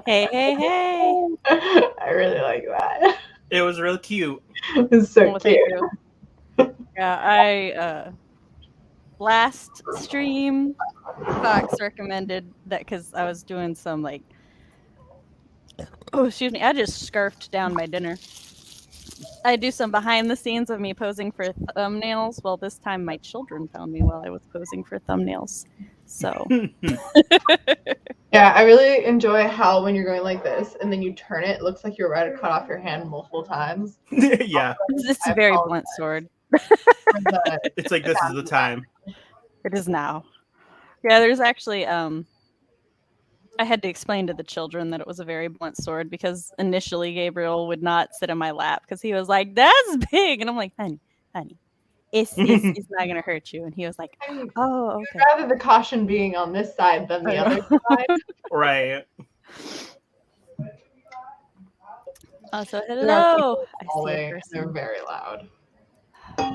Hey, hey, hey. I really like that. It was real cute. It's so Well, cute. thank you. Yeah, I last stream Fox recommended that because I was doing some like excuse me, I just scarfed down my dinner. I do some behind the scenes of me posing for thumbnails. Well, this time my children found me while I was posing for thumbnails. So Yeah, I really enjoy how when you're going like this and then you turn it, it looks like you're about to cut off your hand multiple times. Yeah. it's a very blunt sword. It's like this is the time. It is now. Yeah, there's actually I had to explain to the children that it was a very blunt sword because initially Gabriel would not sit in my lap because he was like, "That's big," and I'm like, "Honey, it's not gonna hurt you." And he was like, "Oh, okay." I'd rather the caution being on this side than the other side. Right. So hello. I see a They're person. very loud.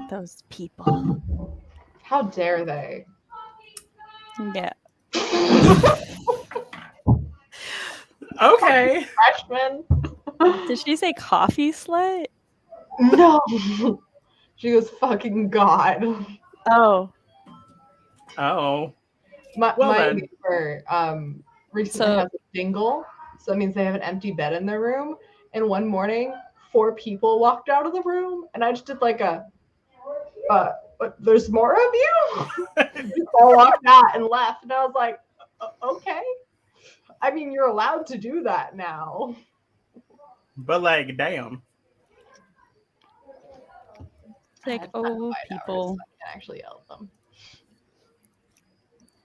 Those people. How dare they? Yeah. Okay. Freshman? Did she say coffee slut? No. She goes, fucking God. Oh. Oh. My then. neighbor recently has a single, so that means they have an empty bed in their room. And one morning, 4 people walked out of the room, and I just did like a, there's more of you? Just all walked out and left, and I was like, okay. I mean, you're allowed to do that now. But like, damn. It's like, oh, people. I can actually yell at them.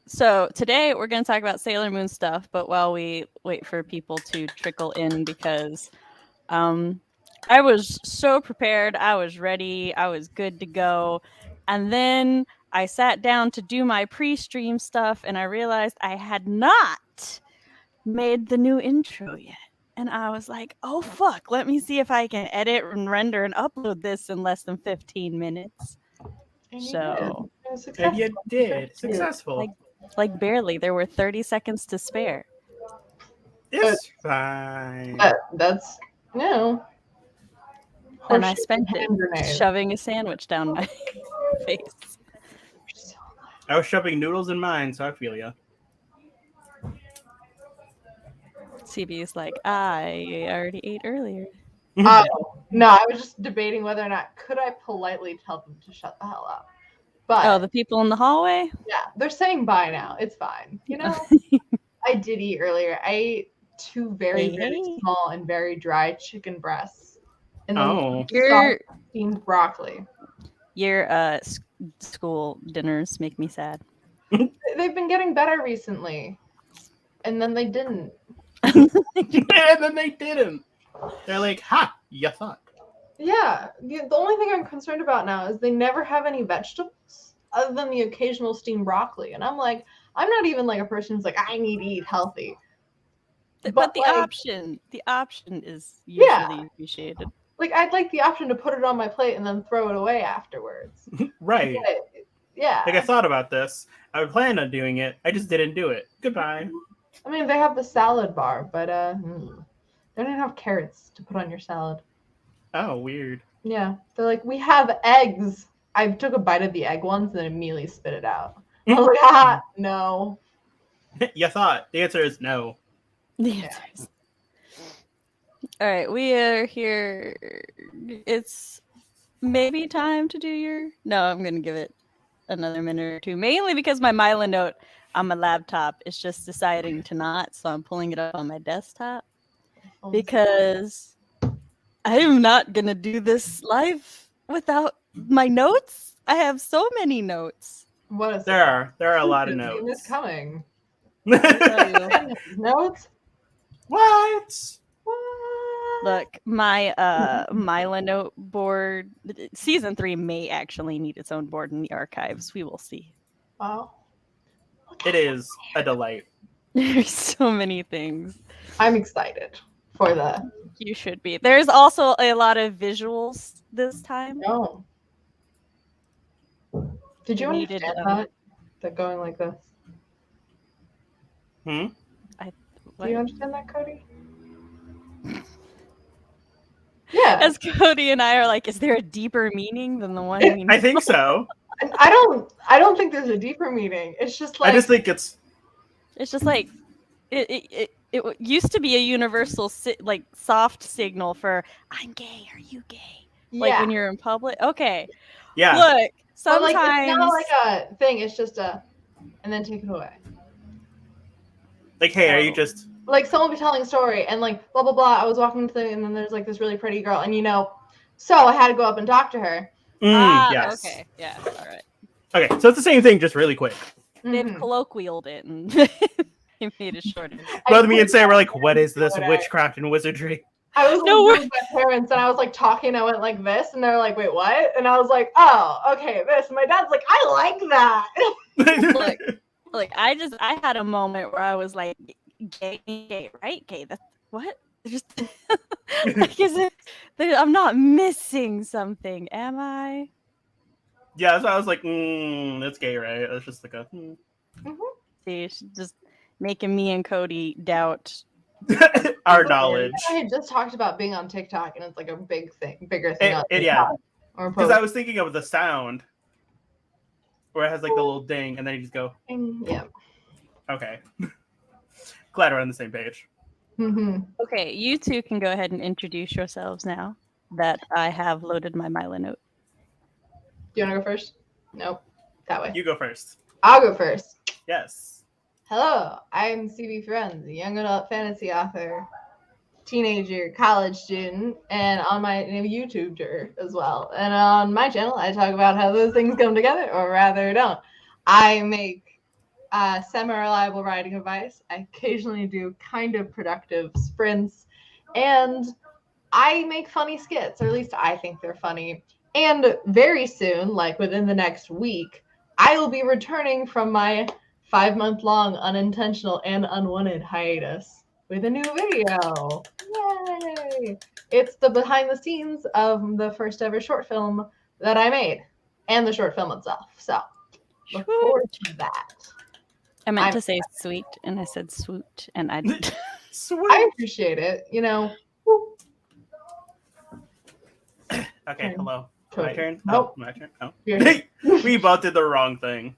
So today we're going to talk about Sailor Moon stuff, but while we wait for people to trickle in, because I was so prepared, I was ready, I was good to go, and then I sat down to do my pre-stream stuff, and I realized I had not made the new intro yet. And I was like, oh fuck, let me see if I can edit and render and upload this in less than 15 minutes. So And you did. Successful. Like barely. There were 30 seconds to spare. It's fine. That's no. And I spent it shoving a sandwich down my face. I was shoving noodles in mine, so I feel ya. CB's like, I already ate earlier. No, I was just debating whether or not could I politely tell them to shut the hell up. But the people in the hallway? Yeah, they're saying bye now. It's fine. You know, I did eat earlier. I ate 2 very, very small and very dry chicken breasts. And then steamed broccoli. Your school dinners make me sad. They've been getting better recently. And then they didn't. And then they didn't. They're like, ha, you thought. Yeah. The only thing I'm concerned about now is they never have any vegetables other than the occasional steamed broccoli. And I'm like, I'm not even like a person who's like, I need to eat healthy. But the option is usually appreciated. Like, I'd like the option to put it on my plate and then throw it away afterwards. Right. Yeah. Like, I thought about this. I would plan on doing it. I just didn't do it. Goodbye. I mean, they have the salad bar, but they don't have carrots to put on your salad. Oh, weird. Yeah. They're like, we have eggs. I took a bite of the egg once and then immediately spit it out. I was like, no. You thought. The answer is no. The answer is... All right, we are here. It's maybe time to do your... No, I'm going to give it another minute or two, mainly because my Mila note on my laptop is just deciding to not, so I'm pulling it up on my desktop because I am not going to do this live without my notes. I have so many notes. What is there are a lot of notes. notes. Coming. Notes? What? Look, my Mila note board, season 3 may actually need its own board in the archives. We will see. Wow. It is a delight. There's so many things. I'm excited for the... You should be. There's also a lot of visuals this time. Oh. Did you understand that? That going like this? Hmm? Do you understand that, Cody? Yeah. As Cody and I are like, is there a deeper meaning than the one we know? I think so. I don't think there's a deeper meaning. It's just like... I just think it's just like it used to be a universal like soft signal for I'm gay, are you gay? Like when you're in public. Okay. Yeah. Look, sometimes like, it's not like a thing, it's just a and then take it away. Like, hey, are you just like someone will be telling a story and like blah blah blah. I was walking to and then there's like this really pretty girl and so I had to go up and talk to her. Yes. Okay. Yeah. All right. Okay, so it's the same thing, just really quick. They've colloquialed it and they made it shorter. Both me and Sam were like, what is this witchcraft and wizardry? I was with my parents and I was like talking. I went like this and they're like, wait, what? And I was like, oh, okay, this. And my dad's like, I like that. Look, I had a moment where I was like, gay, right? Gay. That's what? Just like, I'm not missing something, am I? Yeah, so I was like, that's gay, right? It's just like a. See, she's just making me and Cody doubt our knowledge. I had just talked about being on TikTok, and it's like a bigger thing on TikTok. Yeah, because I was thinking of the sound where it has like the little ding, and then you just go. Yeah. Okay. Glad we're on the same page. Okay, you two can go ahead and introduce yourselves now that I have loaded my Mila note. Do you want to go first? Nope. That way. You go first. I'll go first. Yes. Hello, I'm CB Ferrenz, a young adult fantasy author, teenager, college student, and on my YouTuber as well. And on my channel, I talk about how those things come together, or rather don't. I make semi-reliable writing advice. I occasionally do kind of productive sprints, and I make funny skits, or at least I think they're funny. And very soon, like within the next week, I will be returning from my 5-month-long unintentional and unwanted hiatus with a new video. Yay! It's the behind the scenes of the first ever short film that I made and the short film itself. So look forward to that. I meant to say sweet and I said swoot and I did. Sweet. I appreciate it, Okay, hello. Cody. My turn? Nope. Oh, my turn? Oh. We both did the wrong thing.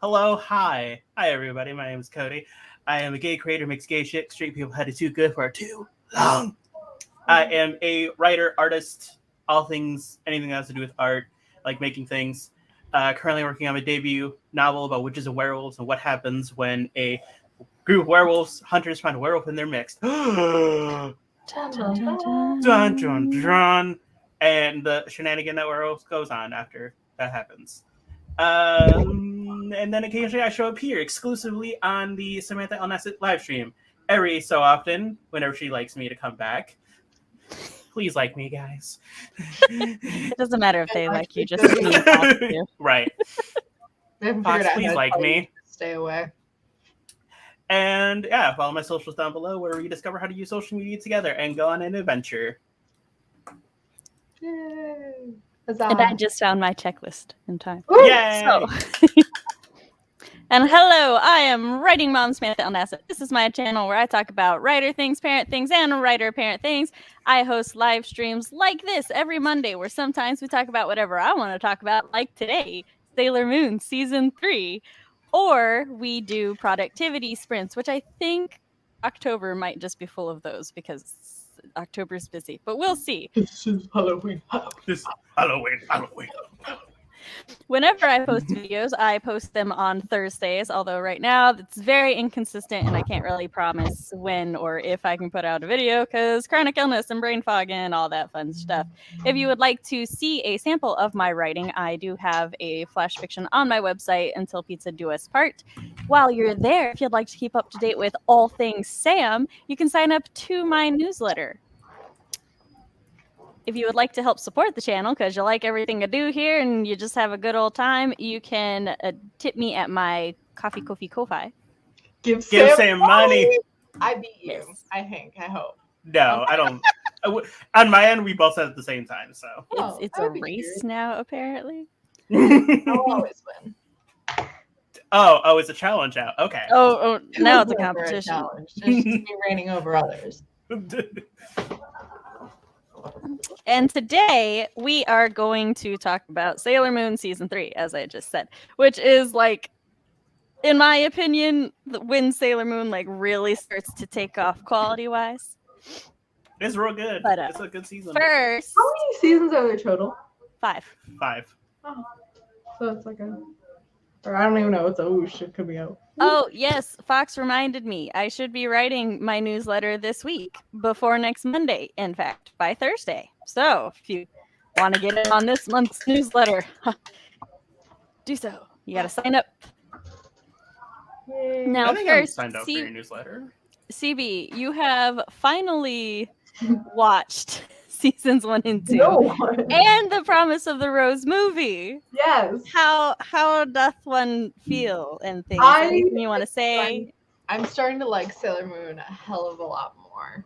Hello, hi. Hi, everybody. My name is Cody. I am a gay creator, makes gay shit. Straight people had it too good for too long. I am a writer, artist, all things, anything that has to do with art, like making things. Currently working on my debut novel about witches and werewolves and what happens when a group of werewolves, hunters find a werewolf in their mix. Dun, dun, dun. And the shenanigan that werewolves goes on after that happens. And then occasionally I show up here exclusively on the Samantha Nasset livestream every so often, whenever she likes me to come back. Please like me, guys. It doesn't matter if they like you, just me and you. Right. Fox, please like me. Stay away. And yeah, follow my socials down below where we discover how to use social media together and go on an adventure. Yay. And I just found my checklist in time. Ooh, yay! So. And hello, I am Writing Mom Samantha Nasset. This is my channel where I talk about writer things, parent things, and writer parent things. I host live streams like this every Monday where sometimes we talk about whatever I want to talk about, like today, Sailor Moon Season 3. Or we do productivity sprints, which I think October might just be full of those because October's busy, but we'll see. This is Halloween. Halloween. Whenever I post videos, I post them on Thursdays, although right now it's very inconsistent and I can't really promise when or if I can put out a video because chronic illness and brain fog and all that fun stuff. If you would like to see a sample of my writing, I do have a flash fiction on my website, Until Pizza Do Us Part. While you're there, if you'd like to keep up to date with all things Sam, you can sign up to my newsletter. If you would like to help support the channel because you like everything I do here and you just have a good old time, you can tip me at my Ko-fi. Give Sam money. I beat you. Yes. I think. I hope. No, I don't. On my end, we both said at the same time, so. It's a race now, apparently. I'll always win. Oh, it's a challenge out. Okay. Oh, now it's a Over competition. challenge. Just me reigning over others. And today we are going to talk about Sailor Moon Season 3, as I just said, which is like, in my opinion, when Sailor Moon like really starts to take off quality-wise. It's real good. But, it's a good season. First, How many seasons are there total? 5. 5. Oh, so it's like a. Or I don't even know. It's a whoosh. It could be out. Oh, yes, Fox reminded me. I should be writing my newsletter this week, before next Monday, in fact, by Thursday. So, if you want to get in on this month's newsletter, do so. You got to sign up. Yay. Now, I think first, I'm signed up for your newsletter. CB, you have finally watched seasons 1 and 2 No. and the Promise of the Rose movie. Yes. How doth one feel and things? Anything you want to say? I'm starting to like Sailor Moon a hell of a lot more.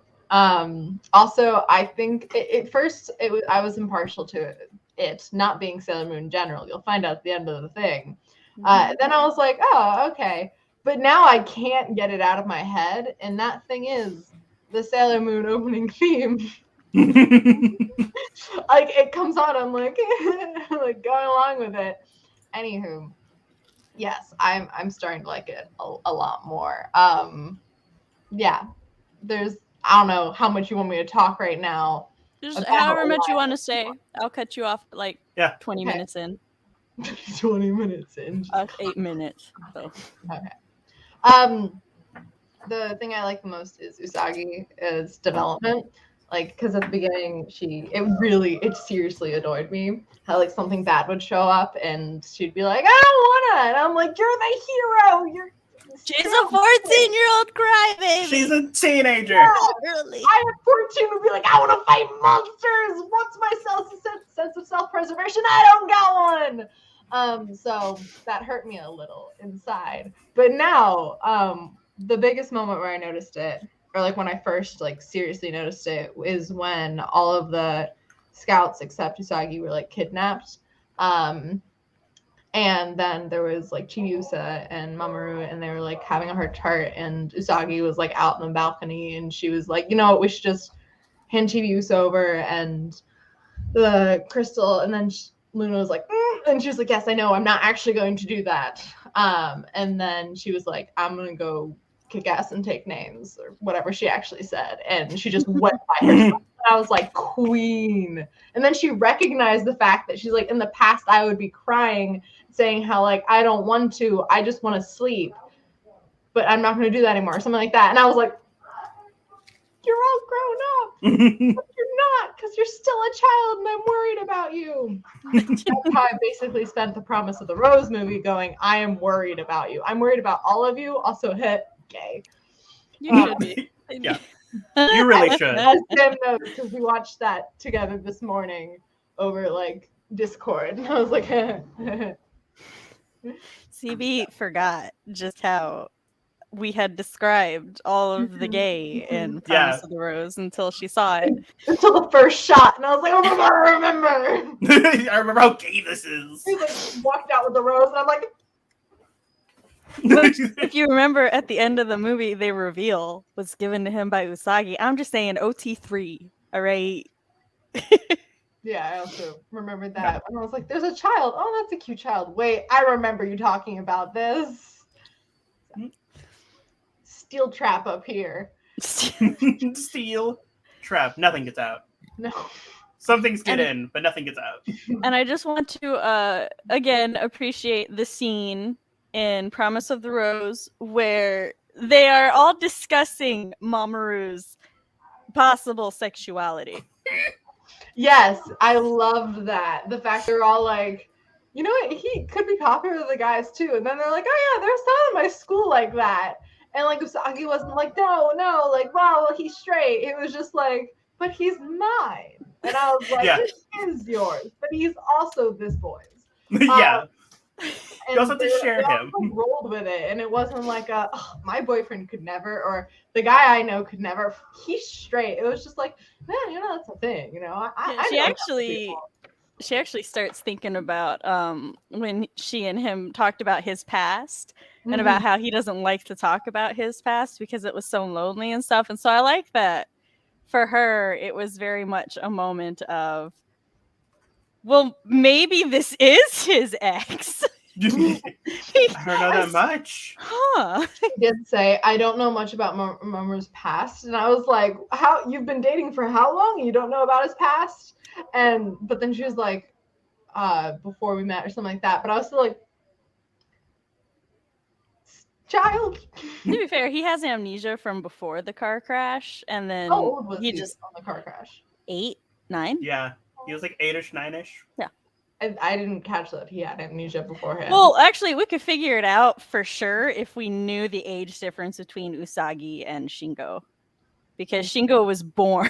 Also, I think at first I was impartial to it not being Sailor Moon in general. You'll find out at the end of the thing. Then I was like, oh, okay. But now I can't get it out of my head, and that thing is the Sailor Moon opening theme. Like it comes on, I'm like, like going along with it. Anywho, yes, I'm starting to like it a lot more. Yeah, there's I don't know how much you want me to talk right now. Just however much you want to say. I'll cut you off like 20 minutes in. 20 minutes in. 8 minutes. So. Okay. The thing I like the most is Usagi's development. Like, because at the beginning, it seriously annoyed me how like something bad would show up and she'd be like, I don't wanna, and I'm like, you're the hero. She's a 14-year-old crybaby. She's a teenager. Yeah. Really. I at 14 would be like, I want to fight monsters. What's my sense of self-preservation? I don't got one. So that hurt me a little inside. But now, the biggest moment where I noticed it, or like when I first like seriously noticed it, is when all of the scouts except Usagi were like kidnapped. And then there was like Chibiusa and Mamoru, and they were like having a heart to heart, and Usagi was like out on the balcony, and she was like, you know what, we should just hand Chibiusa over and the crystal. And then Luna was like, and she was like, yes, I know, I'm not actually going to do that. And then she was like, I'm gonna go kick ass and take names, or whatever she actually said, and she just went by herself. And I was like, queen. And then she recognized the fact that she's like, in the past I would be crying, saying how like I don't want to, I just want to sleep, but I'm not going to do that anymore, something like that. And I was like, you're all grown up. But you're not, because you're still a child and I'm worried about you. That's how I basically spent the Promise of the Rose movie going, I am worried about you. I'm worried about all of you. Also hit gay. You should be. Yeah. You really should. As Tim knows, because we watched that together this morning over like Discord. And I was like, CB forgot just how we had described all of the gay in Promise of the Rose until she saw it. Until the first shot. And I was like, oh my God, I remember. I remember how gay this is. He like walked out with the rose, and I'm like, if you remember at the end of the movie, the reveal was given to him by Usagi. I'm just saying OT3, all right? yeah, I also remembered that. And I was like, there's a child. Oh, that's a cute child. Wait, I remember you talking about this. steel trap up here. Steel trap. Nothing gets out. No. Some things get in, but nothing gets out. And I just want to again appreciate the scene in Promise of the Rose where they are all discussing Mamoru's possible sexuality. Yes, I loved that. The fact they're all like, you know what, he could be popular with the guys too. And then they're like, oh yeah, there's some in my school like that. And like Usagi wasn't like, no, like, well, he's straight. It was just like, but he's mine. And I was like, This is yours, but he's also this boy's. Yeah. And you also have to share him. Rolled with it, and it wasn't like my boyfriend could never, or the guy I know could never. He's straight. It was just like, man, you know, that's a thing. You know, she actually starts thinking about when she and him talked about his past and about how he doesn't like to talk about his past because it was so lonely and stuff. And so I like that for her, it was very much a moment of, well, maybe this is his ex. I don't know that much. Huh. She did say, I don't know much about Mamoru's past. And I was like, how, you've been dating for how long? You don't know about his past? But then she was like, before we met or something like that. But I was still like, child. To be fair, he has amnesia from before the car crash. And then how old was he just on the car crash? 8, 9? Yeah. He was like 8-ish, 9-ish. Yeah. I didn't catch that he had amnesia beforehand. Well, actually, we could figure it out for sure if we knew the age difference between Usagi and Shingo. Because Shingo was born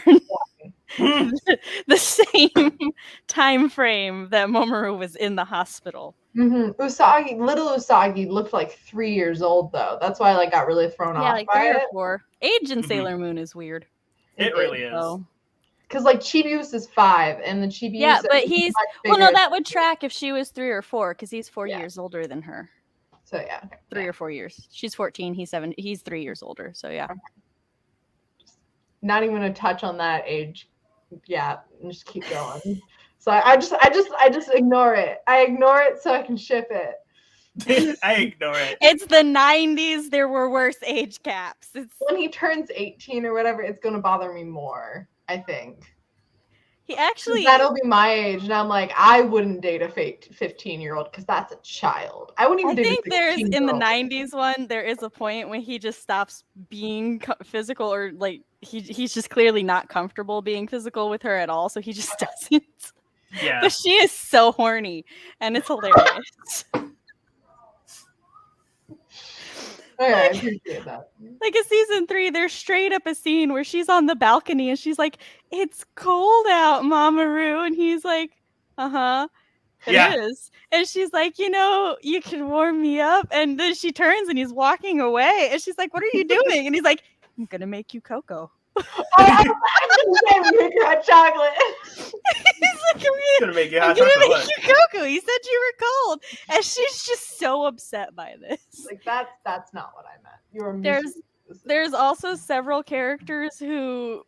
the same time frame that Mamoru was in the hospital. Usagi, little Usagi looked like 3 years old, though. That's why I got really thrown off like by 3 or it. 4. Age in Sailor Moon is weird. It really is. So. Because like Chibius is 5, and the Chibius. Yeah, but he's that would track if she was 3 or 4, because he's 4 years older than her. So yeah, okay. 3 or 4 years. She's 14. He's 7. He's 3 years older. So yeah. Okay. Not even gonna touch on that age. Yeah, and just keep going. So I just ignore it. I ignore it so I can ship it. I ignore it. It's the 90s. There were worse age caps. When he turns 18 or whatever, it's gonna bother me more. I think he actually that'll be my age, and I'm like, I wouldn't date a fake 15-year-old because that's a child. I wouldn't even. I think there's in the 90s one. There is a point when he just stops being physical, or like he's just clearly not comfortable being physical with her at all, so he just doesn't. Yeah. But she is so horny, and it's hilarious. I appreciate that. Like in season 3, there's straight up a scene where she's on the balcony and she's like, "It's cold out, Mamoru," and he's like, "Uh-huh, it is." And she's like, "You know, you can warm me up." And then she turns and he's walking away, and she's like, "What are you doing?" And he's like, "I'm gonna make you cocoa." I'm gonna make her hot chocolate. He's like, I'm gonna make you hot chocolate. chocolate. Make you cocoa. He said you were cold, and she's just so upset by this. Like that's not what I meant. You were. There's also several characters who,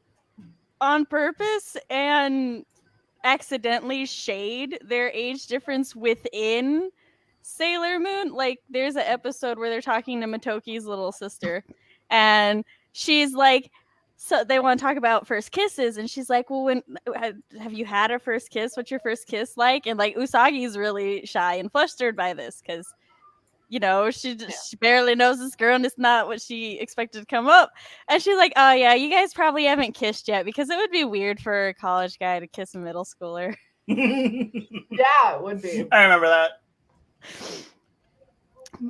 on purpose and accidentally, shade their age difference within Sailor Moon. Like there's an episode where they're talking to Matoki's little sister, and she's like, so they want to talk about first kisses, and she's like, well, when have you had a first kiss? What's your first kiss like? And like Usagi's really shy and flustered by this because, you know, she barely knows this girl and it's not what she expected to come up. And she's like, oh yeah, you guys probably haven't kissed yet because it would be weird for a college guy to kiss a middle schooler. Yeah, it would be. I remember that.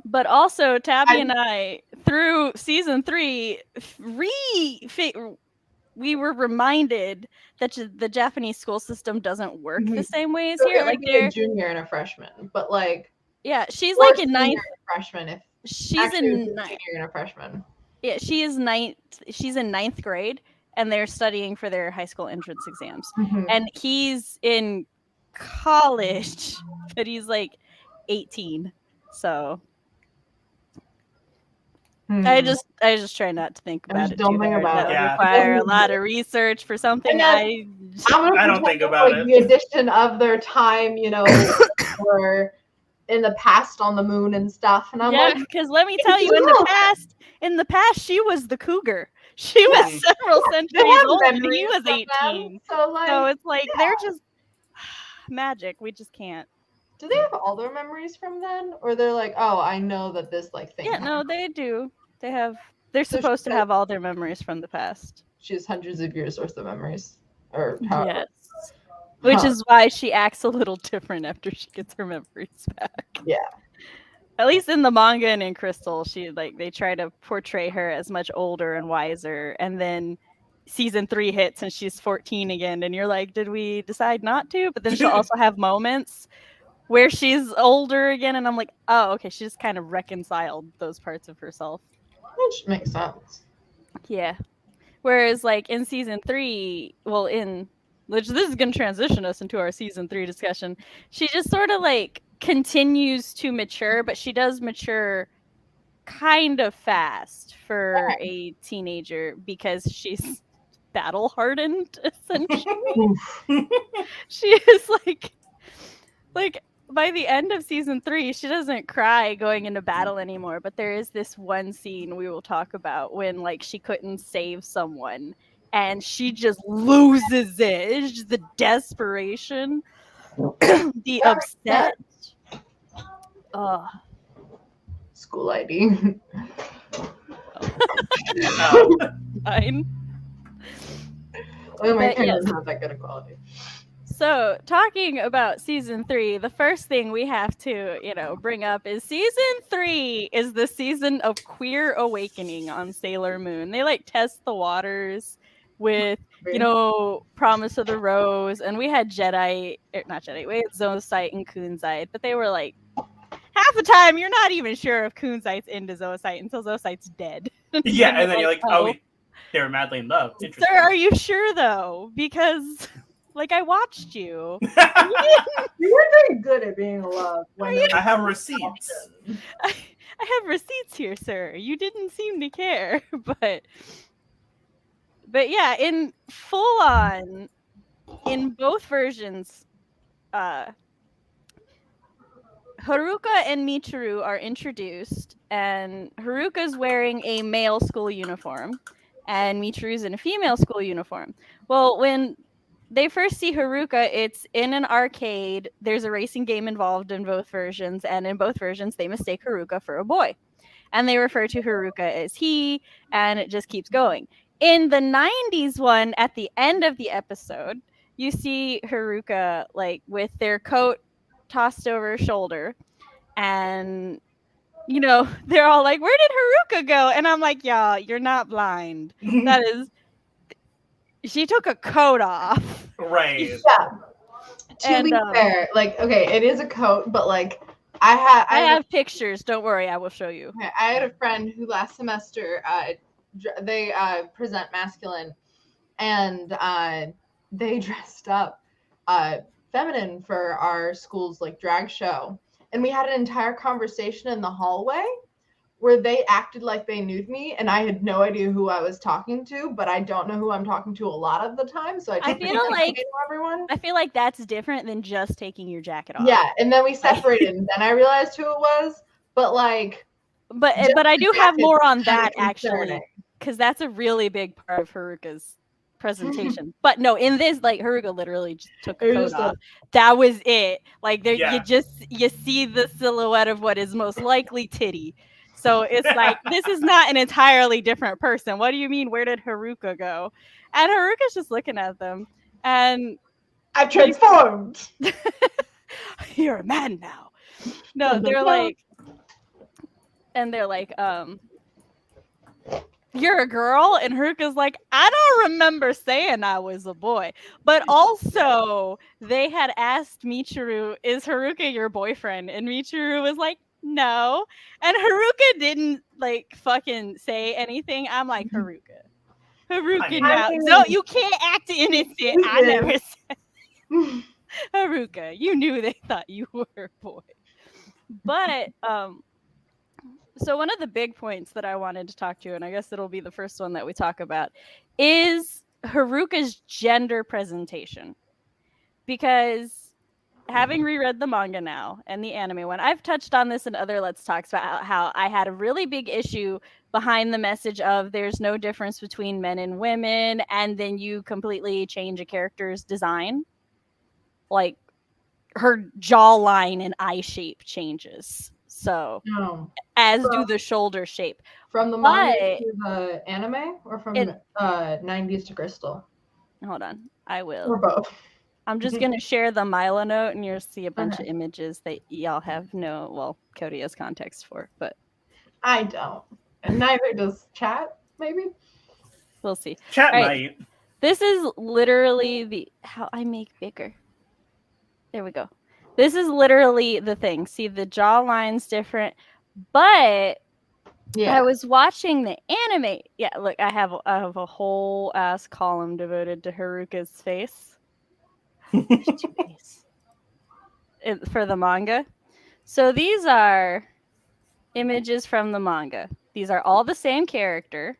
But also, Tabby and I, through season 3, we were reminded that the Japanese school system doesn't work the same way as here. Like they're a junior and a freshman, but like she's like in 9th freshman. If she's in junior and a freshman. Yeah, she is 9th. She's in 9th grade, and they're studying for their high school entrance exams. And he's in college, but he's like 18. So. I just try not to think about it. Don't think about it. That would require a lot of research for something I don't think about it. The addition of their time, you know, for in the past on the moon and stuff. And I'm like, because let me tell you, in the past, she was the cougar. She was several centuries old, and he was 18. So it's like they're just magic. We just can't. Do they have all their memories from then, or they're like, oh, I know that this like thing? Yeah, no, they do. They're supposed to have all their memories from the past. She has hundreds of years worth of memories, or however. Yes. Which is why she acts a little different after she gets her memories back. Yeah. At least in the manga and in Crystal, they try to portray her as much older and wiser, and then season 3 hits and she's 14 again, and you're like, did we decide not to? But then she'll also have moments where she's older again, and I'm like, oh, okay, she just kind of reconciled those parts of herself. Which makes sense. Yeah. Whereas like in season 3, which this is going to transition us into our season 3 discussion, she just sort of like continues to mature, but she does mature kind of fast for a teenager because she's battle hardened, essentially. She is like by the end of season 3, she doesn't cry going into battle anymore, but there is this one scene we will talk about when like she couldn't save someone and she just loses it. It's just the desperation, the upset. School ID. Fine. Well, my camera's not that good of quality. So, talking about season 3, the first thing we have to, bring up is season 3 is the season of queer awakening on Sailor Moon. They like test the waters with, Promise of the Rose, and we had we had Zoisite and Kunzite, but they were like, half the time you're not even sure if Kunzite's into Zoisite until Zoisite's dead. Yeah, and then you're like, oh, they were madly in love. Sir, are you sure though? Because like I watched you. You were very good at being in love. I have receipts. I have receipts here, sir. You didn't seem to care, but yeah, in full on, in both versions, Haruka and Michiru are introduced, and Haruka's wearing a male school uniform, and Michiru's in a female school uniform. Well, when they first see Haruka, it's in an arcade. There's a racing game involved in both versions, and in both versions, they mistake Haruka for a boy. And they refer to Haruka as he, and it just keeps going. In the 90s one, at the end of the episode, you see Haruka like with their coat tossed over her shoulder, and they're all like, where did Haruka go? And I'm like, y'all, you're not blind. That is, she took a coat off. Right. Yeah. To be fair, like, okay, it is a coat, but like I have pictures, don't worry, I will show you. Okay, I had a friend who last semester they present masculine, and they dressed up feminine for our school's like drag show, and we had an entire conversation in the hallway where they acted like they knew me, and I had no idea who I was talking to, but I don't know who I'm talking to a lot of the time, so I feel like everyone. I feel like that's different than just taking your jacket off. Yeah, and then we separated, and then I realized who it was, but like. But I do have more on that actually, because that's a really big part of Haruka's presentation. But no, in this, like, Haruka literally just took a coat off. That was it. Like there, you see the silhouette of what is most likely titty. So it's like, this is not an entirely different person. What do you mean? Where did Haruka go? And Haruka's just looking at them, and I transformed. You're a man now. No, they're like. And they're like, you're a girl? And Haruka's like, I don't remember saying I was a boy. But also, they had asked Michiru, is Haruka your boyfriend? And Michiru was like, no. And Haruka didn't, like, fucking say anything. I'm like, Haruka now. No, you can't act innocent. I never said. Haruka, you knew they thought you were a boy. But, so one of the big points that I wanted to talk to, and I guess it'll be the first one that we talk about, is Haruka's gender presentation. Because having reread the manga now and the anime one, I've touched on this in other Let's Talks about how I had a really big issue behind the message of there's no difference between men and women, and then you completely change a character's design. Like, her jawline and eye shape changes. So, as do the shoulder shape. From the manga to the anime, or from 90s to Crystal? Hold on. I will. Or both. I'm just going to share the Milo note, and you'll see a bunch of images that y'all have Cody has context for, but I don't. And neither does chat, maybe? We'll see. Chat might. This is literally how I make bigger. There we go. This is literally the thing. See, the jawline's different, but I was watching the anime. Yeah, look, I have a whole ass column devoted to Haruka's face. For the manga. So these are images from the manga. These are all the same character.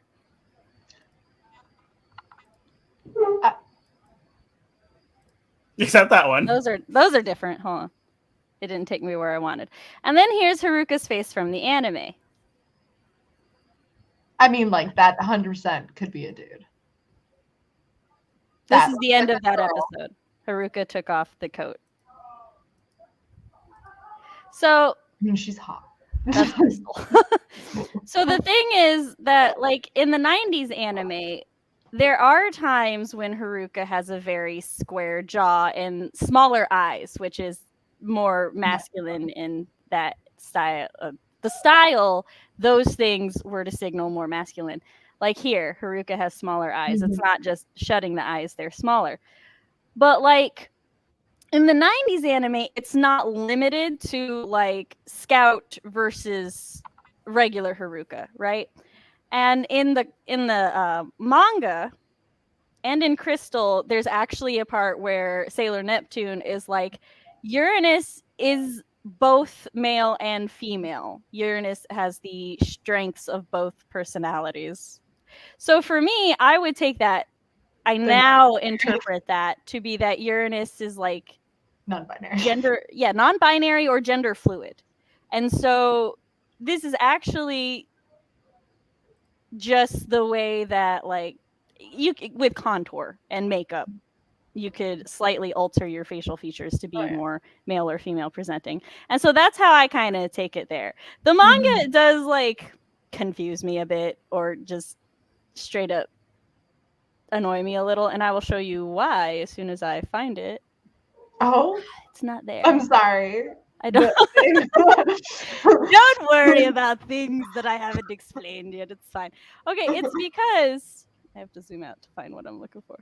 Except that one. Those are different. Hold on. It didn't take me where I wanted. And then here's Haruka's face from the anime. I mean, like, that 100% could be a dude. This is the end of that episode. Haruka took off the coat. So I mean, she's hot. That's Crystal. So the thing is that, like, in the 90s anime, there are times when Haruka has a very square jaw and smaller eyes, which is more masculine in that style. The style, those things were to signal more masculine. Like here, Haruka has smaller eyes. It's not just shutting the eyes, they're smaller. But, like, in the 90s anime, it's not limited to, like, Scout versus regular Haruka, right? And in the manga and in Crystal, there's actually a part where Sailor Neptune is like, Uranus is both male and female. Uranus has the strengths of both personalities. So for me, I would take that. I now interpret that to be that Uranus is like non-binary. Non-binary or gender fluid. And so this is actually just the way that, like, with contour and makeup, you could slightly alter your facial features to be more male or female presenting. And so that's how I kind of take it there. The manga does, like, confuse me a bit or just straight up annoy me a little, and I will show you why as soon as I find it. Oh, it's not there. I'm sorry. I don't. Don't worry about things that I haven't explained yet. It's fine. Okay, it's because I have to zoom out to find what I'm looking for.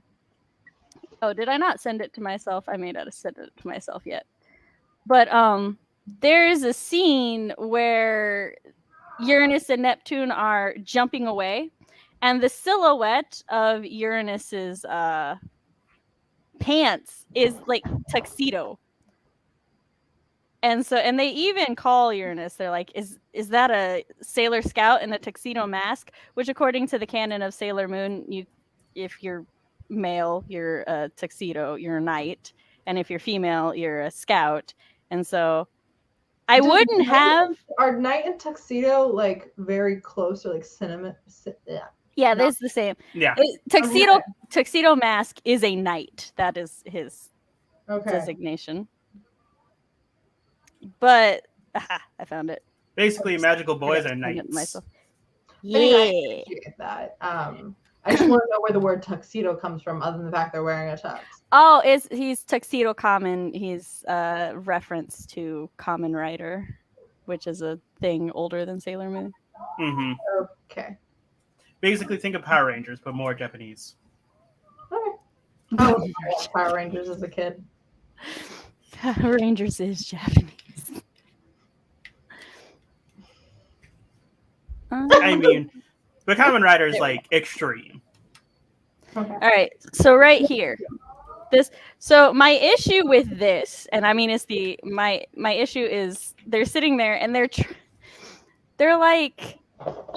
Oh, did I not send it to myself? I may not have sent it to myself yet. But there's a scene where Uranus and Neptune are jumping away. And the silhouette of Uranus's pants is like tuxedo. And they even call Uranus. They're like, is that a Sailor Scout in a tuxedo mask? Which, according to the canon of Sailor Moon, if you're male, you're a tuxedo, you're a knight. And if you're female, you're a scout. And so I wouldn't have... Are knight and tuxedo, like, very close or, like, cinnamon? Yeah, that's the same. Yeah. Tuxedo mask is a knight. That is his designation. But I found it. Basically, magical boys are knights. Yeah. I appreciate that. I just want to know where the word tuxedo comes from, other than the fact they're wearing a tux. Oh, he's tuxedo common. He's reference to Kamen Rider, which is a thing older than Sailor Moon. Mm-hmm. Okay. Basically, think of Power Rangers, but more Japanese. Okay. I was Power Rangers as a kid. Power Rangers is Japanese. I mean, but Kamen Rider is like extreme. Okay. All right. So right here, So my issue with this, and I mean, it's my issue is they're sitting there and they're like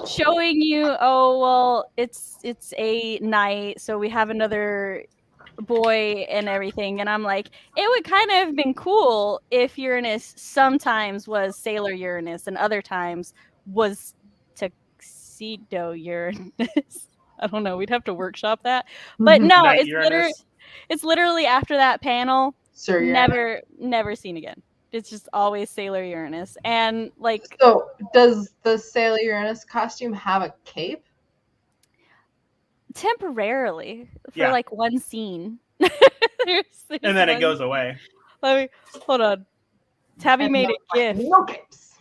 showing you, oh well, it's a night, so we have another boy and everything, and I'm like, it would kind of have been cool if Uranus sometimes was Sailor Uranus and other times was Tuxedo Uranus. I don't know. We'd have to workshop that, but no, Night it's literally after that panel. Sir Uranus. Never seen again. It's just always Sailor Uranus, and like. So, does the Sailor Uranus costume have a cape? Temporarily for like one scene. there's and then it goes away. Let me hold on. Tabby And made no, a GIF. No capes.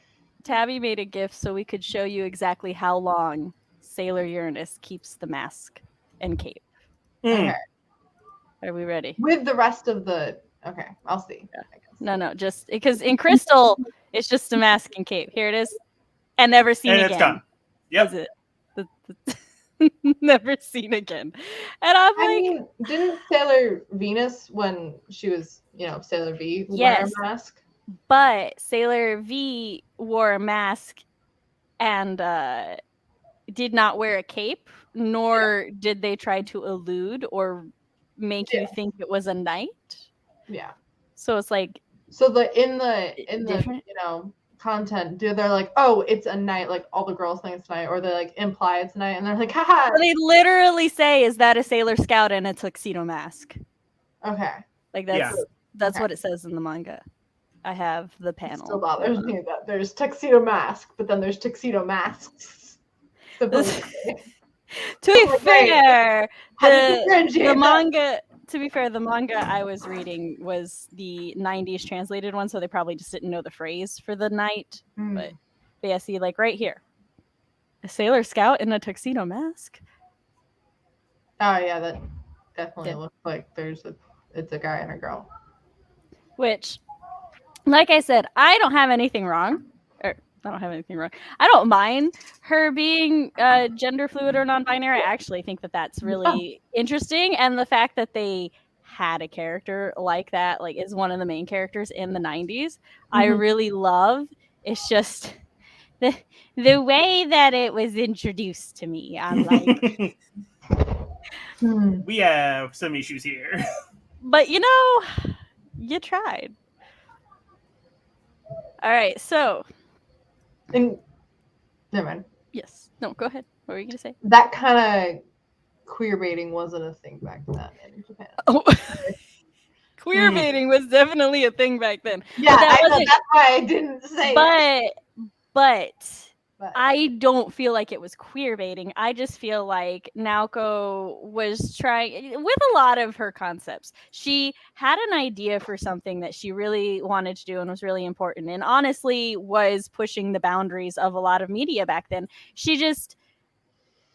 Tabby made a GIF so we could show you exactly how long Sailor Uranus keeps the mask and cape. Okay. Are we ready? With the rest of the okay, I'll see. Yeah. No, just because in Crystal it's just a mask and cape. Here it is, and never seen and again. It's gone. Yep. Is it? Never seen again. And I'm like, I mean, didn't Sailor Venus, when she was, Sailor V, wear a mask? But Sailor V wore a mask and did not wear a cape, nor did they try to elude or make you think it was a knight. Yeah. So it's like, so in the content, they're like, oh, it's a knight, like all the girls think it's a knight, or they like imply it's a knight, and they're like, haha. They literally say, is that a Sailor Scout in a tuxedo mask? Okay. Like that's what it says in the manga. I have the panel. It still bothers me that there's tuxedo mask, but then there's tuxedo masks. To be fair, the manga. To be fair, the manga I was reading was the 90s translated one, so they probably just didn't know the phrase for the knight. But yeah, see, like right here, a Sailor Scout in a tuxedo mask. Oh yeah, that definitely looks like it's a guy and a girl. Which, like I said, I don't have anything wrong. I don't mind her being gender fluid or non-binary. I actually think that that's really interesting, and the fact that they had a character like that, like, is one of the main characters in the 90s, I really love. It's just the way that it was introduced to me. I'm like, we have some issues here, but you tried. All right, so. And never mind. Yes. No, go ahead. What were you going to say? That kind of queer baiting wasn't a thing back then in Japan. Oh. Queer baiting was definitely a thing back then. Yeah, I know. That's why I didn't say it. But I don't feel like it was queer baiting. I just feel like Naoko was trying, with a lot of her concepts, she had an idea for something that she really wanted to do and was really important, and honestly was pushing the boundaries of a lot of media back then. She just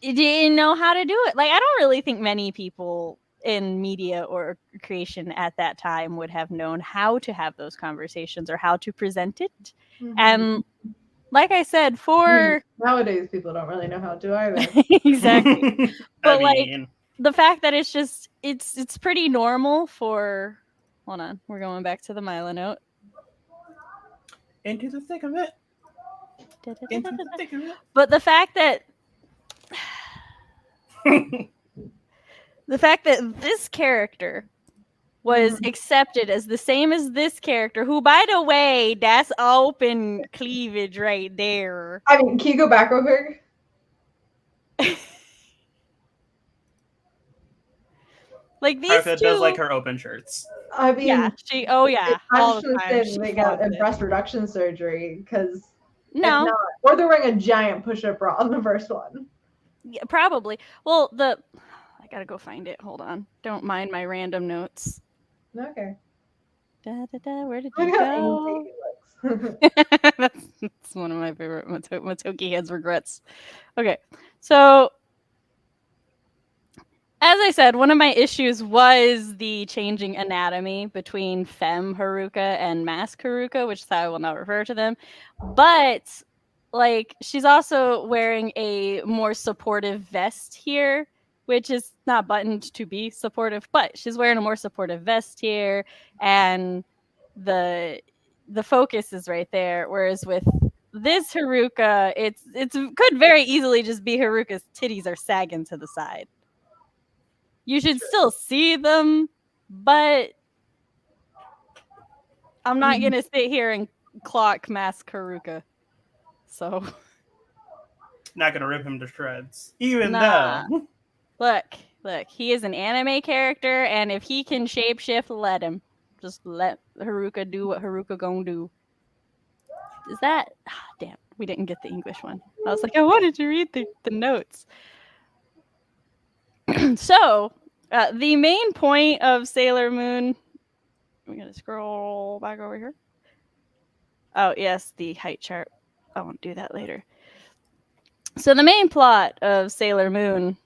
didn't know how to do it. Like, I don't really think many people in media or creation at that time would have known how to have those conversations or how to present it. And like I said, nowadays people don't really know how to either. Exactly. But the fact that it's pretty normal for. Hold on, we're going back to the Milo note. Into the thick of it. But the fact that this character was accepted as the same as this character, who, by the way, that's open cleavage right there. I mean, can you go back over? Like these two does like her open shirts. I mean, yeah, all the time. They got a breast reduction surgery because no, or they're wearing a giant push-up bra on the first one. Yeah, probably. Well, I gotta go find it. Hold on. Don't mind my random notes. Okay. Where did you go? That's one of my favorite Motoki Head's regrets. Okay, so as I said, one of my issues was the changing anatomy between femme Haruka and mask Haruka, which is how I will now refer to them. But like, she's also wearing a more supportive vest here, which is not buttoned to be supportive, but she's wearing a more supportive vest here, and the focus is right there. Whereas with this Haruka, it could very easily just be Haruka's titties are sagging to the side. You should still see them, but I'm not going to sit here and clock Mask Haruka. So. Not going to rip him to shreds. Even though. Look, he is an anime character, and if he can shapeshift, let him. Just let Haruka do what Haruka gonna do. Is that... damn, we didn't get the English one. I was like, I wanted to read the notes. So, the main point of Sailor Moon... I'm going to scroll back over here. Oh, yes, the height chart. I won't do that later. So the main plot of Sailor Moon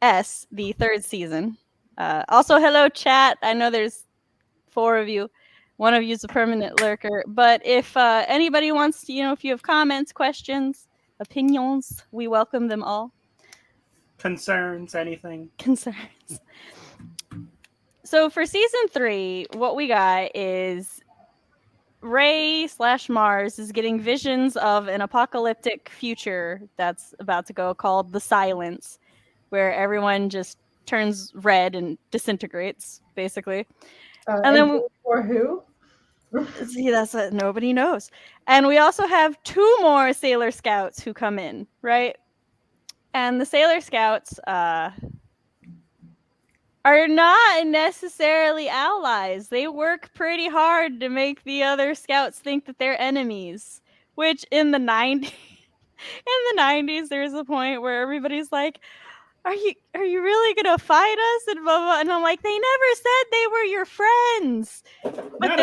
S, the 3rd season. Also, hello, chat. I know there's 4 of you. One of you is a permanent lurker. But if anybody wants to, if you have comments, questions, opinions, we welcome them all. Concerns, anything. Concerns. So for season 3, what we got is Ray/Mars is getting visions of an apocalyptic future that's about to go called the Silence, where everyone just turns red and disintegrates, basically. And then for who? See, that's what nobody knows. And we also have 2 more Sailor Scouts who come in, right? And the Sailor Scouts are not necessarily allies. They work pretty hard to make the other scouts think that they're enemies. Which in the 90s, there's a point where everybody's like, "Are you really gonna fight us?" And blah blah. And I'm like, they never said they were your friends. But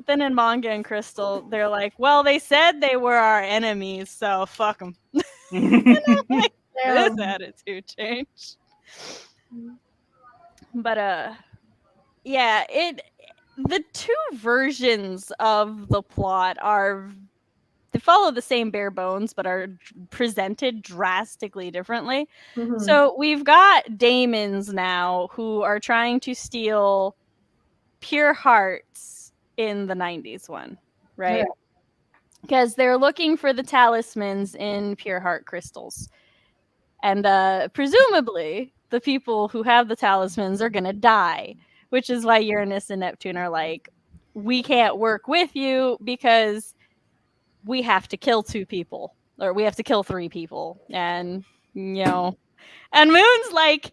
then in Manga and Crystal, they're like, "Well, they said they were our enemies, so fuck them." And I'm like, this attitude change. But yeah, the 2 versions of the plot they follow the same bare bones but are presented drastically differently. Mm-hmm. So we've got daemons now who are trying to steal Pure Hearts in the 90s one, right? Because they're looking for the talismans in Pure Heart crystals. And presumably the people who have the talismans are going to die, which is why Uranus and Neptune are like, we can't work with you because we have to kill 2 people, or we have to kill 3 people. And, and Moon's like,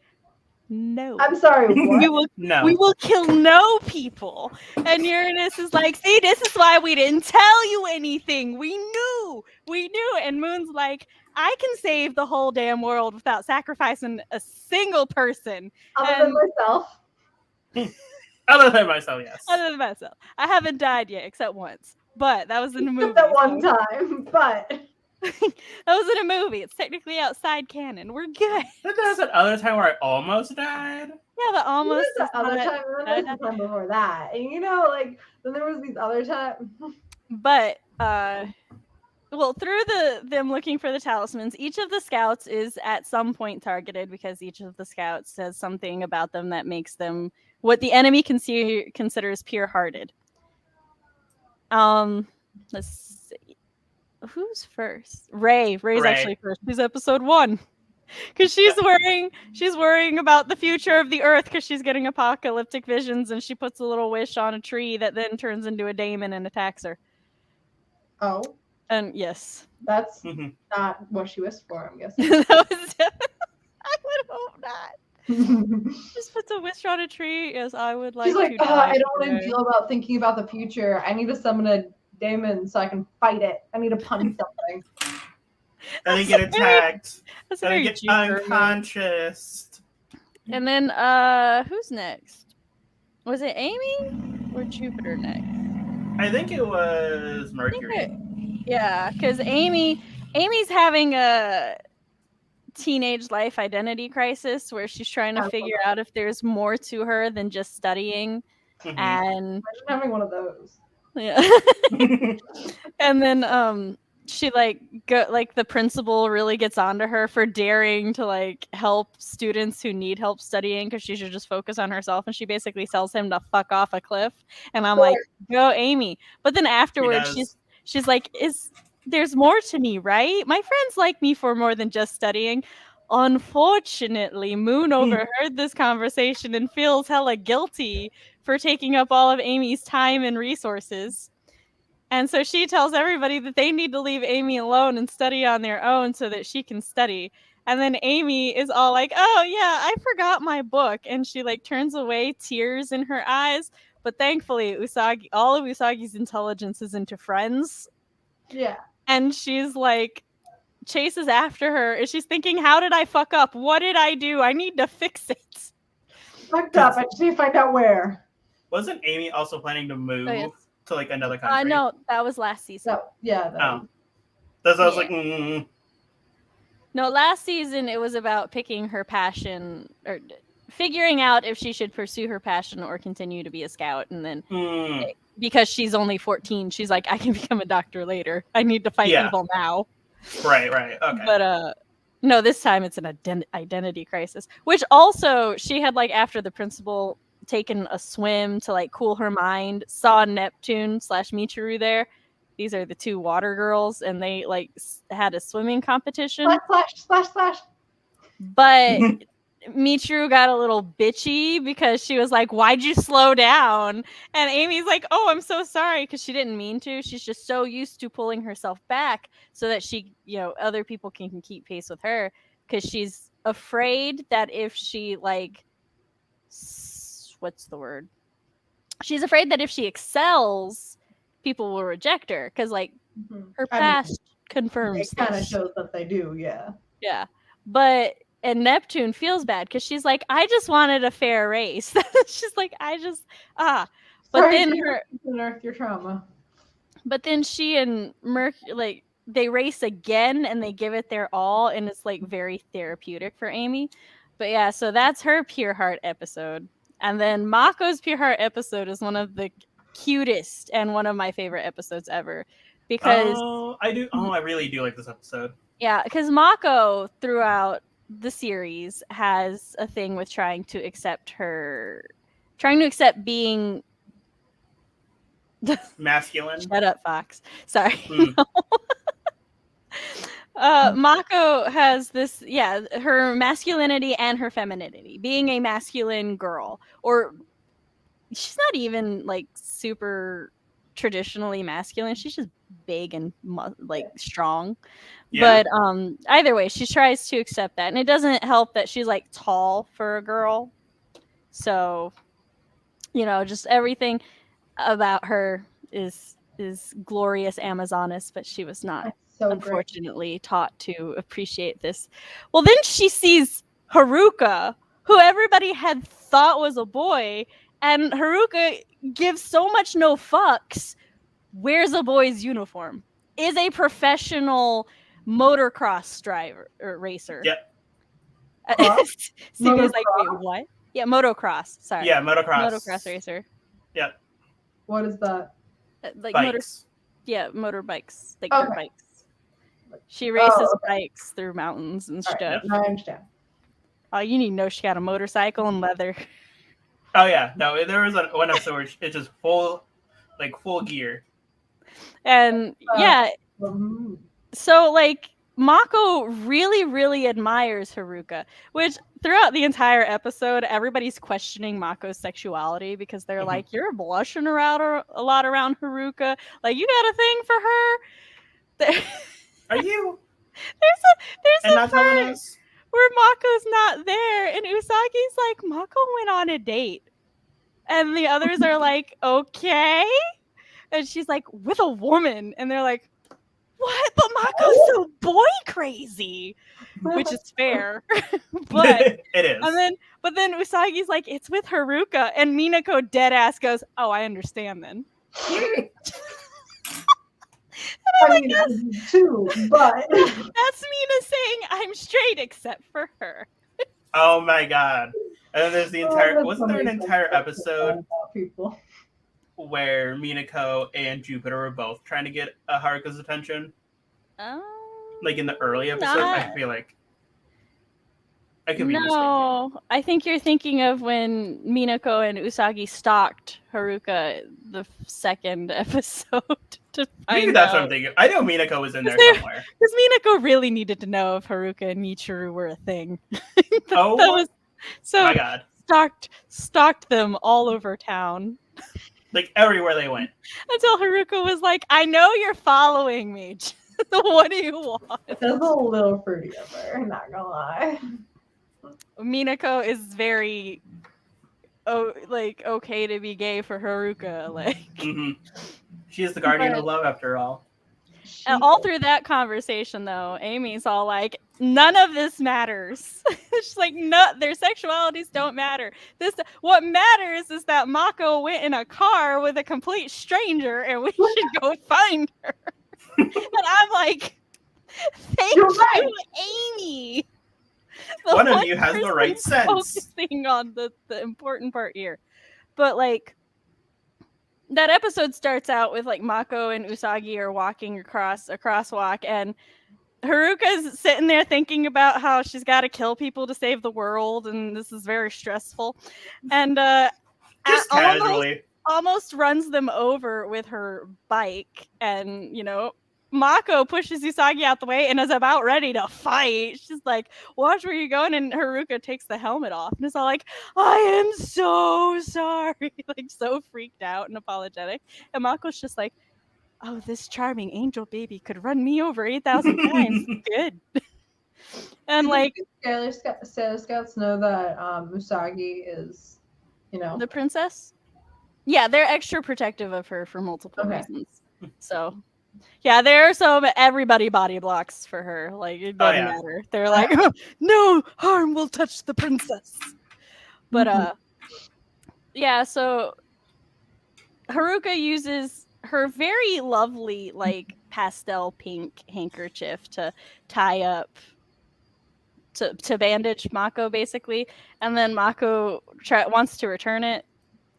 no. I'm sorry, what? We will kill no people. And Uranus is like, see, this is why we didn't tell you anything. We knew. And Moon's like, I can save the whole damn world without sacrificing a single person. Other than myself. Other than myself, yes. Other than myself. I haven't died yet, except once. But that was in a movie. That one time, but... that was in a movie. It's technically outside canon. We're good. But there was another time where I almost died. Yeah, the almost. The other time, and then the time before that. And then there was these other times. But, well, through them looking for the talismans, each of the scouts is at some point targeted because each of the scouts says something about them that makes them what the enemy considers pure-hearted. Let's see. Who's first? Ray's actually first. She's episode 1. Because she's worrying about the future of the Earth because she's getting apocalyptic visions, and she puts a little wish on a tree that then turns into a daemon and attacks her. Oh. And yes. That's not what she wished for, I'm guessing. I would hope not. Just puts a wish on a tree. Yes, I would like. She's like, I don't want to deal about thinking about the future. I need to summon a daemon so I can fight it. I need to punch something. And then get attacked. That's and get unconscious. And then who's next? Was it Amy or Jupiter next? I think it was Mercury. Yeah, because Amy's having a teenage life identity crisis where she's trying to figure out if there's more to her than just studying. Mm-hmm. And imagine having one of those. Yeah. And then she the principal really gets onto her for daring to help students who need help studying because she should just focus on herself, and she basically tells him to fuck off a cliff. And I'm like, go Amy. But then afterwards she's like, there's more to me, right? My friends like me for more than just studying. Unfortunately, Moon overheard this conversation and feels hella guilty for taking up all of Amy's time and resources. And so she tells everybody that they need to leave Amy alone and study on their own so that she can study. And then Amy is all like, oh, yeah, I forgot my book. And she like turns away, tears in her eyes. But thankfully, all of Usagi's intelligence is into friends. Yeah. And she's like, chases after her. And she's thinking, how did I fuck up? What did I do? I need to fix it. Fucked up. I just need to find out where. Wasn't Amy also planning to move to like another country? No, that was last season. Yeah. That's I was like. No, last season it was about picking her passion or figuring out if she should pursue her passion or continue to be a scout. And then because she's only 14, she's like, I can become a doctor later. I need to fight evil now. Right. Okay. But no, this time it's an identity crisis, which also she had like after the principal taken a swim to like cool her mind, saw Neptune / Michiru there. These are the two water girls, and they like had a swimming competition. Splash. But Michiru got a little bitchy because she was like, why'd you slow down? And Amy's like, oh, I'm so sorry, because she didn't mean to. She's just so used to pulling herself back so that she, other people can keep pace with her, because she's afraid that if she like, what's the word? She's afraid that if she excels, people will reject her, because like her past confirms it kind of shows that they do. Yeah but and Neptune feels bad because she's like, I just wanted a fair race. She's like, but sorry, then unearth your trauma. But then she and Mercury like they race again and they give it their all, and it's like very therapeutic for Amy. But yeah, so that's her Pure Heart episode. And then Mako's Pure Heart episode is one of the cutest and one of my favorite episodes ever, because I really do like this episode. Yeah, because Mako throughout the series has a thing with trying to accept being masculine. Shut up, Fox. Sorry. Mako has this, her masculinity and her femininity, being a masculine girl, or she's not even like super traditionally masculine. She's just big and like strong. Yeah. But either way, she tries to accept that, and it doesn't help that she's like tall for a girl. So, just everything about her is glorious Amazoness, but she was not unfortunately taught to appreciate this. Well, then she sees Haruka, who everybody had thought was a boy, and Haruka gives so much no fucks, wears a boy's uniform, is a professional motocross driver or racer. Yep. Sydney's like, wait, what? Yeah, motocross. Sorry. Yeah, motocross. Motocross racer. Yep. What is that? Like bikes. Motorbikes, like dirt bikes. She races bikes through mountains and stuff. Right, I understand. Oh, you need to know she got a motorcycle and leather. Oh yeah, no, there was one episode where it's just full gear. And so like Mako really, really admires Haruka, which throughout the entire episode, everybody's questioning Mako's sexuality because they're like, you're blushing around a lot around Haruka. Like, you got a thing for her? Are you? There's a part where Mako's not there, and Usagi's like, Mako went on a date. And the others are like, okay. And she's like, with a woman. And they're like, what? But Mako's so boy crazy. Which is fair. But it is. But then Usagi's like, it's with Haruka. And Minako deadass goes, oh, I understand then. I mean, too, but that's Mina saying I'm straight except for her. Oh my god. And then there's the entire wasn't there an entire episode where Minako and Jupiter were both trying to get Haruka's attention? Like in the early episode, I feel like I could be mistaken. I think you're thinking of when Minako and Usagi stalked Haruka the second episode Maybe that's what I'm thinking. I know Minako was in there somewhere. Because Minako really needed to know if Haruka and Michiru were a thing. that was so my God. Stalked them all over town. Like everywhere they went. Until Haruka was like, I know you're following me. What do you want? That's a little fruity of her, I'm not gonna lie. Minako is very okay to be gay for Haruka. Like she is the guardian of love after all. All through that conversation though, Amy's all like, none of this matters. She's like, no, their sexualities don't matter. What matters is that Mako went in a car with a complete stranger and we should go find her. And I'm like, thank you, Amy. One of you has the right sense. Focusing on the important part here. But like, that episode starts out with like Mako and Usagi are walking across a crosswalk, and Haruka's sitting there thinking about how she's got to kill people to save the world, and this is very stressful. And just casually almost runs them over with her bike, and Mako pushes Usagi out the way and is about ready to fight. She's like, watch where you're going. And Haruka takes the helmet off and is all like, I am so sorry. Like, so freaked out and apologetic. And Mako's just like, oh, this charming angel baby could run me over 8,000 times. Good. And like, Sailor Scouts know that Usagi is, the princess? Yeah, they're extra protective of her for multiple reasons. So... yeah, there are everybody body blocks for her. Like, it doesn't matter. They're like, no harm will touch the princess. But, yeah, so Haruka uses her very lovely, like, pastel pink handkerchief to tie up, to bandage Mako, basically. And then Mako wants to return it.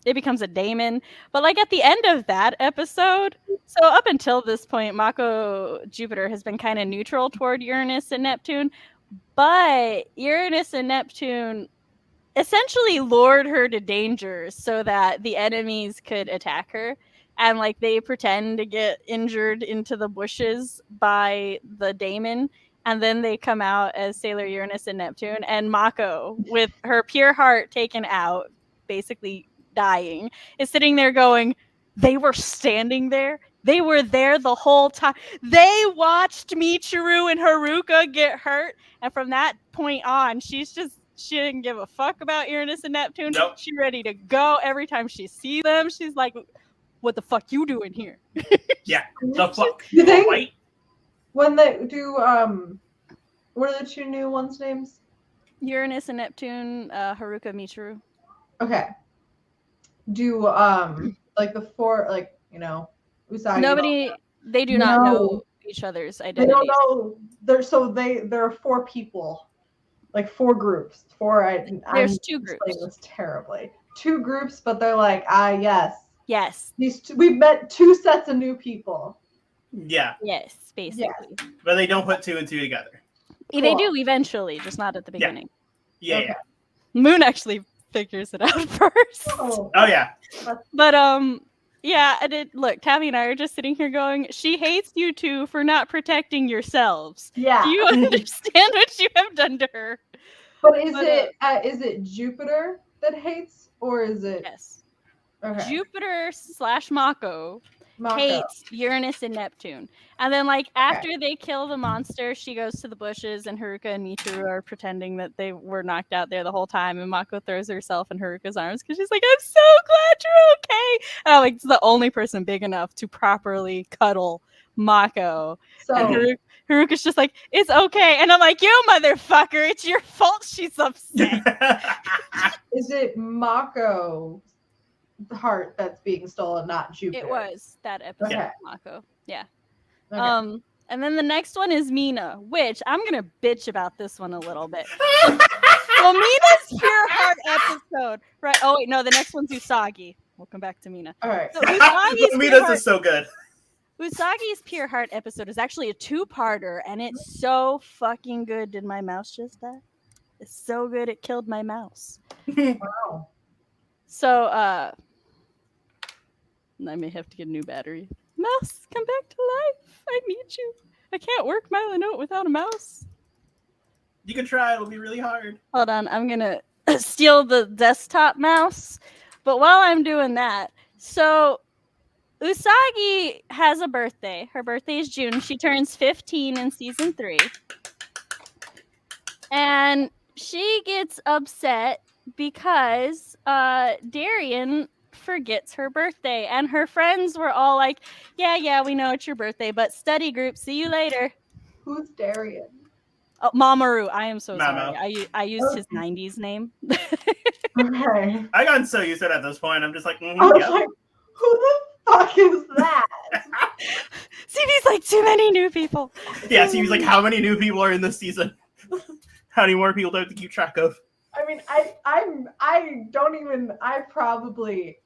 It becomes a daemon. But like at the end of that episode, so up until this point, Mako Jupiter has been kind of neutral toward Uranus and Neptune. But Uranus and Neptune essentially lured her to danger so that the enemies could attack her. And like they pretend to get injured into the bushes by the daemon. And then they come out as Sailor Uranus and Neptune. And Mako, with her pure heart taken out, basically dying, is sitting there going, they were standing there. They were there the whole time. They watched Michiru and Haruka get hurt. And from that point on, she didn't give a fuck about Uranus and Neptune. Nope. She's ready to go. Every time she sees them, she's like, what the fuck you doing here? Yeah, the fuck. You think when they do, what are the two new ones' names? Uranus and Neptune, Haruka, Michiru. Okay. Do like the four, like, Usagi. Nobody, they do not know each other's identities. They don't know. There are four people, like four groups. There's two groups. I'm this terribly. Two groups, but they're like, yes. We've met two sets of new people. Yeah. Yes, basically. Yes. But they don't put two and two together. Cool. They do eventually, just not at the beginning. Yeah. Okay. Moon actually figures it out first. Oh yeah. But yeah, look, Tabby and I are just sitting here going, she hates you two for not protecting yourselves. Yeah. Do you understand what you have done to her? But is it Jupiter that hates, or is it? Yes. Okay. Jupiter / Mako hates Uranus and Neptune. And then, like, after they kill the monster, she goes to the bushes, and Haruka and Michiru are pretending that they were knocked out there the whole time. And Mako throws herself in Haruka's arms because she's like, I'm so glad you're okay. And I'm like, it's the only person big enough to properly cuddle Mako. So and Haruka's just like, it's okay. And I'm like, you motherfucker, it's your fault she's upset. Is it Mako? The heart that's being stolen, not Jupiter. It was that episode of Mako. Yeah. Okay. And then the next one is Mina, which I'm gonna bitch about this one a little bit. Well, Mina's pure heart episode, right? Oh wait, no, the next one's Usagi. We'll come back to Mina. All right. So Usagi's Mina's is so good. Usagi's pure heart episode is actually a 2-parter, and it's so fucking good. Did my mouse just die? It's so good it killed my mouse. Wow. So I may have to get a new battery. Mouse, come back to life. I need you. I can't work Milo Note without a mouse. You can try. It'll be really hard. Hold on. I'm going to steal the desktop mouse. But while I'm doing that, so Usagi has a birthday. Her birthday is June. She turns 15 in season 3. And she gets upset because Darien forgets her birthday. And her friends were all like, yeah, we know it's your birthday, but study group, see you later. Who's Darien? Oh, Mamoru. I am so Mamo. sorry. I used his 90s name. Okay. I got so used to it at this point. I'm just like, I was yep. like, who the fuck is that? CB's like too many new people. Yeah, so he was like, how many new people are in this season? How many more people do I have to keep track of? I mean, I probably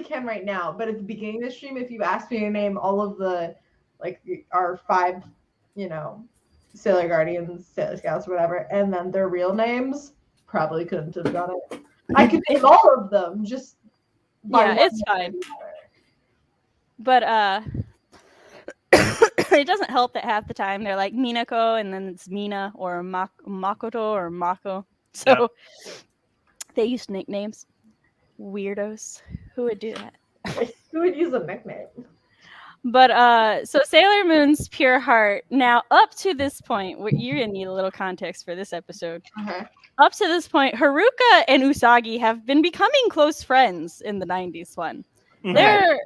can right now, but at the beginning of the stream, if you asked me to name all of the, like, our 5, Sailor Guardians, Sailor Scouts, whatever, and then their real names, probably couldn't have done it. I could name all of them, just yeah, it's fine. But it doesn't help that half the time they're like Minako and then it's Mina or Makoto or Mako. So they use nicknames. Weirdos. Who would do that? Who would use a nickname? But so Sailor Moon's pure heart. Now, up to this point, you're gonna need a little context for this episode. Okay. Up to this point, Haruka and Usagi have been becoming close friends in the 90s one. Mhm. They're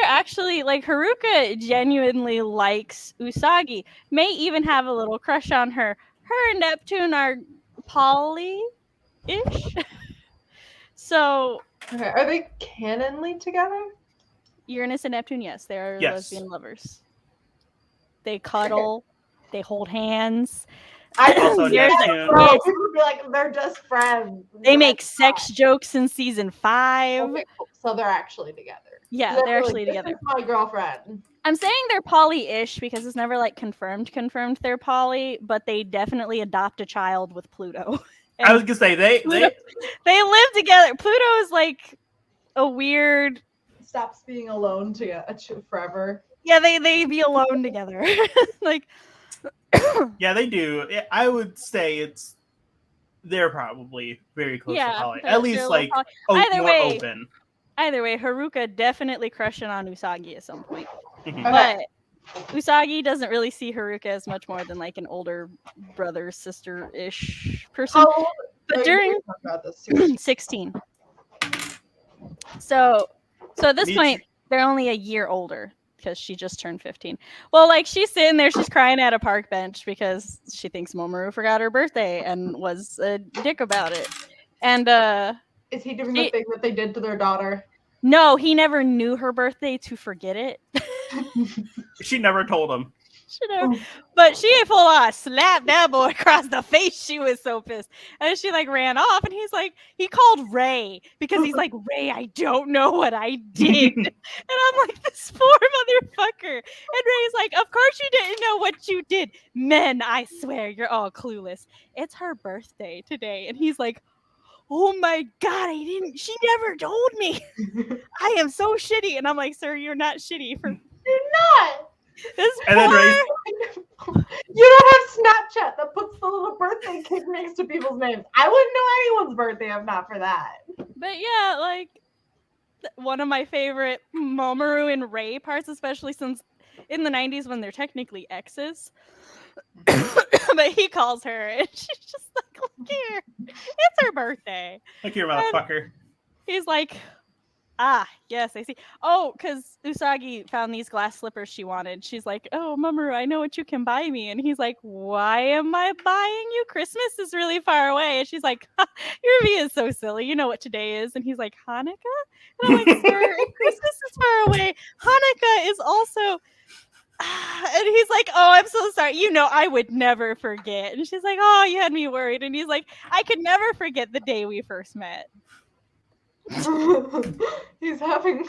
actually like Haruka genuinely likes Usagi. May even have a little crush on her. Her and Neptune are poly-ish. So Okay. Are they canonly together? Uranus and Neptune, yes, they are Yes. lesbian lovers. They cuddle, they hold hands. Also There's a Neptune. Bro, kid. people would be like, they're just friends. They make sex jokes in season 5. Okay, cool. So they're actually together. Yeah, So they're like, actually this together. is my girlfriend. I'm saying they're poly-ish because it's never like confirmed they're poly, but they definitely adopt a child with Pluto. I was gonna say they live together. Pluto is like a weird. Stops being alone forever. Yeah, they be alone together. Like. yeah, they do. I would say they're probably very close to poly. At least like Either more way, open. Either way, Haruka definitely crushing on Usagi at some point. Mhm. But Usagi doesn't really see Haruka as much more than like an older brother, sister-ish person. How old? But during talk about this. 16. So at this point, they're only a year older because she just turned 15. Well, like she's sitting there, she's crying at a park bench because she thinks Momoru forgot her birthday and was a dick about it. And is he doing the thing that they did to their daughter? No, he never knew her birthday to forget it. She never told him. But she full on slapped that boy across the face. She was so pissed. And she like ran off and he's like, he called Ray because he's like, Ray, I don't know what I did. And I'm like, this poor motherfucker. And Ray's like, of course you didn't know what you did. Men, I swear, you're all clueless. It's her birthday today. And he's like, oh my God, she never told me. I am so shitty. And I'm like, sir, you're not shitty. You're not. And then Ray, you don't have Snapchat that puts the little birthday cake next to people's names. I wouldn't know anyone's birthday if not for that. But yeah, like one of my favorite Momoru and Ray parts, especially since in the 90s when they're technically exes. But he calls her and she's just like, look here, it's her birthday. Look here, motherfucker. And he's like, yes, I see. Oh, because Usagi found these glass slippers she wanted. She's like, oh, Mamoru, I know what you can buy me. And he's like, why am I buying you? Christmas is really far away. And she's like, you're being so silly. You know what today is. And he's like, Hanukkah? And I'm like, sir, Christmas is far away. Hanukkah is also... And he's like, oh, I'm so sorry. You know, I would never forget. And she's like, oh, you had me worried. And he's like, I could never forget the day we first met. He's having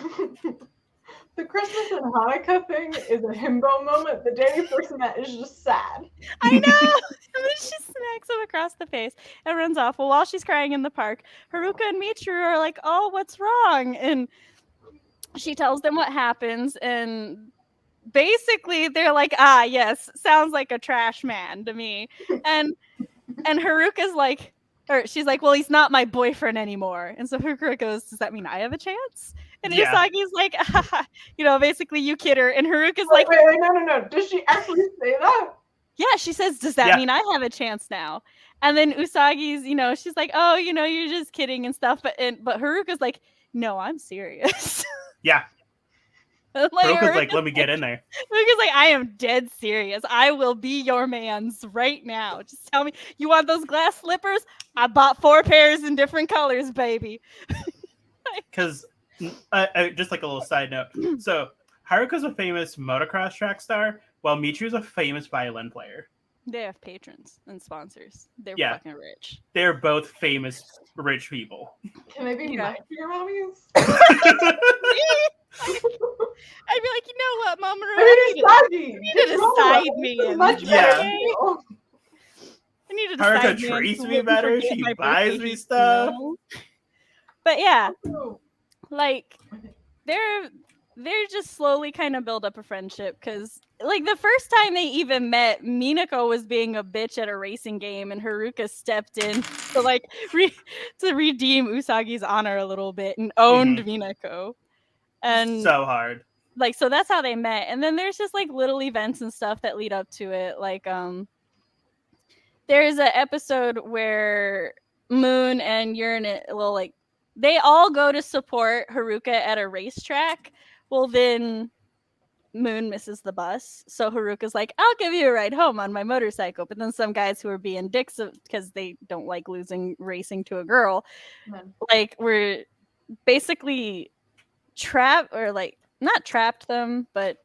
the Christmas and Hanukkah thing is a himbo moment. The day we first met is just sad. I know. And then she smacks him across the face and runs off. Well, while she's crying in the park, Haruka and Michiru are like, oh, what's wrong? And she tells them what happens, and basically they're like, ah, yes, sounds like a trash man to me. And Haruka's like, or she's like, well, he's not my boyfriend anymore. And so Haruka goes, does that mean I have a chance? And Usagi's like, basically you kid her. And Haruka's like, wait, no. Does she actually say that? Yeah, she says, does that mean I have a chance now? And then Usagi's, she's like, oh, you're just kidding and stuff. But Haruka's like, no, I'm serious. Yeah. Haruka's like, let me get in there. Haruka's like, I am dead serious. I will be your man's right now. Just tell me, you want those glass slippers? I bought 4 pairs in different colors, baby. Because, just like a little side note. So, Haruka's a famous motocross track star, while Michiru's a famous violin player. They have patrons and sponsors. They're fucking rich. They're both famous rich people. Can they be my sugar mommies? I'd be like, you know what, Mamoru? You need to decide me. Yeah. I need to decide Haruka treats me better. She buys me stuff. But yeah, like they're just slowly kind of build up a friendship, because like the first time they even met, Minako was being a bitch at a racing game, and Haruka stepped in to like to redeem Usagi's honor a little bit and owned Minako. And so hard. Like, so that's how they met. And then there's just like little events and stuff that lead up to it. Like there's an episode where Moon and Uranus, well, like they all go to support Haruka at a racetrack. Well, then Moon misses the bus, so Haruka's like, I'll give you a ride home on my motorcycle. But then some guys who are being dicks because they don't like losing racing to a girl, like we're basically not trapped them, but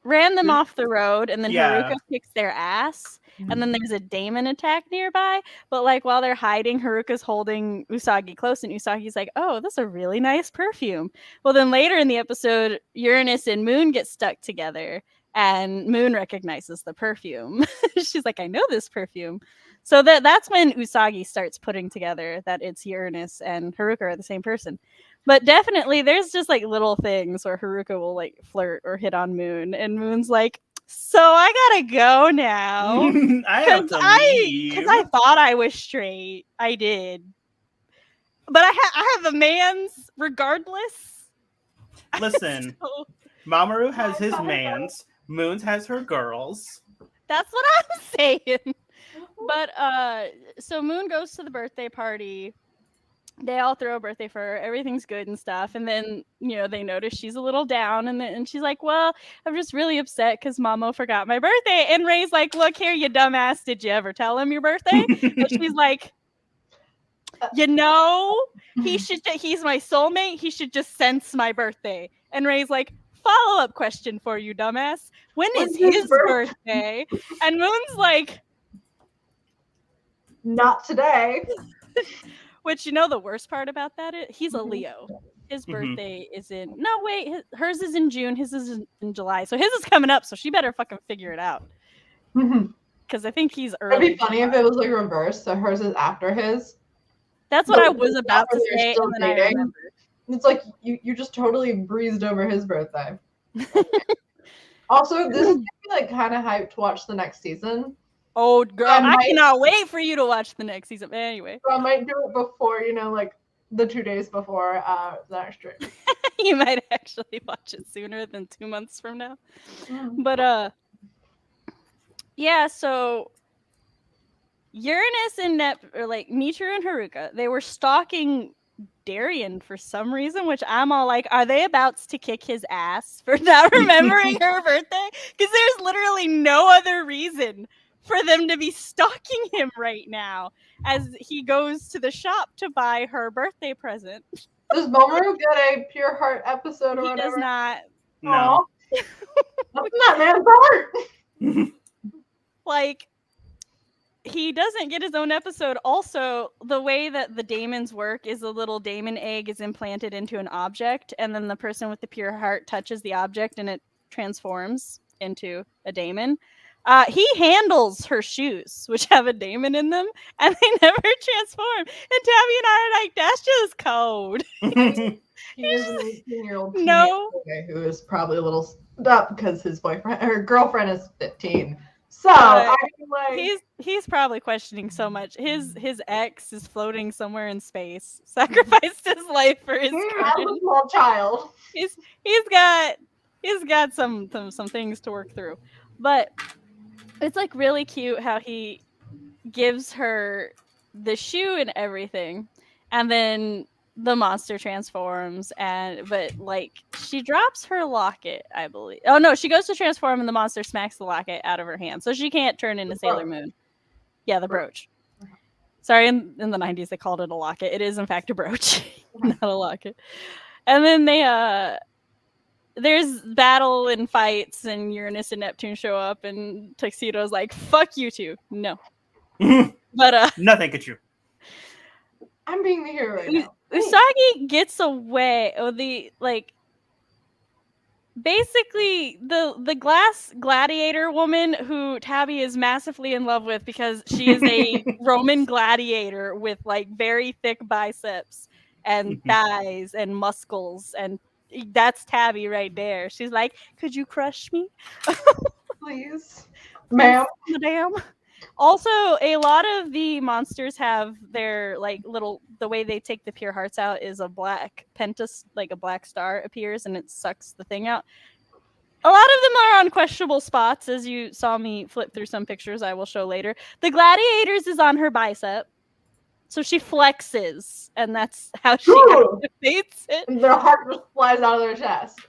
ran them off the road, and then Haruka kicks their ass, and then there's a Damon attack nearby. But like while they're hiding, Haruka's holding Usagi close, and Usagi's like, oh, that's a really nice perfume. Well, then later in the episode, Uranus and Moon get stuck together, and Moon recognizes the perfume. She's like, I know this perfume. So that's when Usagi starts putting together that it's Uranus and Haruka are the same person. But definitely there's just like little things where Haruka will like flirt or hit on Moon, and Moon's like, so I gotta go now. I have to leave. Because I thought I was straight. I did. But I have a man's regardless. Listen, Mamoru has his mans. Moons has her girls. That's what I'm saying. But so Moon goes to the birthday party. They all throw a birthday for her. Everything's good and stuff. And then, they notice she's a little down. And she's like, well, I'm just really upset because Mamo forgot my birthday. And Ray's like, look here, you dumbass. Did you ever tell him your birthday? And she's like, he's my soulmate. He should just sense my birthday. And Ray's like, follow-up question for you, dumbass. When is his birthday? And Moon's like, not today. Which, the worst part about that is he's a Leo. His birthday is in... No, wait. Hers is in June. His is in July. So his is coming up. So she better fucking figure it out. Because I think he's early. It'd be funny if it was like reversed. So hers is after his. That's what I was about to say. And then I remembered. It's like you just totally breezed over his birthday. Also, this is like kind of hyped to watch the next season. Oh, girl, I cannot wait for you to watch the next season. Anyway. So I might do it before, like the 2 days before that stream. You might actually watch it sooner than 2 months from now. But, yeah, so Uranus and Michiru and Haruka, they were stalking Darien for some reason, which I'm all like, are they about to kick his ass for not remembering her birthday? Because there's literally no other reason for them to be stalking him right now as he goes to the shop to buy her birthday present. Does Mamoru get a Pure Heart episode or whatever? He does not. No. That's not man's heart. Like, he doesn't get his own episode. Also, the way that the daemons work is a little daemon egg is implanted into an object, and then the person with the pure heart touches the object and it transforms into a daemon. He handles her shoes, which have a daemon in them, and they never transform. And Tabby and I are like, that's just code. He is an 18-year-old No. boy who is probably a little up because his boyfriend or girlfriend is 15. So I mean, like, he's probably questioning so much. His ex is floating somewhere in space, sacrificed his life for his as a small child. He's got some things to work through, but it's like really cute how he gives her the shoe and everything, and then the monster transforms, but like she drops her locket, I believe. Oh no, she goes to transform and the monster smacks the locket out of her hand, so she can't turn into Sailor Moon. Yeah, the brooch. Sorry, in the 90s they called it a locket. It is in fact a brooch, not a locket. And then there's battle and fights, and Uranus and Neptune show up, and Tuxedo's like, "Fuck you two, no." But nothing at you. I'm being the hero right now. Usagi gets away. Basically the glass gladiator woman who Tabby is massively in love with because she is a Roman gladiator with like very thick biceps and thighs and muscles, and that's Tabby right there. She's like, "Could you crush me? Please, ma'am, madam." Also, a lot of the monsters have their like the way they take the pure hearts out is a black pentas, like a black star appears and it sucks the thing out. A lot of them are on questionable spots, as you saw me flip through some pictures I will show later. The gladiators is on her bicep, so she flexes, and that's how she activates it. And their heart just flies out of their chest.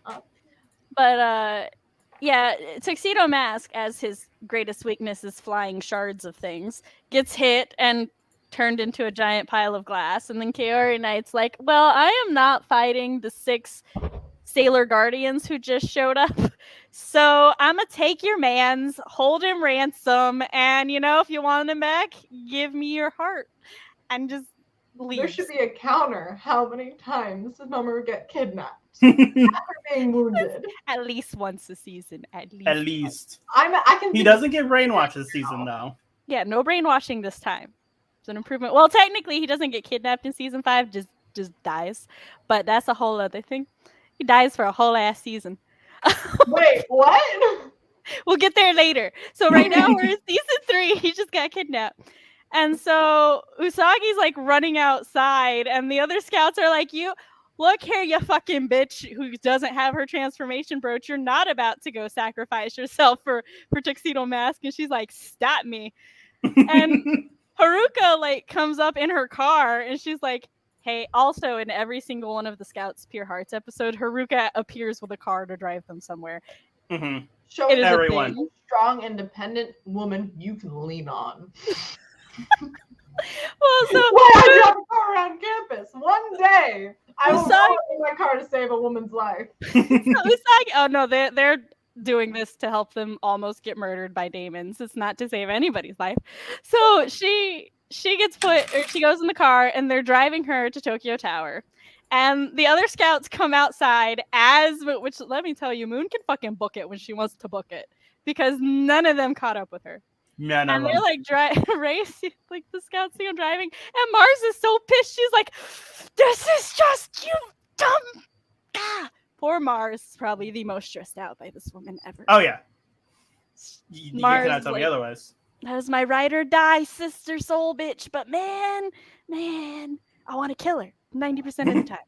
But yeah, Tuxedo Mask, as his greatest weakness is flying shards of things, gets hit and turned into a giant pile of glass. And then Kaori Knight's like, "Well, I am not fighting the 6 Sailor Guardians who just showed up. So I'm going to take your mans, hold him ransom, and, if you want him back, give me your heart." And just leaves. There should be a counter how many times does Mamoru get kidnapped after being wounded. At least once a season. At least. He doesn't get brainwashed this season, though. Yeah, no brainwashing this time. It's an improvement. Well, technically, he doesn't get kidnapped in season 5, just dies. But that's a whole other thing. He dies for a whole ass season. Wait, what? We'll get there later. So right now we're in season 3. He just got kidnapped. And so Usagi's like running outside, and the other scouts are like, "Look here, you fucking bitch who doesn't have her transformation brooch. You're not about to go sacrifice yourself for Tuxedo Mask." And she's like, "Stop me." And Haruka like comes up in her car, and she's like, "Hey," also in every single one of the Scouts Pure Hearts episode, Haruka appears with a car to drive them somewhere. Showing everyone a strong, independent woman you can lean on. Well, so I drive a car around campus one day. I will go in my car to save a woman's life. Oh no, they're doing this to help them almost get murdered by demons. It's not to save anybody's life. So she gets she goes in the car, and they're driving her to Tokyo Tower. And the other scouts come outside which let me tell you, Moon can fucking book it when she wants to book it, because none of them caught up with her. None of and them. They're like racing, like the scouts see them driving, and Mars is so pissed. She's like, "This is just you dumb." Poor Mars is probably the most stressed out by this woman ever. Oh yeah. You Mars cannot tell me otherwise. That is my ride or die sister soul bitch, but man, I want to kill her 90% of the time.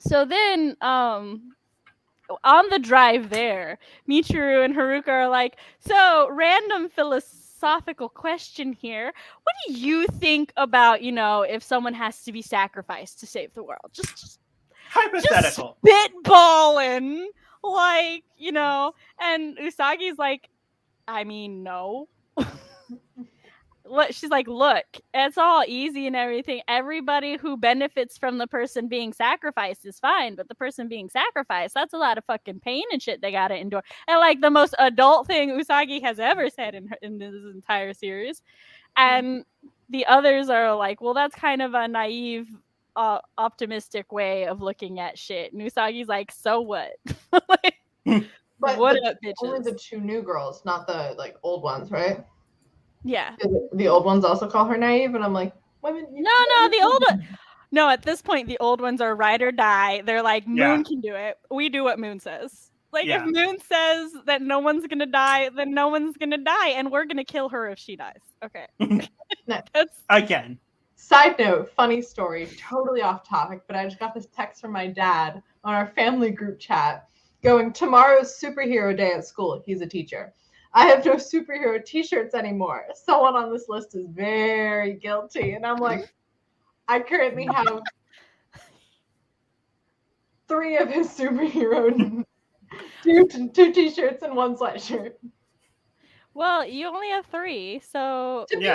So then, on the drive there, Michiru and Haruka are like, "So, random philosophical question here. What do you think about, if someone has to be sacrificed to save the world? Just hypothetical. Just spitballing. Like, and Usagi's like, I mean, no." She's like, "Look, it's all easy and everything. Everybody who benefits from the person being sacrificed is fine, but the person being sacrificed, that's a lot of fucking pain and shit they gotta endure." And like the most adult thing Usagi has ever said in this entire series. And the others are like, "Well, that's kind of a naive, optimistic way of looking at shit." And Usagi's like, "So what?" But what up, bitches? Only the 2 new girls, not the old ones, right? Yeah. The old ones also call her naive, and I'm like, women. No, the old one. No, at this point, the old ones are ride or die. They're like, Moon can do it. We do what Moon says. Like, if Moon says that no one's going to die, then no one's going to die, and we're going to kill her if she dies. Okay. Again. Side note, funny story, totally off topic, but I just got this text from my dad on our family group chat going, tomorrow's superhero day at school. He's a teacher. I have no superhero t-shirts anymore. Someone on this list is very guilty. And I'm like, I currently have 3 of his superhero two t-shirts and 1 sweatshirt. Well, you only have 3, so... To be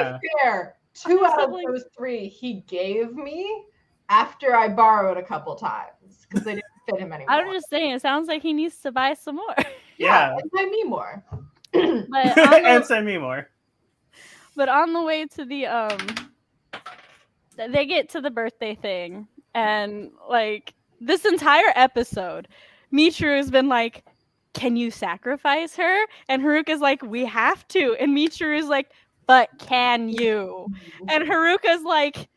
fair, 2 out of those 3 he gave me after I borrowed a couple times because they didn't fit him anymore. I'm just saying, it sounds like he needs to buy some more. Yeah, and buy me more. And send me more. But on the way to the they get to the birthday thing, and like this entire episode, Michiru has been like, can you sacrifice her? And Haruka's like, we have to. And Michiru's like, but can you? And Haruka's like,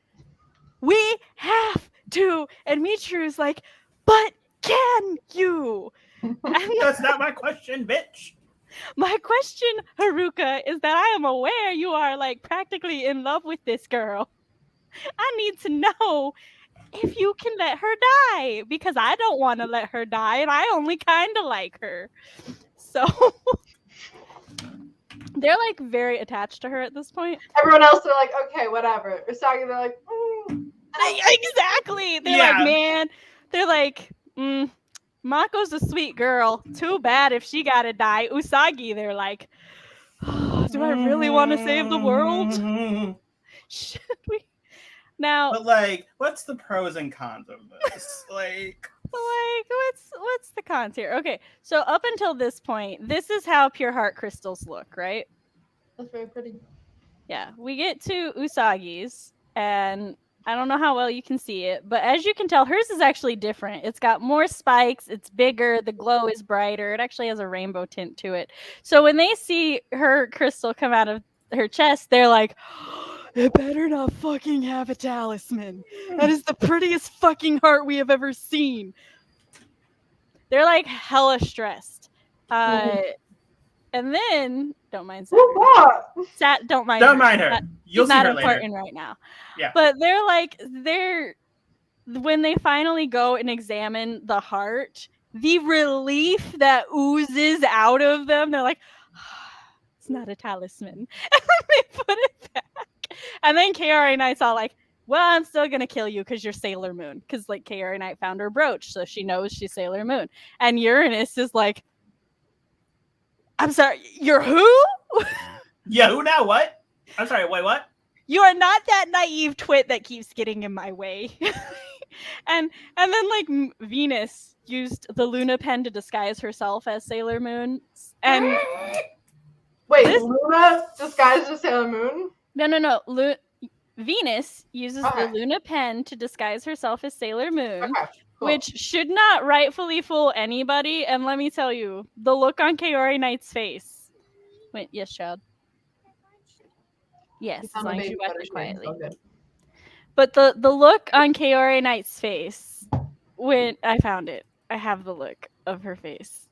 we have to. And Michiru's like, but can you? That's not my question, bitch. My question, Haruka, is that I am aware you are like practically in love with this girl. I need to know if you can let her die, because I don't want to let her die, and I only kind of like her. So they're like very attached to her at this point. Everyone else, they're like, okay, whatever. Usagi, they're like, exactly. They're like, man, they're like, Mako's a sweet girl. Too bad if she gotta die. Usagi, they're like, oh, do I really want to save the world? Should we? Now, but like, what's the pros and cons of this? like what's the cons here? Okay, so up until this point, this is how pure heart crystals look, right? That's very pretty. Yeah, we get to Usagi's, and I don't know how well you can see it, but as you can tell, hers is actually different. It's got more spikes, it's bigger, the glow is brighter, it actually has a rainbow tint to it. So when they see her crystal come out of her chest, they're like, it better not fucking have a talisman. That is the prettiest fucking heart we have ever seen. They're like hella stressed. And then, don't mind Saturn. Don't mind her. You'll see her later. Important right now. Yeah. But when they finally go and examine the heart, the relief that oozes out of them, they're like, it's not a talisman. And then they put it back. And then Kaori Knight's all like, well, I'm still going to kill you because you're Sailor Moon. Because, like, Kaori Knight found her brooch, so she knows she's Sailor Moon. And Uranus is like, I'm sorry, you're who? Yeah, who now? What? I'm sorry, wait, what? You are not that naive twit that keeps getting in my way. and then, like, Venus used the Luna pen to disguise herself as Sailor Moon. And wait, Luna disguised as Sailor Moon? No. Venus uses the Luna pen to disguise herself as Sailor Moon, which should not rightfully fool anybody. And let me tell you, the look on Kaori Knight's face. Wait, yes, child. Yes, as long as you watch it quietly. But the look on Kaori Knight's face, when I found it, I have the look of her face.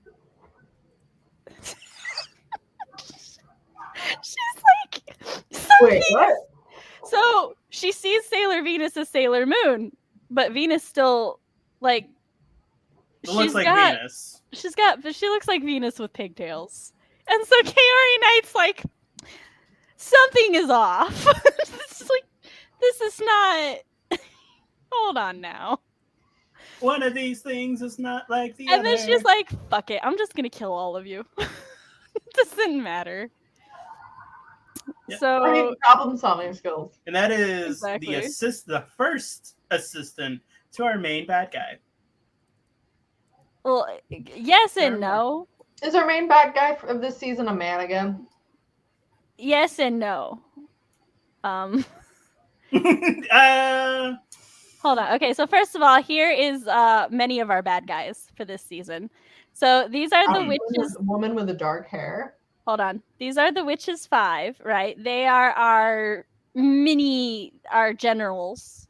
She's like, wait, what? So she sees Sailor Venus as Sailor Moon, but Venus still like looks like Venus. But she looks like Venus with pigtails. And so Kaori Knight's like, something is off. This is not. Hold on now. One of these things is not like the other. And then she's like, fuck it, I'm just gonna kill all of you. It doesn't matter. Yep. So I need problem-solving skills. And that is the first assistant to our main bad guy. Well, yes and no. Is our main bad guy of this season a man again? Yes and no. Hold on. Okay, so first of all, here is many of our bad guys for this season. So these are the witches. Woman with the dark hair. Hold on. These are the witches 5, right? They are our generals.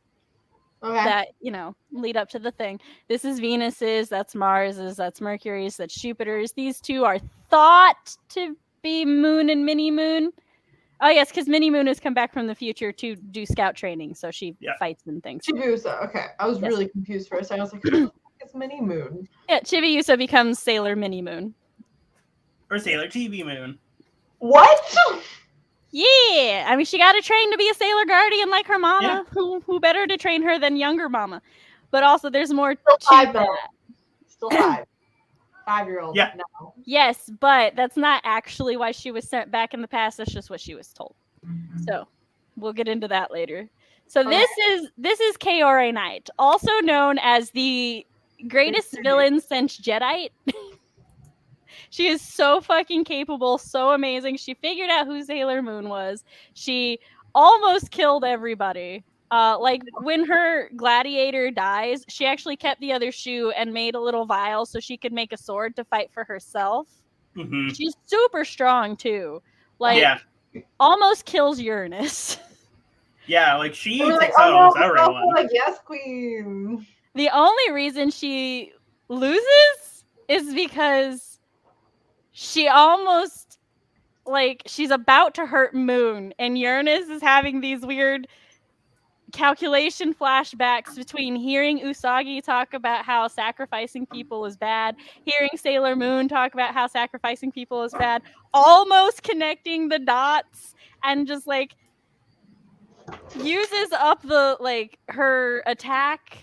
that, lead up to the thing. This is Venus's, that's Mars's, that's Mercury's, that's Jupiter's. These two are thought to be Moon and Mini Moon. Oh, yes, because Mini Moon has come back from the future to do scout training, so she fights and things. Chibiusa, okay. I was really confused for a second. I was like, who the fuck is Mini Moon? Yeah, Chibiusa becomes Sailor Mini Moon. Or Sailor TV Moon. What? Yeah, I mean, she got to train to be a Sailor Guardian like her mama. Yeah. Who better to train her than younger mama? But also, there's more Still to 5, that. Still 5. 5-year-old. Yeah. No. Yes, but that's not actually why she was sent back in the past. That's just what she was told. So we'll get into that later. So this is Kaori Knight, also known as the greatest villain since Jedi. She is so fucking capable, so amazing. She figured out who Sailor Moon was. She almost killed everybody. Like when her gladiator dies, she actually kept the other shoe and made a little vial so she could make a sword to fight for herself. Mm-hmm. She's super strong too. Like almost kills Uranus. Yeah, like she takes out almost everyone. Like, yes, queen. The only reason she loses is because she almost, like, she's about to hurt Moon, and Uranus is having these weird calculation flashbacks between hearing Usagi talk about how sacrificing people is bad, hearing Sailor Moon talk about how sacrificing people is bad, almost connecting the dots, and just, like, uses up the, like, her attack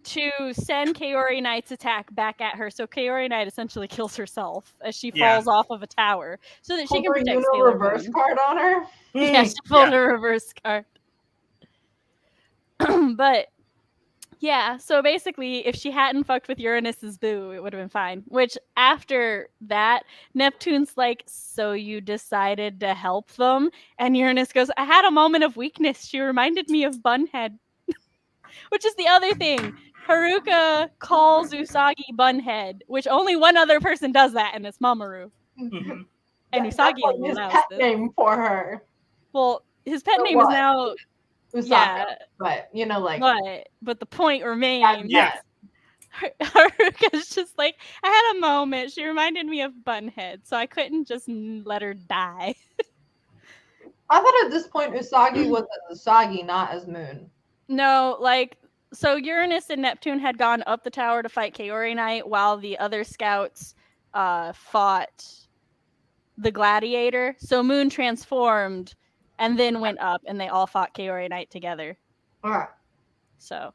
to send Kaori Knight's attack back at her. So Kaori Knight essentially kills herself as she falls off of a tower so that she can protect Sailor reverse Moon. Card on her? Yeah, she pulled a reverse card. But yeah, so basically if she hadn't fucked with Uranus's boo, it would have been fine. Which after that, Neptune's like, so you decided to help them? And Uranus goes, I had a moment of weakness. She reminded me of Bunhead. Which is the other thing. Haruka calls Usagi Bunhead, which only one other person does that, and it's Mamoru. Mm-hmm. And Usagi allows his pet name for her. Well, his pet name is now Usagi, yeah, but like. But the point remains. Yeah. Haruka's just like, I had a moment. She reminded me of Bunhead, so I couldn't just let her die. I thought at this point Usagi was as Usagi, not as Moon. No, like, so Uranus and Neptune had gone up the tower to fight Kaori Knight while the other scouts fought the gladiator. So Moon transformed and then went up, and they all fought Kaori Knight together. All right. So,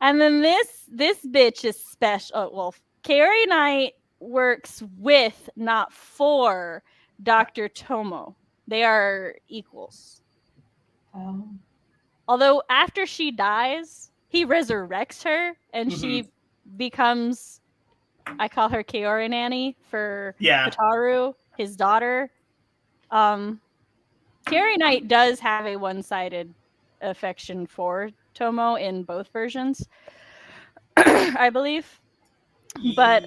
and then this bitch is special. Oh, well, Kaori Knight works with, not for, Dr. Tomo. They are equals. Oh. Although after she dies, he resurrects her, and she becomes, I call her Kaori Nanny for Kataru, his daughter. Kaori Knight does have a one-sided affection for Tomo in both versions, I believe. But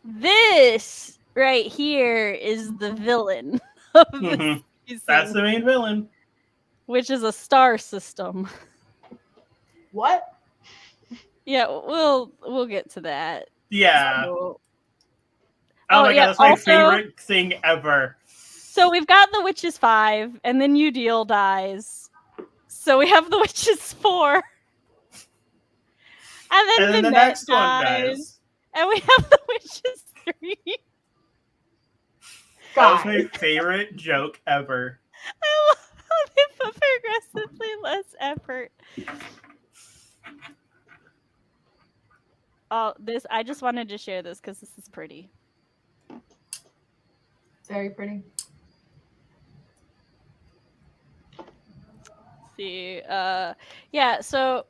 this right here is the villain of this. That's the main villain. Which is a star system. What? Yeah, we'll get to that. Yeah. So, oh my god, that's my favorite thing ever. So we've got the Witches 5, and then Udiel dies. So we have the Witches 4. And then the next one dies. And we have the Witches 3. That was my favorite joke ever. I love how they put progressively less effort. Oh, I just wanted to share this because this is pretty. Very pretty. Let's see, so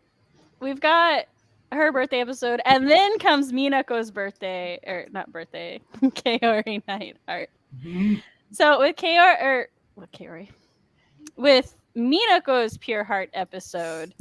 we've got her birthday episode, and then comes Minako's birthday, or not birthday, Kaori Knight art. Mm-hmm. So with Minako's Pure Heart episode,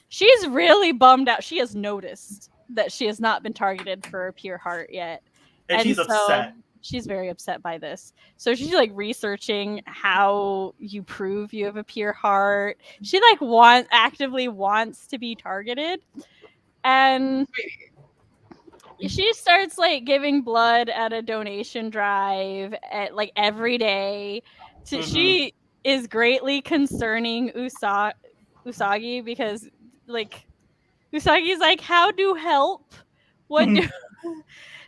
she's really bummed out. She has noticed that she has not been targeted for a Pure Heart yet. And she's upset. she's very upset by this. So she's like researching how you prove you have a pure heart. She like actively wants to be targeted. And she starts like giving blood at a donation drive at like every day. She is greatly concerning Usagi because like Usagi's like, how do help? What do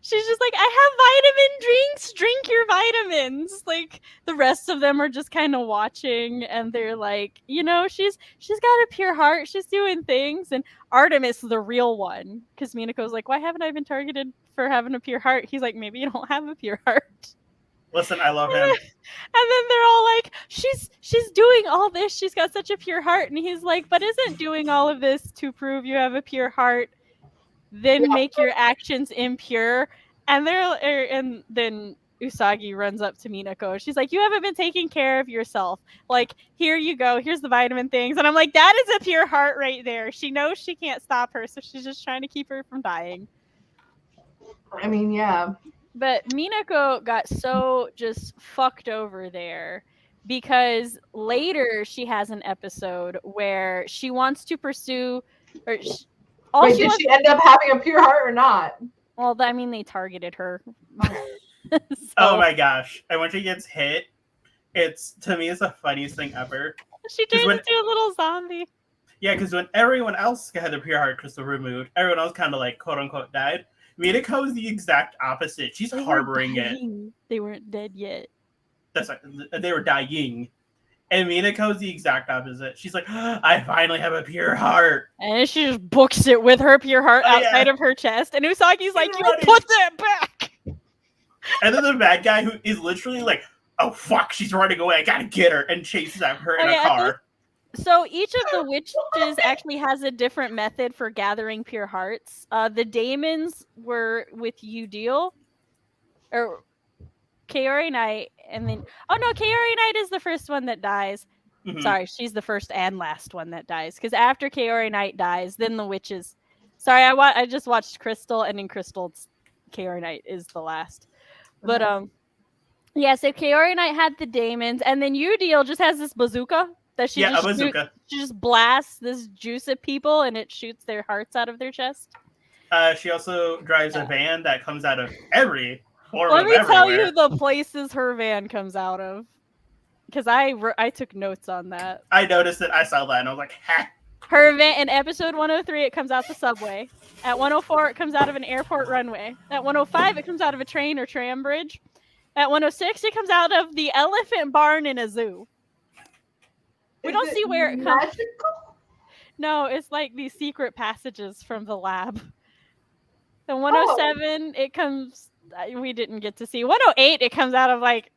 she's just like, I have vitamin drinks, drink your vitamins. Like the rest of them are just kind of watching and they're like, you know, she's got a pure heart, she's doing things. And Artemis, the real one, because Minako's like, why haven't I been targeted for having a pure heart? He's like, maybe you don't have a pure heart. Listen, I love him. And then they're all like, she's doing all this, she's got such a pure heart. And he's like, but isn't doing all of this to prove you have a pure heart then make your actions impure? And then Usagi runs up to Minako. She's like, you haven't been taking care of yourself. Like, here you go. Here's the vitamin things. And I'm like, that is a pure heart right there. She knows she can't stop her, so she's just trying to keep her from dying. I mean, yeah. But Minako got so just fucked over there because later she has an episode where she wants to pursue... Wait, did she end up having a pure heart or not? Well, I mean, they targeted her. So, oh my gosh. And when she gets hit, to me, it's the funniest thing ever. She turns into a little zombie. Yeah, because when everyone else had the pure heart crystal removed, everyone else kind of like, quote unquote, died. Minako is the exact opposite. She's harboring it. They weren't dead yet. That's right. They were dying. And Minako's the exact opposite. She's like, I finally have a pure heart. And she just books it with her pure heart outside of her chest. And Usagi's like, you put that back. And then the bad guy who is literally like, oh, fuck, she's running away. I gotta get her. And chases after her in a car. So each of the witches actually has a different method for gathering pure hearts. The daemons were with Udil. Or... Kaori Knight, and then Kaori Knight is the first one that dies. Mm-hmm. Sorry, she's the first and last one that dies. Because after Kaori Knight dies, then the witches. Sorry, I just watched Crystal, and in Crystal, Kaori Knight is the last. But yeah. So Kaori Knight had the daemons, and then Udil just has this bazooka that she just blasts this juice at people, and it shoots their hearts out of their chest. She also drives a van that comes out of every. Let me tell you the places her van comes out of. Because I took notes on that. I noticed it. I saw that and I was like, ha! Her van, in episode 103, it comes out the subway. At 104, it comes out of an airport runway. At 105, it comes out of a train or tram bridge. At 106, it comes out of the elephant barn in a zoo. We don't see where it comes. Magical? No, it's like these secret passages from the lab. At 107, it comes... We didn't get to see. 108, it comes out of like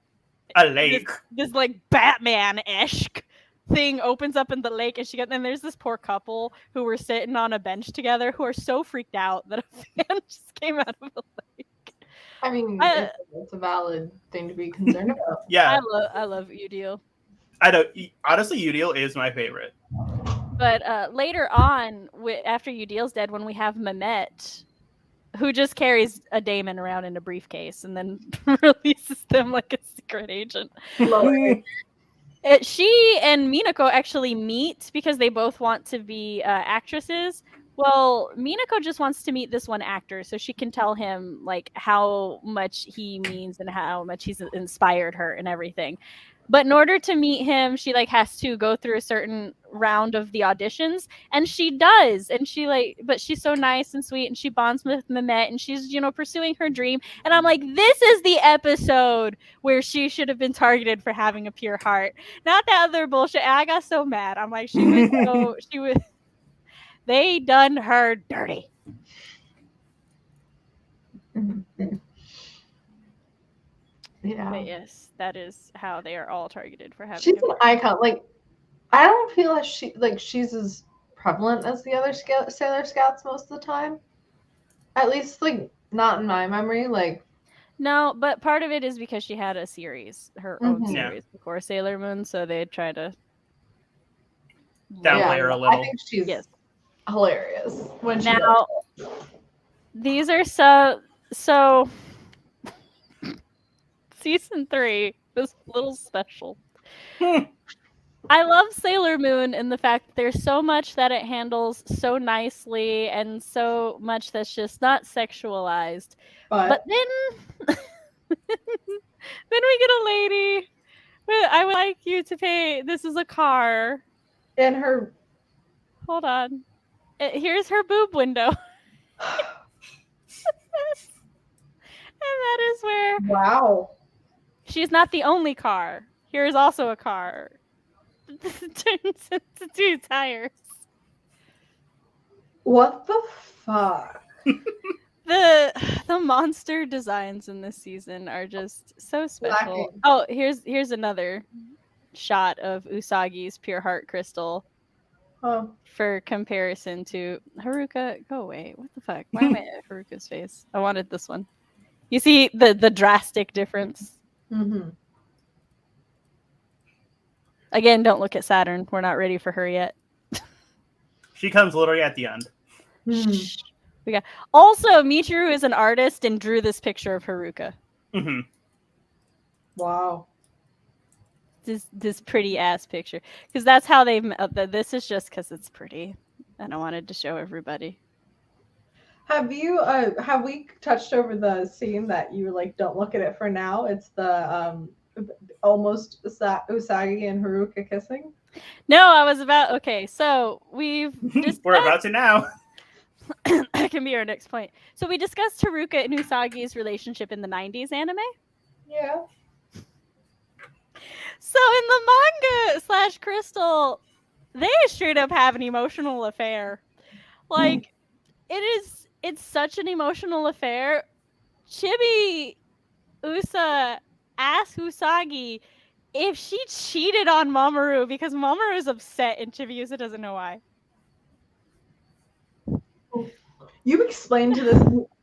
a lake. This like Batman-esque thing opens up in the lake, and then there's this poor couple who were sitting on a bench together who are so freaked out that a fan just came out of a lake. I mean, it's a valid thing to be concerned about. Yeah, I love Udil. I know. Honestly, Udil is my favorite. But later on, after Udil's dead, when we have Mehmet, who just carries a daemon around in a briefcase and then releases them like a secret agent. She and Minako actually meet because they both want to be actresses. Well, Minako just wants to meet this one actor so she can tell him like how much he means and how much he's inspired her and everything. But in order to meet him, she like has to go through a certain round of the auditions, and she does. And but she's so nice and sweet, and she bonds with Mehmet, and she's pursuing her dream. And I'm like, this is the episode where she should have been targeted for having a pure heart, not that other bullshit. And I got so mad. I'm like, they done her dirty. Yeah. But yes, that is how they are all targeted for having. She's an icon. Like, I don't feel like she's as prevalent as the other Sailor Scouts most of the time. At least, like, not in my memory. Like, no, but part of it is because she had a series, her own series before Sailor Moon, so they try to downplay her a little. I think she's hilarious when she now. does. These are so. Season 3 was a little special. I love Sailor Moon and the fact that there's so much that it handles so nicely and so much that's just not sexualized. But then we get a lady. I would like you to pay. This is a car. And her. Hold on. Here's her boob window. And that is where. Wow. She's not the only car. Here's also a car. This turns into 2 tires. What the fuck? The monster designs in this season are just so special. Lacking. Oh, here's another shot of Usagi's pure heart crystal. Oh. For comparison to Haruka. Go away. What the fuck? Why am I at Haruka's face? I wanted this one. You see the drastic difference? Mm-hmm. Again, don't look at Saturn. We're not ready for her yet. She comes literally at the end. Mm-hmm. We got also Michiru is an artist and drew this picture of Haruka. Mm-hmm. Wow. This pretty ass picture, because that's how they. This is just because it's pretty, and I wanted to show everybody. Have we touched over the scene that you like? Don't look at it for now. It's the almost Usagi and Haruka kissing. No, I was about. Okay, so we've discussed. We're about to now. That can be our next point. So we discussed Haruka and Usagi's relationship in the 90s anime. Yeah. So in the manga / Crystal, they straight up have an emotional affair. Like, it's such an emotional affair. Chibi Usa asked Usagi if she cheated on Mamoru because Mamoru is upset and Chibi Usa doesn't know why. You explained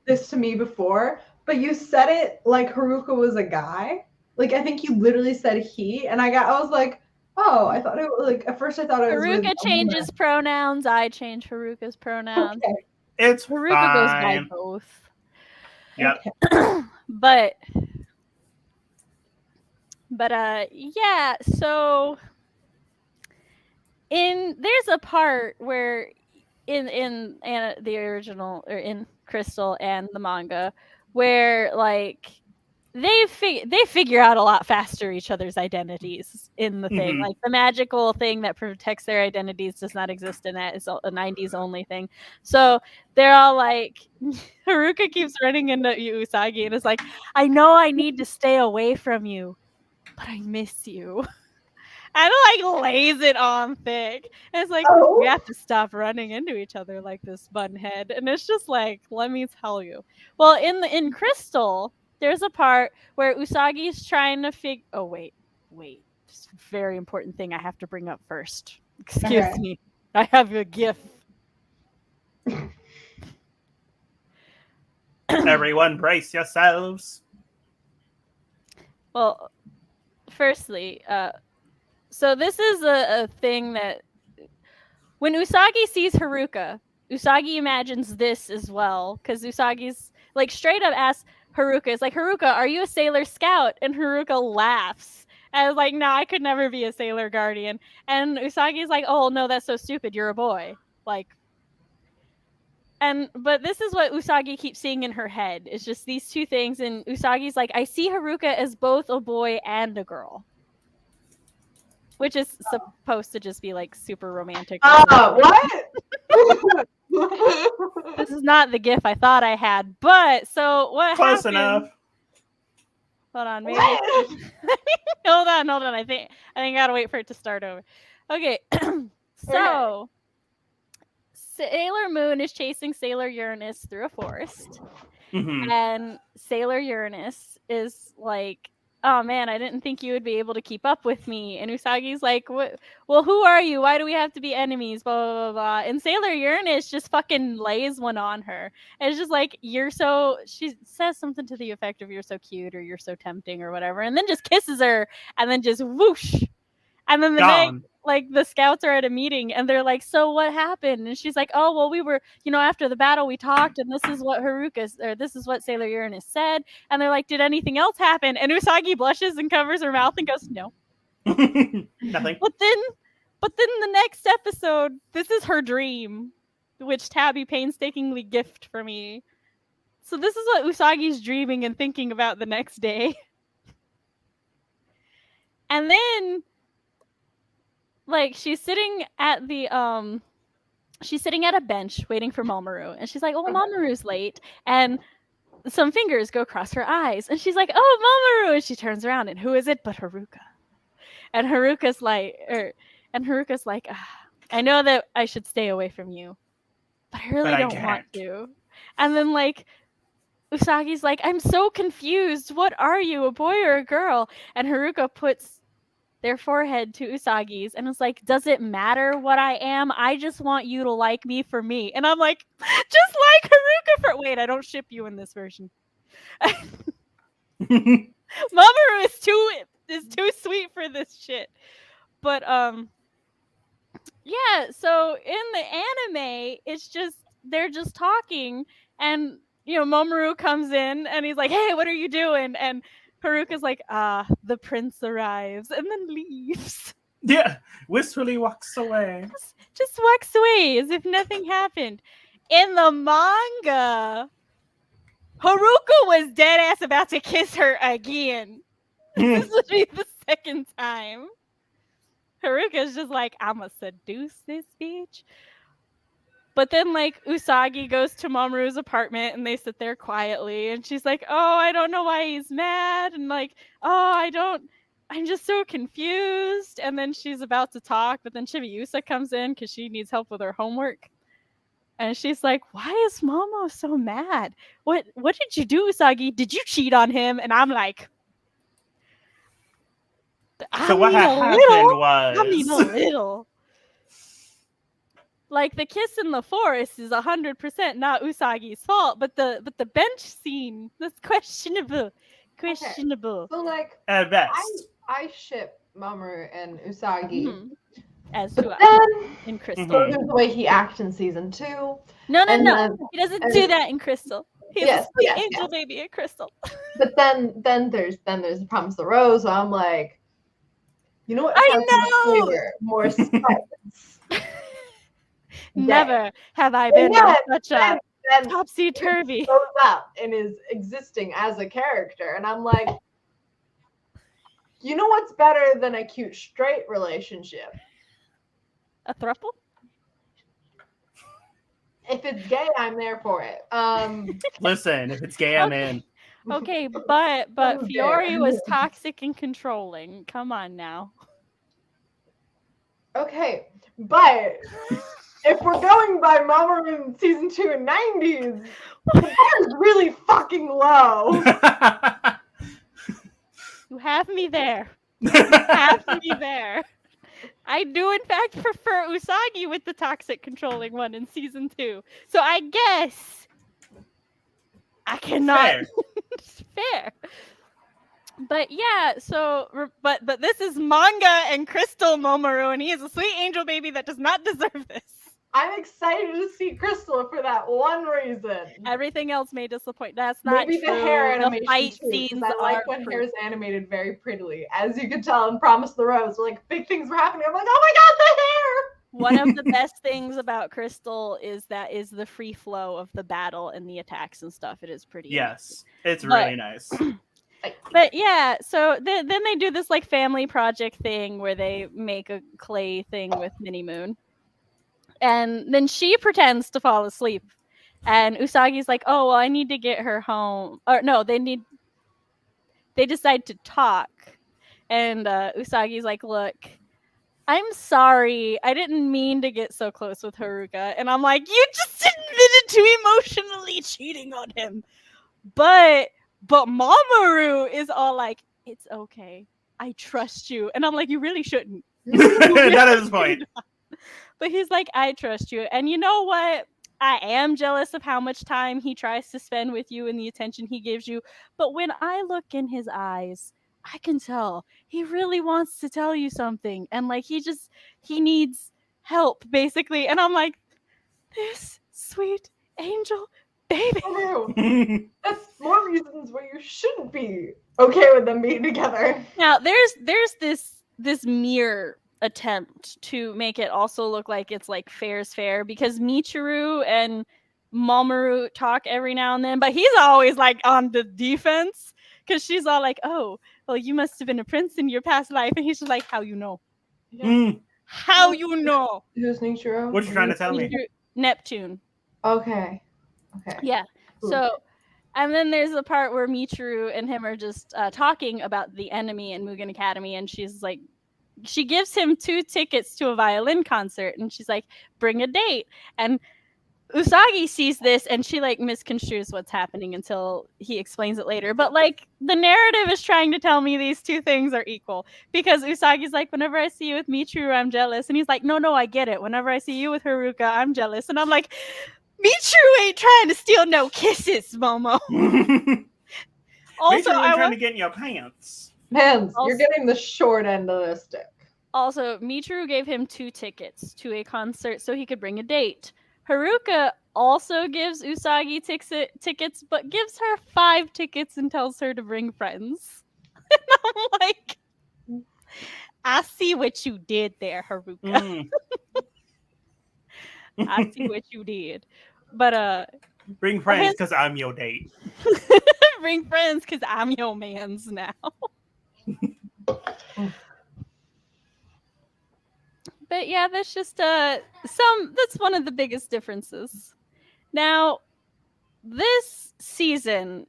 this to me before, but you said it like Haruka was a guy. Like, I think you literally said he, and I was like, oh, I thought it was like, at first I thought it was Haruka changes pronouns, I change Haruka's pronouns. Okay. It's Haruka fine. goes by both. Yep. Okay. But yeah, so there's a part where in the original, or in Crystal and the manga, where like they figure out a lot faster each other's identities in the thing. Mhm. Like the magical thing that protects their identities does not exist in that. It's a 90s only thing. So they're all like, Haruka keeps running into Usagi and is like, I know I need to stay away from you, but I miss you. And like lays it on thick. And it's like, we have to stop running into each other like this bunhead. And it's just like, let me tell you. Well, in Crystal, there's a part where Usagi's trying to figure. Oh wait. Just a very important thing I have to bring up first. Excuse me. I have a gift. Everyone, brace yourselves. Well, firstly, so this is a thing that when Usagi sees Haruka, Usagi imagines this as well, because Usagi's like straight up asks Haruka, it's like, Haruka, are you a Sailor Scout? And Haruka laughs. And I was like, no, I could never be a Sailor Guardian. And Usagi's like, oh no, that's so stupid. You're a boy. Like, but this is what Usagi keeps seeing in her head. It's just these two things. And Usagi's like, I see Haruka as both a boy and a girl. Which is supposed to just be like super romantic. What? This is not the gif I thought I had, but so what Close happened? enough. Hold on, maybe. hold on. I think I gotta wait for it to start over. Okay, so Sailor Moon is chasing Sailor Uranus through a forest, and Sailor Uranus is like, oh man, I didn't think you would be able to keep up with me. And Usagi's like, what? Well, who are you? Why do we have to be enemies? Blah, blah, blah, blah. And Sailor Uranus just fucking lays one on her. And it's just like, she says something to the effect of, you're so cute, or you're so tempting, or whatever. And then just kisses her, and then just whoosh. And then like the scouts are at a meeting and they're like, so what happened? And she's like, oh, well, we were, after the battle we talked and this is what this is what Sailor Uranus said. And they're like, did anything else happen? And Usagi blushes and covers her mouth and goes, no. Nothing. But then the next episode, this is her dream, which Tabby painstakingly gifted for me. So this is what Usagi's dreaming and thinking about the next day. And then, like, she's sitting at a bench waiting for Mamoru. And she's like, oh, Mamoru's late. And some fingers go across her eyes. And she's like, oh, Mamoru. And she turns around. And who is it but Haruka? And Haruka's like, I know that I should stay away from you, but I really don't want to. And then, like, Usagi's like, I'm so confused. What are you, a boy or a girl? And Haruka puts their forehead to Usagi's and is like, does it matter what I am? I just want you to like me for me. And I'm like, just like Haruka for... Wait, I don't ship you in this version. Mamoru is too sweet for this shit. But, yeah, so in the anime, it's just, they're just talking, and, Mamoru comes in, and he's like, hey, what are you doing? And Haruka's like, the prince arrives, and then leaves. Yeah, wistfully walks away. Just walks away as if nothing happened. In the manga, Haruka was dead ass about to kiss her again. This would be the second time. Haruka's just like, I'ma seduce this bitch. But then, like, Usagi goes to Mamoru's apartment and they sit there quietly. And she's like, oh, I don't know why he's mad. And like, I'm just so confused. And then she's about to talk, but then Chibiusa comes in because she needs help with her homework. And she's like, why is Momo so mad? What did you do, Usagi? Did you cheat on him? And I'm like... So what happened was... I mean a little. Like, the kiss in the forest is 100% not Usagi's fault, but the bench scene, that's questionable. Questionable. Okay. So, like, at best. I ship Mamoru and Usagi. Mm-hmm. As but do then, I. In Crystal. So there's the way he acts in season 2. No. Then, he doesn't do that in Crystal. He's a sweet angel baby in Crystal. But then there's the Promise of the Rose, so I'm like, you know what? I know! More suspense. Never have I been in such a topsy-turvy. He goes up and is existing as a character. And I'm like, you know what's better than a cute straight relationship? A throuple? If it's gay, I'm there for it. Listen, if it's gay, I'm in. Okay, but Fiore was toxic and controlling. Come on now. Okay, but if we're going by Mamoru in season 2 and 90s, the bar is really fucking low. You have me there. You have me there. I do, in fact, prefer Usagi with the toxic controlling one in season 2. So I guess I cannot. Fair. But yeah, so but this is manga and Crystal Mamoru, and he is a sweet angel baby that does not deserve this. I'm excited to see Crystal for that one reason. Everything else may disappoint. That's not maybe true. the hair animation the fight too, scenes I like when hair is animated very prettily. As you can tell in Promise the Rose, like big things were happening. I'm like, oh my god, the hair! One of the best things about Crystal is the free flow of the battle and the attacks and stuff. It is pretty. Yes, it's really nice. But yeah, so then they do this like family project thing where they make a clay thing with Mini Moon. And then she pretends to fall asleep. And Usagi's like, oh, well, I need to get her home. Or no, they decide to talk. And Usagi's like, look, I'm sorry. I didn't mean to get so close with Haruka. And I'm like, you just admitted to emotionally cheating on him. But Mamoru is all like, it's okay. I trust you. And I'm like, you really shouldn't. That is the point. But he's like, I trust you. And you know what? I am jealous of how much time he tries to spend with you and the attention he gives you. But when I look in his eyes, I can tell he really wants to tell you something, and like he needs help basically. And I'm like, this sweet angel baby. Oh, no. That's more reasons why you shouldn't be okay with them being together. Now there's this mere attempt to make it also look like it's like fair's fair, because Michiru and Mamoru talk every now and then, but he's always like on the defense, because she's all like, oh, well, you must have been a prince in your past life, and he's just like, how you know? Yeah. How you know? Who's Nichiro? What you trying to tell me? Neptune. Okay. Yeah. Ooh. So, and then there's the part where Michiru and him are just talking about the enemy in Mugen Academy, and she's like, she gives him 2 tickets to a violin concert, and she's like, bring a date. And Usagi sees this, and she like misconstrues what's happening until he explains it later. But like the narrative is trying to tell me these 2 things are equal, because Usagi's like, whenever I see you with Michiru, I'm jealous, and he's like, no, I get it. Whenever I see you with Haruka, I'm jealous, and I'm like, Michiru ain't trying to steal no kisses, Momo. Also, I'm trying to get in your pants. Man, you're getting the short end of the stick. Also, Michiru gave him 2 tickets to a concert so he could bring a date. Haruka also gives Usagi tickets, but gives her 5 tickets and tells her to bring friends. And I'm like, I see what you did there, Haruka. I see what you did. But bring friends because I'm your date. Bring friends because I'm your mans now. But yeah, that's just that's one of the biggest differences. Now, this season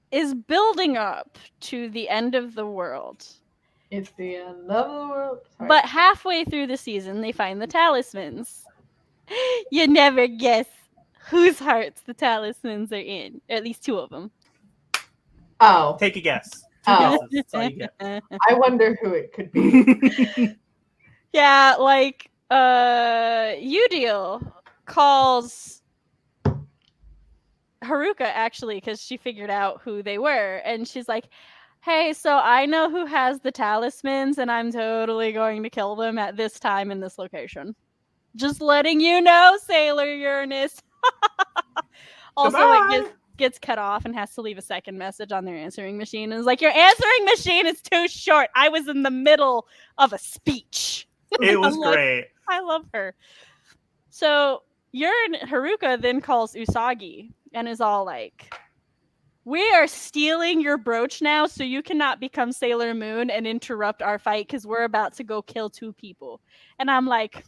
is building up to the end of the world. It's the end of the world. Sorry. But halfway through the season, they find the talismans. You never guess whose hearts the talismans are in. Or at least 2 of them. Oh. Take a guess. 2 guesses. That's all you get. I wonder who it could be. Yeah, like, Udiel calls Haruka, actually, because she figured out who they were. And she's like, hey, so I know who has the talismans, and I'm totally going to kill them at this time in this location. Just letting you know, Sailor Uranus. Also, it gets cut off and has to leave a second message on their answering machine. And it's like, your answering machine is too short. I was in the middle of a speech. It was great. I love her. So Haruka then calls Usagi and is all like, we are stealing your brooch now, so you cannot become Sailor Moon and interrupt our fight, because we're about to go kill 2 people. And I'm like,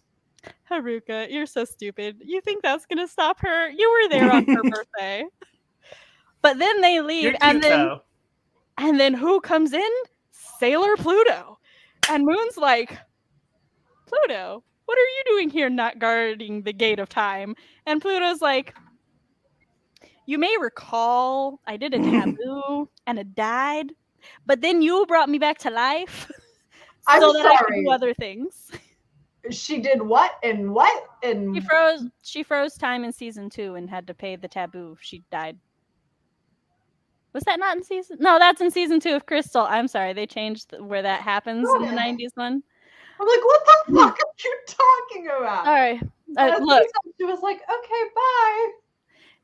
Haruka, you're so stupid. You think that's going to stop her? You were there on her birthday. But then they leave, and then who comes in? Sailor Pluto. And Moon's like, Pluto, what are you doing here not guarding the gate of time? And Pluto's like, you may recall I did a taboo and it died, but then you brought me back to life so that I could do other things. She did what? And what? And she froze time in season 2 and had to pay the taboo if she died. Was that not in season? No, that's in season 2 of Crystal. I'm sorry, they changed where that happens in the 90s one. I'm like, what the fuck are you talking about? All right, look. She was like, okay, bye.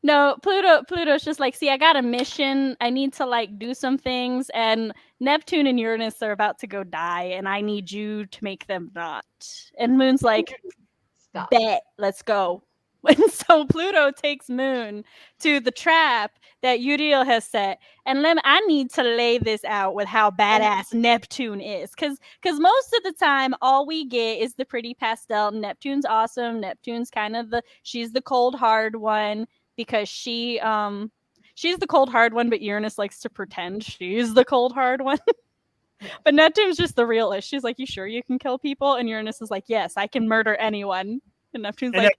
No, Pluto's just like, see, I got a mission. I need to like do some things, and Neptune and Uranus are about to go die, and I need you to make them not. And Moon's like, stop. Bet, let's go. And so Pluto takes Moon to the trap that Udiel has set. And I need to lay this out with how badass Neptune is. Because most of the time, all we get is the pretty pastel. Neptune's awesome. Neptune's kind of she's the cold, hard one, because she's the cold, hard one, but Uranus likes to pretend she's the cold, hard one. But Neptune's just the realist. She's like, you sure you can kill people? And Uranus is like, yes, I can murder anyone. And Neptune's like,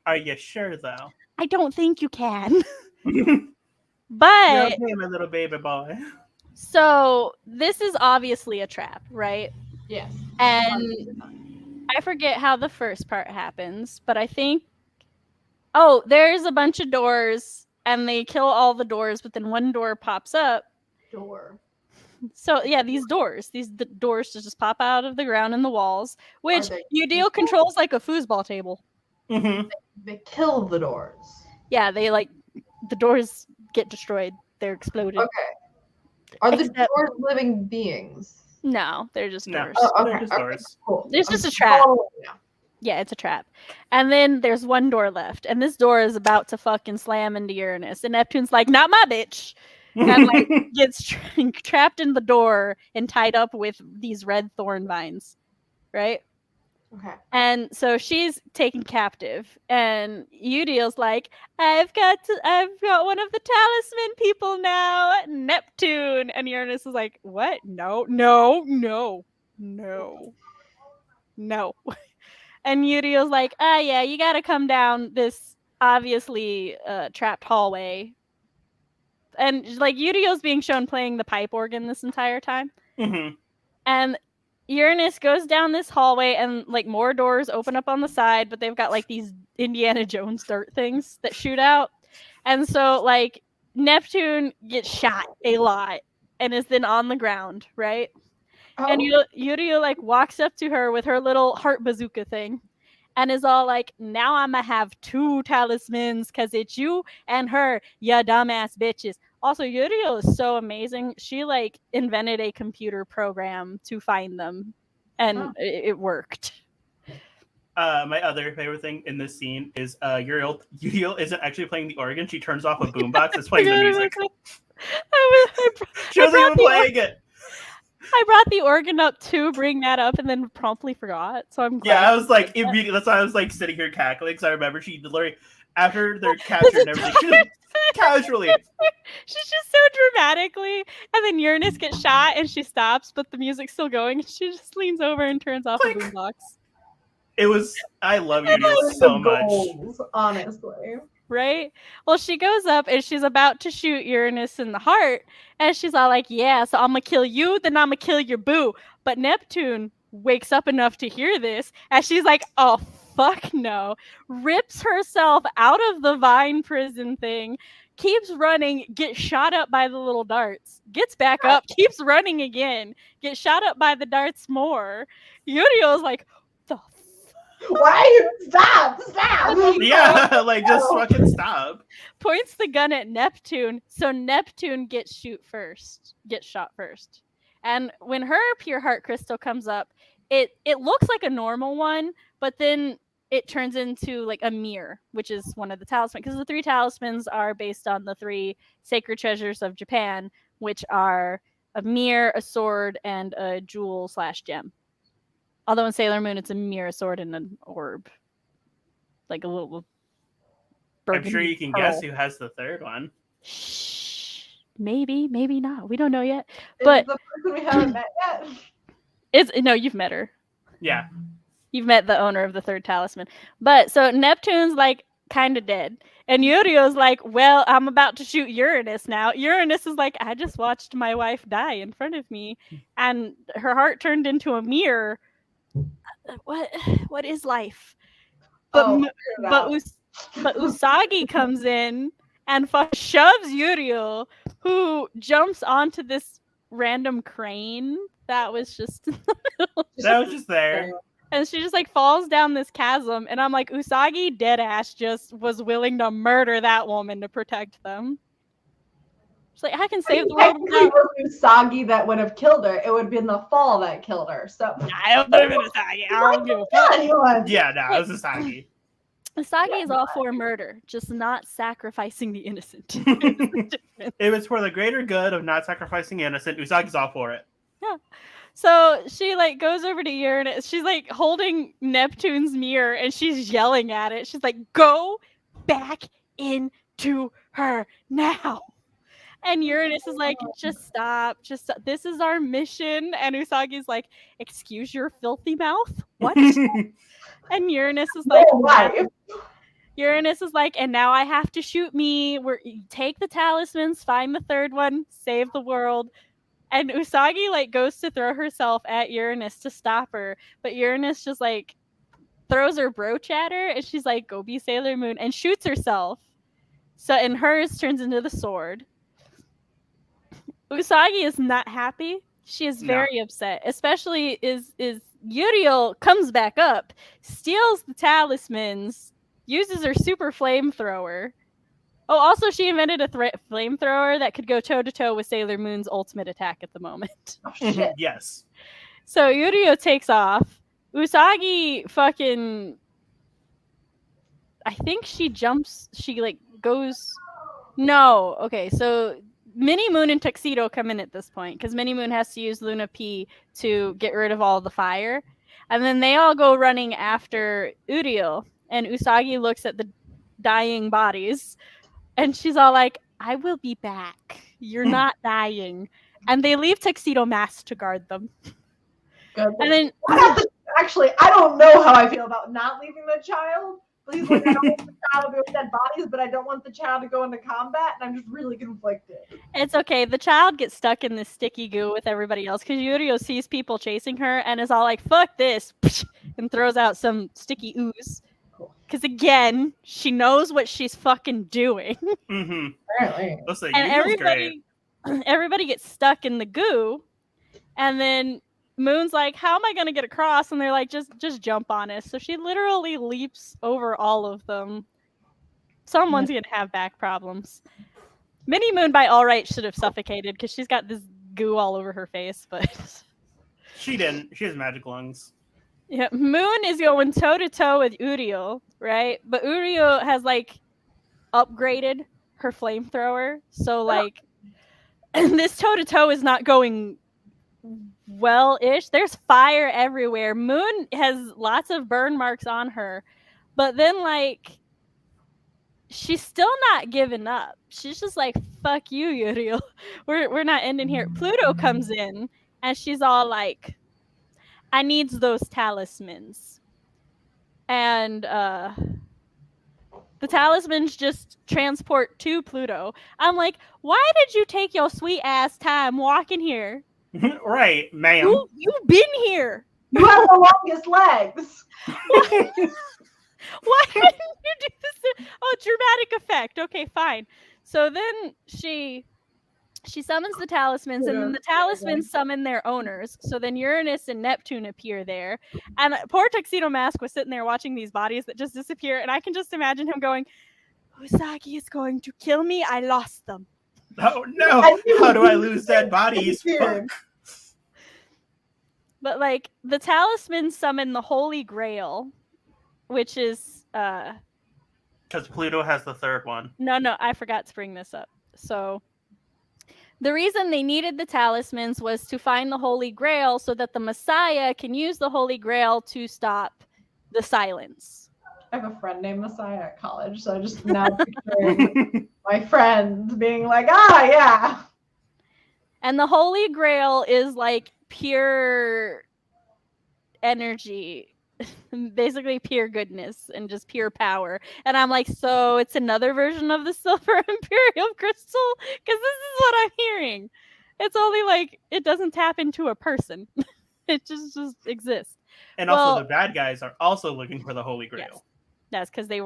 are you sure, though? I don't think you can. But you're okay, my little baby boy. So this is obviously a trap, right? Yes. And I forget how the first part happens, but I think there's a bunch of doors and they kill all the doors, but then one door pops up. So yeah, these doors just pop out of the ground and the walls, which they Udil controls like a foosball table. Mm-hmm. They kill the doors. Yeah, they like the doors get destroyed. They're exploded. Okay. Are the doors living beings? No, they're just doors. Oh, okay. They're just doors. Cool. There's just a trap. Yeah, it's a trap. And then there's one door left, and this door is about to fucking slam into Uranus. And Neptune's like, "Not my bitch," and like gets trapped in the door and tied up with these red thorn vines, right? Okay. And so she's taken captive, and Udil's like, I've got one of the talisman people now, Neptune. And Uranus is like, what? No. And Udil's like, yeah, you gotta come down this obviously trapped hallway. And like Udil's being shown playing the pipe organ this entire time. Mm-hmm. And Uranus goes down this hallway, and like more doors open up on the side, but they've got like these Indiana Jones dart things that shoot out. And so like Neptune gets shot a lot and is then on the ground, right? Oh. And Uriel like walks up to her with her little heart bazooka thing and is all like, now I'm gonna have 2 talismans because it's you and her, ya dumbass bitches. Also, Uriel is so amazing. She like invented a computer program to find them, and it worked. My other favorite thing in this scene is Uriel isn't actually playing the organ. She turns off a boombox that's playing the music. She wasn't even playing it. I brought the organ up to bring that up and then promptly forgot. So I'm glad. Yeah, I was like, immediately. That's why I was like sitting here cackling because I remember she literally, after they're captured and everything, she just casually. She's just so dramatically, and then Uranus gets shot and she stops, but the music's still going. And she just leans over and turns off the boombox. It was. I love Uriel so much. Honestly. Right? Well, she goes up and she's about to shoot Uranus in the heart, and she's all like, yeah, so I'm gonna kill you, then I'm gonna kill your boo. But Neptune wakes up enough to hear this, and she's like, oh, fuck no. Rips herself out of the vine prison thing, keeps running, gets shot up by the little darts, gets back up, keeps running again, gets shot up by the darts more. Uriel's like, the why? Stop! Yeah, like just fucking stop. Points the gun at Neptune, so Neptune gets shot first. And when her pure heart crystal comes up, it looks like a normal one, but then it turns into like a mirror, which is one of the talismans, because the 3 talismans are based on the 3 sacred treasures of Japan, which are a mirror, a sword, and a jewel/gem. Although in Sailor Moon, it's a mirror, sword, and an orb. Like a little... I'm sure you can guess who has the 3rd one. Shh. Maybe not. We don't know yet. Is but the person we haven't met yet? No, you've met her. Yeah. You've met the owner of the 3rd talisman. But so Neptune's like kind of dead. And Uriel's like, well, I'm about to shoot Uranus now. Uranus is like, I just watched my wife die in front of me. And her heart turned into a mirror. What is life? But Usagi comes in and shoves Uriel, who jumps onto this random crane that was just that was just there. And she just like falls down this chasm, and I'm like, Usagi deadass just was willing to murder that woman to protect them. She's like, I can save the world. It was Usagi that would have killed her. It would have been the fall that killed her. So I don't believe in Usagi. I don't give a fuck. Yeah, no, it was Usagi. Usagi is all for murder, just not sacrificing the innocent. If it's for the greater good of not sacrificing innocent, Usagi's all for it. Yeah. So she like goes over to Uranus. She's like holding Neptune's mirror and she's yelling at it. She's like, go back into her now. And Uranus is like, just stop. This is our mission. And Usagi's like, excuse your filthy mouth? What? And Uranus is like, and now I have to shoot me. Take the talismans, find the 3rd one, save the world. And Usagi like goes to throw herself at Uranus to stop her, but Uranus just like throws her brooch at her, and she's like, go be Sailor Moon, and shoots herself. So and hers turns into the sword. Usagi is not happy. She is very upset. Especially is Uriel comes back up, steals the talismans, uses her super flamethrower. Oh, also she invented a flamethrower that could go toe to toe with Sailor Moon's ultimate attack at the moment. Oh shit. Yes. So Uriel takes off. Usagi fucking, I think she jumps. She like goes. No, okay. So Mini Moon and Tuxedo come in at this point because Mini Moon has to use Luna P to get rid of all the fire, and then they all go running after Uriel. And Usagi looks at the dying bodies, and she's all like, "I will be back. You're not dying." And they leave Tuxedo Mask to guard them. Good. And then actually, I don't know how I feel about not leaving the child. Please, like, I don't want the child to be with dead bodies, but I don't want the child to go into combat, and I'm just really conflicted. It's okay. The child gets stuck in this sticky goo with everybody else because Yurio sees people chasing her and is all like, "Fuck this," and throws out some sticky ooze. Because again, she knows what she's fucking doing. Mm-hmm. Apparently. Listen, And everybody gets stuck in the goo, and then Moon's like, "How am I gonna get across?" And they're like, just jump on us. So she literally leaps over all of them. Someone's gonna have back problems. Mini Moon by all rights should have suffocated because she's got this goo all over her face, but she didn't. She has magic lungs. Yeah, Moon is going toe to toe with Uriel, right? But Uriel has like upgraded her flamethrower, so like this toe to toe is not going well-ish. There's fire everywhere. Moon has lots of burn marks on her, but then like she's still not giving up. She's just like, "Fuck you, Uriel. We're not ending here." Pluto comes in and she's all like, "I needs those talismans." And the talismans just transport to Pluto. I'm like, "Why did you take your sweet ass time walking here?" Right, ma'am. You've been here. You have the longest legs. Why didn't you do this? Oh, dramatic effect. Okay, fine. So then she summons the talismans, and then the talismans summon their owners. So then Uranus and Neptune appear there. And poor Tuxedo Mask was sitting there watching these bodies that just disappear, and I can just imagine him going, "Usagi is going to kill me. I lost them." Oh no! How do I lose dead bodies? Fuck. But like the talismans summon the Holy Grail, which is because Pluto has the third one. No, I forgot to bring this up. So the reason they needed the talismans was to find the Holy Grail so that the Messiah can use the Holy Grail to stop the silence. I have a friend named Messiah at college, so I just now picturing my friend being like, "Ah, yeah." And the Holy Grail is like pure energy, basically pure goodness and just pure power. And I'm like, so it's another version of the Silver Imperial Crystal? Because this is what I'm hearing. It's only like it doesn't tap into a person. It just exists. And also the bad guys are also looking for the Holy Grail. Yes. That's because they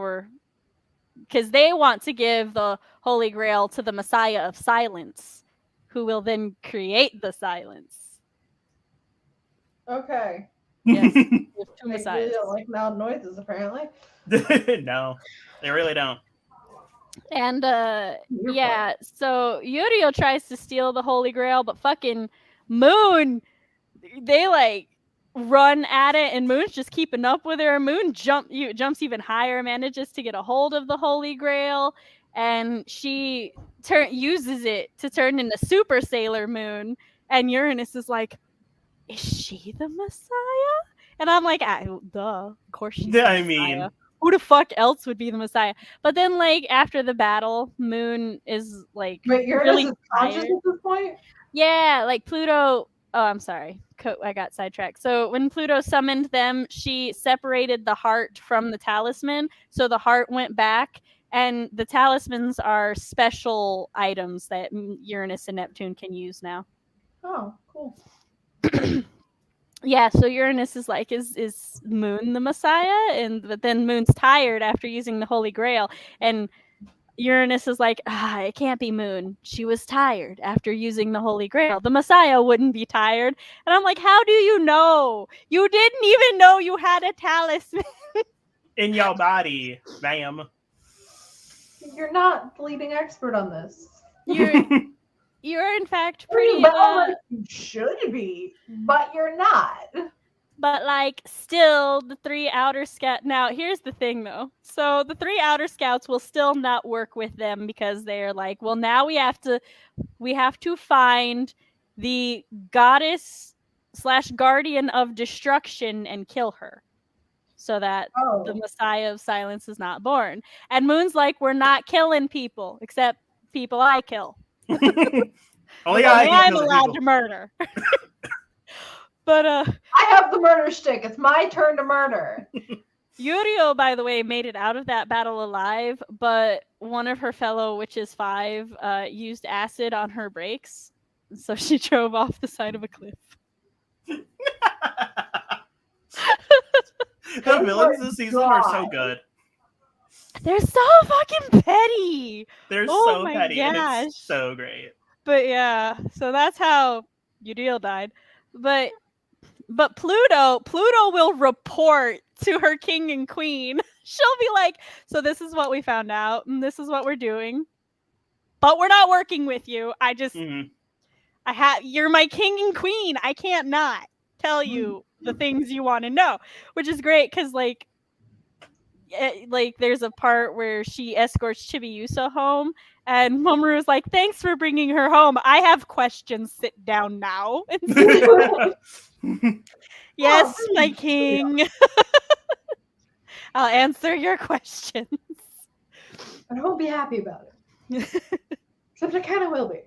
want to give the Holy Grail to the Messiah of Silence, who will then create the silence. Okay. Yes. There's two They Messiahs. don't like loud noises, apparently. No, they really don't. And yeah, so Uriel tries to steal the Holy Grail, but fucking Moon, they like run at it, and Moon's just keeping up with her. Moon jumps even higher, manages to get a hold of the Holy Grail, and she uses it to turn into Super Sailor Moon. And Uranus is like, "Is she the Messiah?" And I'm like, duh, of course she's the Messiah. Mean, who the fuck else would be the Messiah? But then, like, after the battle, Moon is like, wait, Uranus really is conscious at this point? Yeah, like Pluto. Oh, I'm sorry. I got sidetracked. So when Pluto summoned them, she separated the heart from the talisman. So the heart went back, and the talismans are special items that Uranus and Neptune can use now. Oh, cool. Yeah, so Uranus is like, is Moon the Messiah? But then Moon's tired after using the Holy Grail, and Uranus is like, it can't be Moon. She was tired after using the Holy Grail. The Messiah wouldn't be tired. And I'm like, how do you know? You didn't even know you had a talisman in your body, ma'am. You're not the leading expert on this. You're in fact pretty. You should be, but you're not. But like, still, the 3 outer scouts. Now, here's the thing, though. So the 3 outer scouts will still not work with them because they're like, well, now we have to find the goddess / guardian of destruction and kill her, so that the Messiah of Silence is not born. And Moon's like, we're not killing people, except people I kill. Only I'm allowed to murder. But I have the murder stick. It's my turn to murder. Uriel, by the way, made it out of that battle alive, but one of her fellow witches 5 used acid on her brakes, so she drove off the side of a cliff. The villains this season are so good. They're so fucking petty. They're so petty, and it's so great. But yeah, so that's how Uriel died. But Pluto will report to her king and queen. She'll be like, so this is what we found out, and this is what we're doing. But we're not working with you. You're my king and queen. I can't not tell you the things you want to know, which is great because like there's a part where she escorts Chibiusa home, and Mamoru's like, thanks for bringing her home. I have questions. Sit down now. Yes, my king. I'll answer your questions. I won't be happy about it. Except I kind of will be.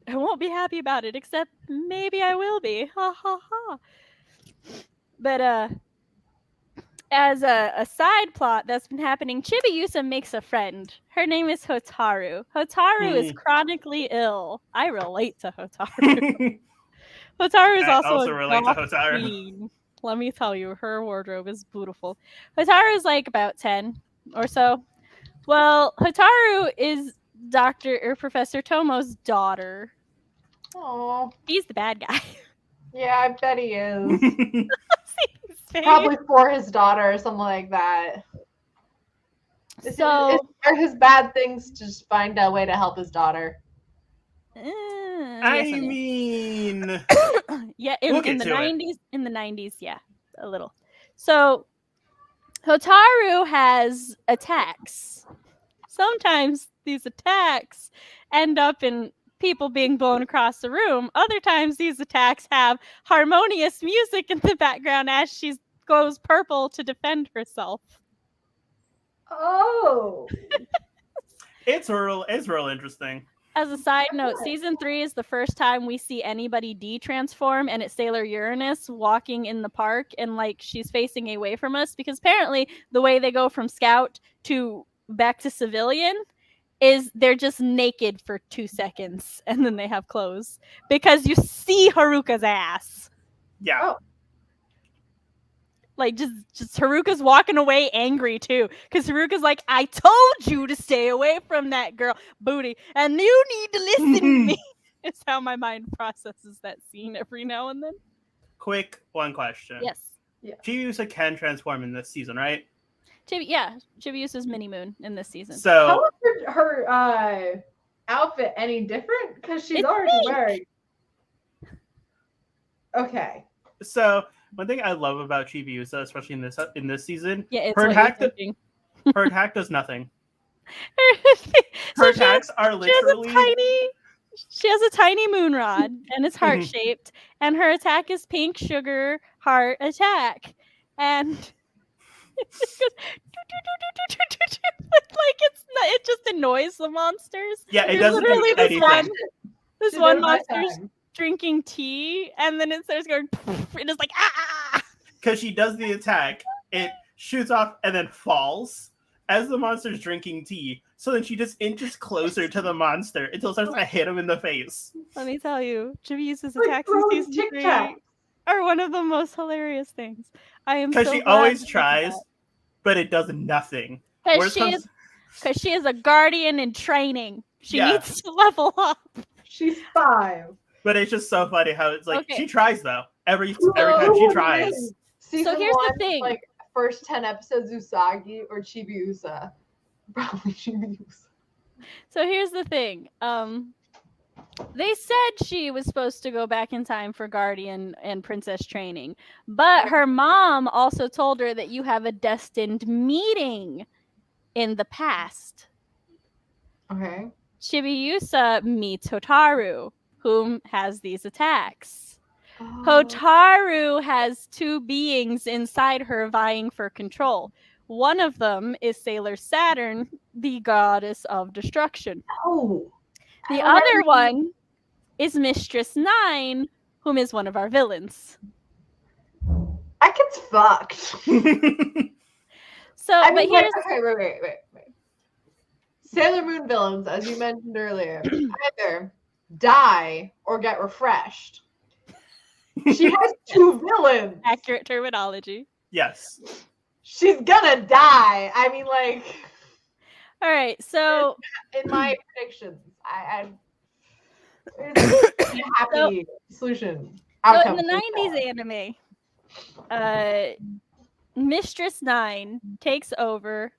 I won't be happy about it, except maybe I will be. Ha ha ha. But as a side plot that's been happening, Chibiusa makes a friend. Her name is Hotaru. Hotaru is chronically ill. I relate to Hotaru. Hotaru is also relate to Hotaru. Queen. Let me tell you, her wardrobe is beautiful. Hotaru is like about 10 or so. Well, Hotaru is Professor Tomo's daughter. Oh, he's the bad guy. Yeah, I bet he is. Probably for his daughter or something like that. Are his bad things to just find a way to help his daughter? I mean, yeah, in the 90s. In the 90s, yeah, a little. So Hotaru has attacks. Sometimes these attacks end up in people being blown across the room. Other times these attacks have harmonious music in the background as she goes purple to defend herself. Oh. It's real interesting. As a side note, season 3 is the first time we see anybody de-transform, and it's Sailor Uranus walking in the park, and like she's facing away from us, because apparently the way they go from scout to back to civilian is they're just naked for 2 seconds and then they have clothes because you see Haruka's ass. Yeah. Oh. Like just Haruka's walking away angry too, because Haruka's like, I told you to stay away from that girl booty, and you need to listen to me. It's how my mind processes that scene every now and then. Quick one question. Yes. Yeah. Chibiusa can transform in this season, right? Chibiusa's Mini Moon in this season. So how is her outfit any different? Because she's already wearing. Okay. So one thing I love about Chibiusa, especially in this season, her attack does nothing. Her attacks are literally she has a tiny moon rod and it's heart shaped, and her attack is pink sugar heart attack, and it just annoys the monsters. Yeah, it doesn't do anything. This one monster's drinking tea, and then it starts going, and it's like, ah! Because she does the attack, it shoots off and then falls as the monster's drinking tea. So then she just inches closer to the monster until it starts to hit him in the face. Let me tell you, Chibiusa's attacks in season 3 are one of the most hilarious things. I am because she always tries, but it does nothing. Because she is a guardian in training. She Yeah. needs to level up. She's 5. But it's just so funny how it's like Okay. she tries though. Every time she tries. Season here's the 1, thing. like first 10 episodes, Usagi or Chibiusa. Probably Chibiusa. So here's the thing. They said she was supposed to go back in time for Guardian and Princess training, but her mom also told her that you have a destined meeting in the past. Okay. Chibiusa meets Hotaru, whom has these attacks. Oh. Hotaru has 2 beings inside her vying for control. One of them is Sailor Saturn, the goddess of destruction. Oh. The other one is Mistress 9, whom is one of our villains. That gets fucked. So, I mean, but here's... Okay, wait. Sailor Moon villains, as you mentioned earlier, either die or get refreshed. She has 2 villains. Accurate terminology. Yes. She's gonna die. I mean, like... All right, so... In my predictions, it's a happy solution. Outcome. So in the 90s anime, Mistress 9 takes over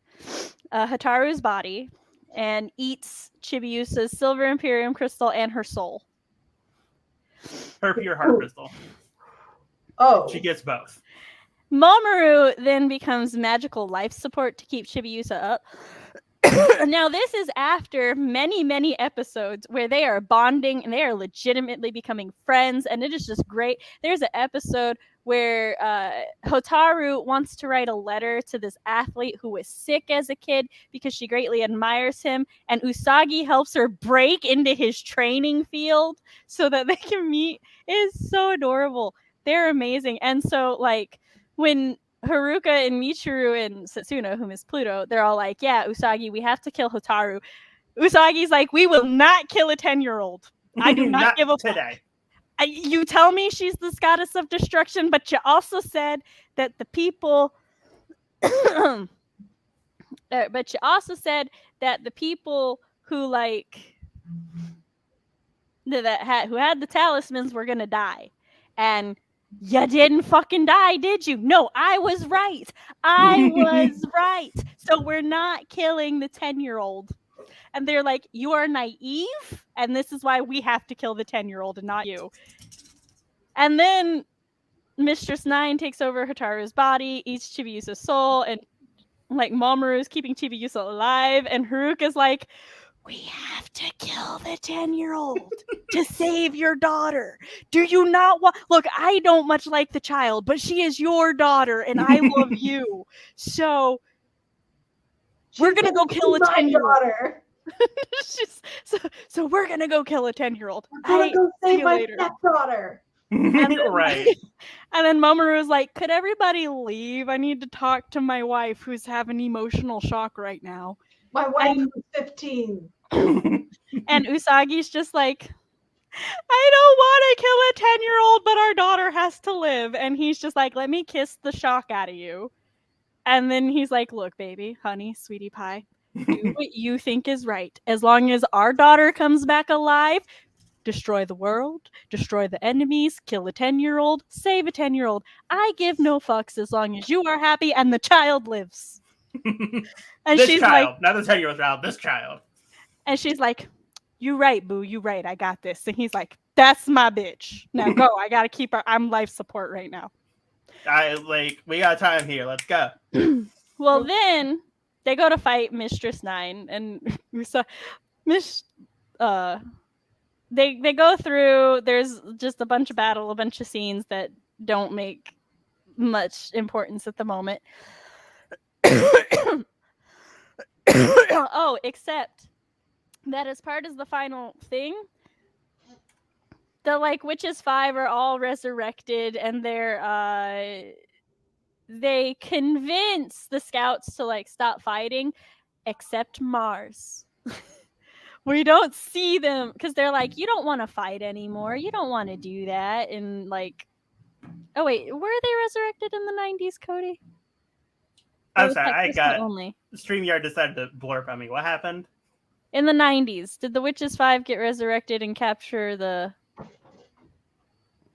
Hataru's body and eats Chibiusa's Silver Imperium crystal and her soul. Her pure heart crystal. Oh. She gets both. Mamoru then becomes magical life support to keep Chibiusa up. Now, this is after many, many episodes where they are bonding and they are legitimately becoming friends, and it is just great. There's an episode where Hotaru wants to write a letter to this athlete who was sick as a kid because she greatly admires him, and Usagi helps her break into his training field so that they can meet. It is so adorable. They're amazing. And so, like, when Haruka and Michiru and Setsuna, whom is Pluto, they're all like, yeah, Usagi, we have to kill Hotaru. Usagi's like, we will not kill a 10-year-old. I do not give a today. You tell me she's the goddess of destruction, but you also said that the people who like who had the talismans were gonna die. And you didn't fucking die, did you? No, I was right. I was right. So we're not killing the 10-year-old. And they're like, you are naive, and this is why we have to kill the 10-year-old and not you. And then Mistress 9 takes over Hotaru's body, eats Chibiusa's soul, and like Mamoru is keeping Chibiusa alive, and Haruka's like, we have to kill the 10-year-old to save your daughter. Do you not want... Look, I don't much like the child, but she is your daughter, and I love you. So we're going to go kill a 10-year-old. So we're going to go kill a 10-year-old. I'm going to go save my stepdaughter. Right. And then Mamoru is like, could everybody leave? I need to talk to my wife who's having emotional shock right now. My wife is 15. And Usagi's just like, I don't want to kill a 10-year-old, but our daughter has to live. And he's just like, let me kiss the shock out of you. And then he's like, look, baby, honey, sweetie pie, do what you think is right. As long as our daughter comes back alive, destroy the world, destroy the enemies, kill a 10-year-old, save a 10-year-old. I give no fucks as long as you are happy and the child lives. And this she's child, like, not the 10-year-old child, this child. And she's like, you right, boo, you right, I got this. And he's like, that's my bitch. Now go, I gotta keep her, I'm life support right now. We got time here, let's go. Well, then they go to fight Mistress 9, and they go through, there's just a bunch of battle, a bunch of scenes that don't make much importance at the moment. Oh, except that as part of the final thing, the like witches 5 are all resurrected, and they convince the scouts to like stop fighting, except Mars. We don't see them because they're like, you don't want to fight anymore, you don't want to do that. And like, oh wait, were they resurrected in the 90s, Cody? I'm sorry, I crystal got only. StreamYard decided to blurp on me. What happened? In the 90s, did the Witches 5 get resurrected and capture the...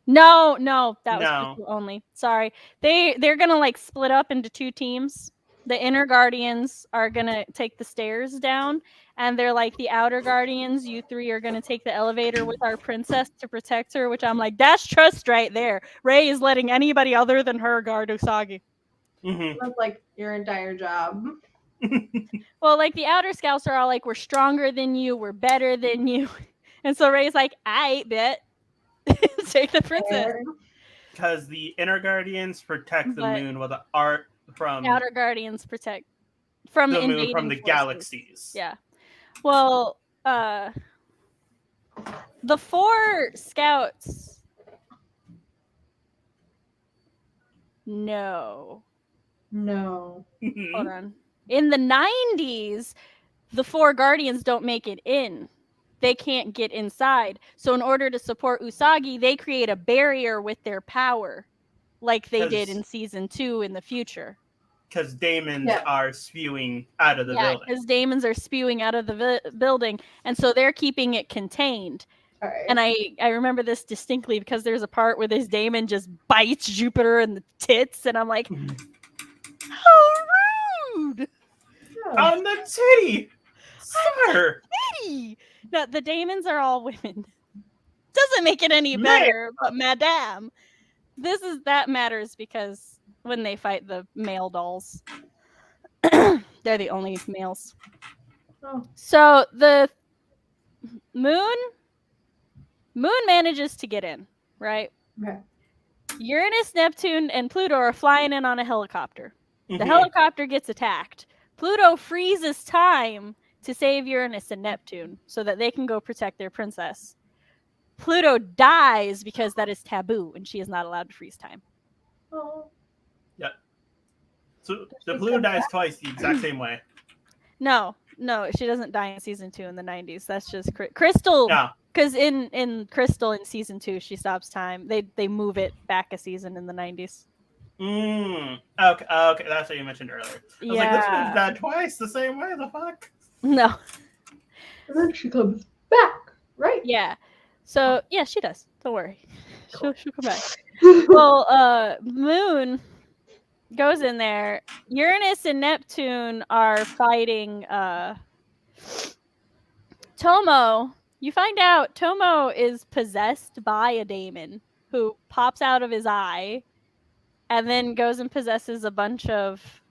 No, that was crystal only. Sorry. They're going to like split up into two teams. The inner guardians are going to take the stairs down, and they're like, the outer guardians, you three are going to take the elevator with our princess to protect her, which I'm like, that's trust right there. Rey is letting anybody other than her guard Usagi. That's like your entire job. Well, like the outer scouts are all like, we're stronger than you, we're better than you. And so Rey's like, I bet. Take the princess. Because the inner guardians protect the moon, while the art from outer guardians protect from the invading moon from the forces. galaxies. Yeah. Well, the 4 scouts. No. Hold on. In the 90s, the 4 guardians don't make it in. They can't get inside. So in order to support Usagi, they create a barrier with their power, like they did in season 2 in the future. Because daemons are spewing out of the building. Because daemons are spewing out of the building, and so they're keeping it contained. Right. And I remember this distinctly because there's a part where this daemon just bites Jupiter in the tits, and I'm like, how rude! On the titty! Sir! Titty! No, the daemons are all women. Doesn't make it any better, but madame. That matters because when they fight the male dolls, they're the only males. Oh. So the moon manages to get in, right? Okay. Uranus, Neptune, and Pluto are flying in on a helicopter. The helicopter gets attacked. Pluto freezes time to save Uranus and Neptune so that they can go protect their princess. Pluto dies because that is taboo and she is not allowed to freeze time. Oh. Yep. So the Pluto dies twice the exact same way. No, she doesn't die in season 2 in the 90s. That's just Crystal. No. Because in Crystal in season 2, she stops time. They move it back a season in the 90s. Okay, that's what you mentioned earlier. I was like, this one's died twice the same way. The fuck? No. And then she comes back, right? Yeah. So yeah, she does. Don't worry. She'll come back. Well, Moon goes in there. Uranus and Neptune are fighting Tomo. You find out Tomo is possessed by a daemon who pops out of his eye and then goes and possesses a bunch of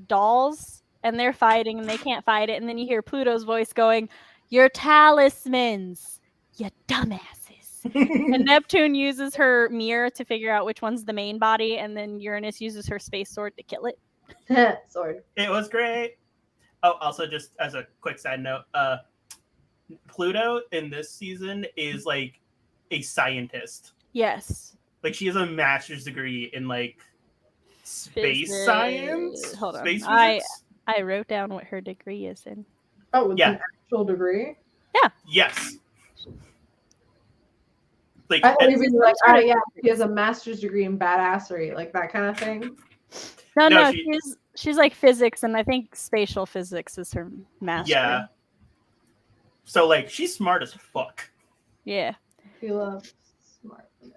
dolls, and they're fighting and they can't fight it. And then you hear Pluto's voice going, "Your talismans, you dumbasses." And Neptune uses her mirror to figure out which one's the main body, and then Uranus uses her space sword to kill it. Sword. It was great. Oh, also just as a quick side note, Pluto in this season is like a scientist. Yes. Like she has a master's degree in like space science. Hold on. Space physics. I wrote down what her degree is in. Oh, it's an actual degree? Yeah. Yes. Like I thought you were like, she has a master's degree in badassery, like that kind of thing. No, she's like physics, and I think spatial physics is her master. Yeah. So like she's smart as fuck. Yeah. She loves smart women.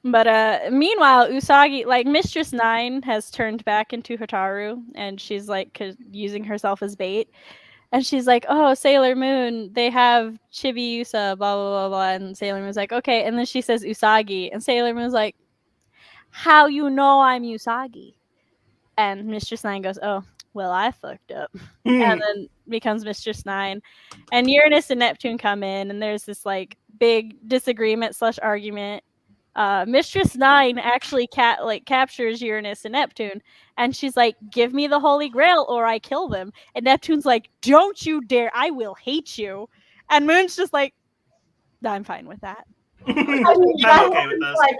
But meanwhile, Usagi, like Mistress 9, has turned back into Hotaru, and she's like using herself as bait. And she's like, "Oh, Sailor Moon, they have Chibiusa, blah, blah, blah, blah." And Sailor Moon's like, "Okay." And then she says Usagi. And Sailor Moon's like, "How you know I'm Usagi?" And Mistress 9 goes, "Oh, well, I fucked up." And then becomes Mistress 9. And Uranus and Neptune come in, and there's this like big disagreement / argument. Mistress 9 actually captures Uranus and Neptune, and she's like, "Give me the Holy Grail or I kill them." And Neptune's like, "Don't you dare, I will hate you." And Moon's just like, "I'm fine with that." I'm okay with this. Like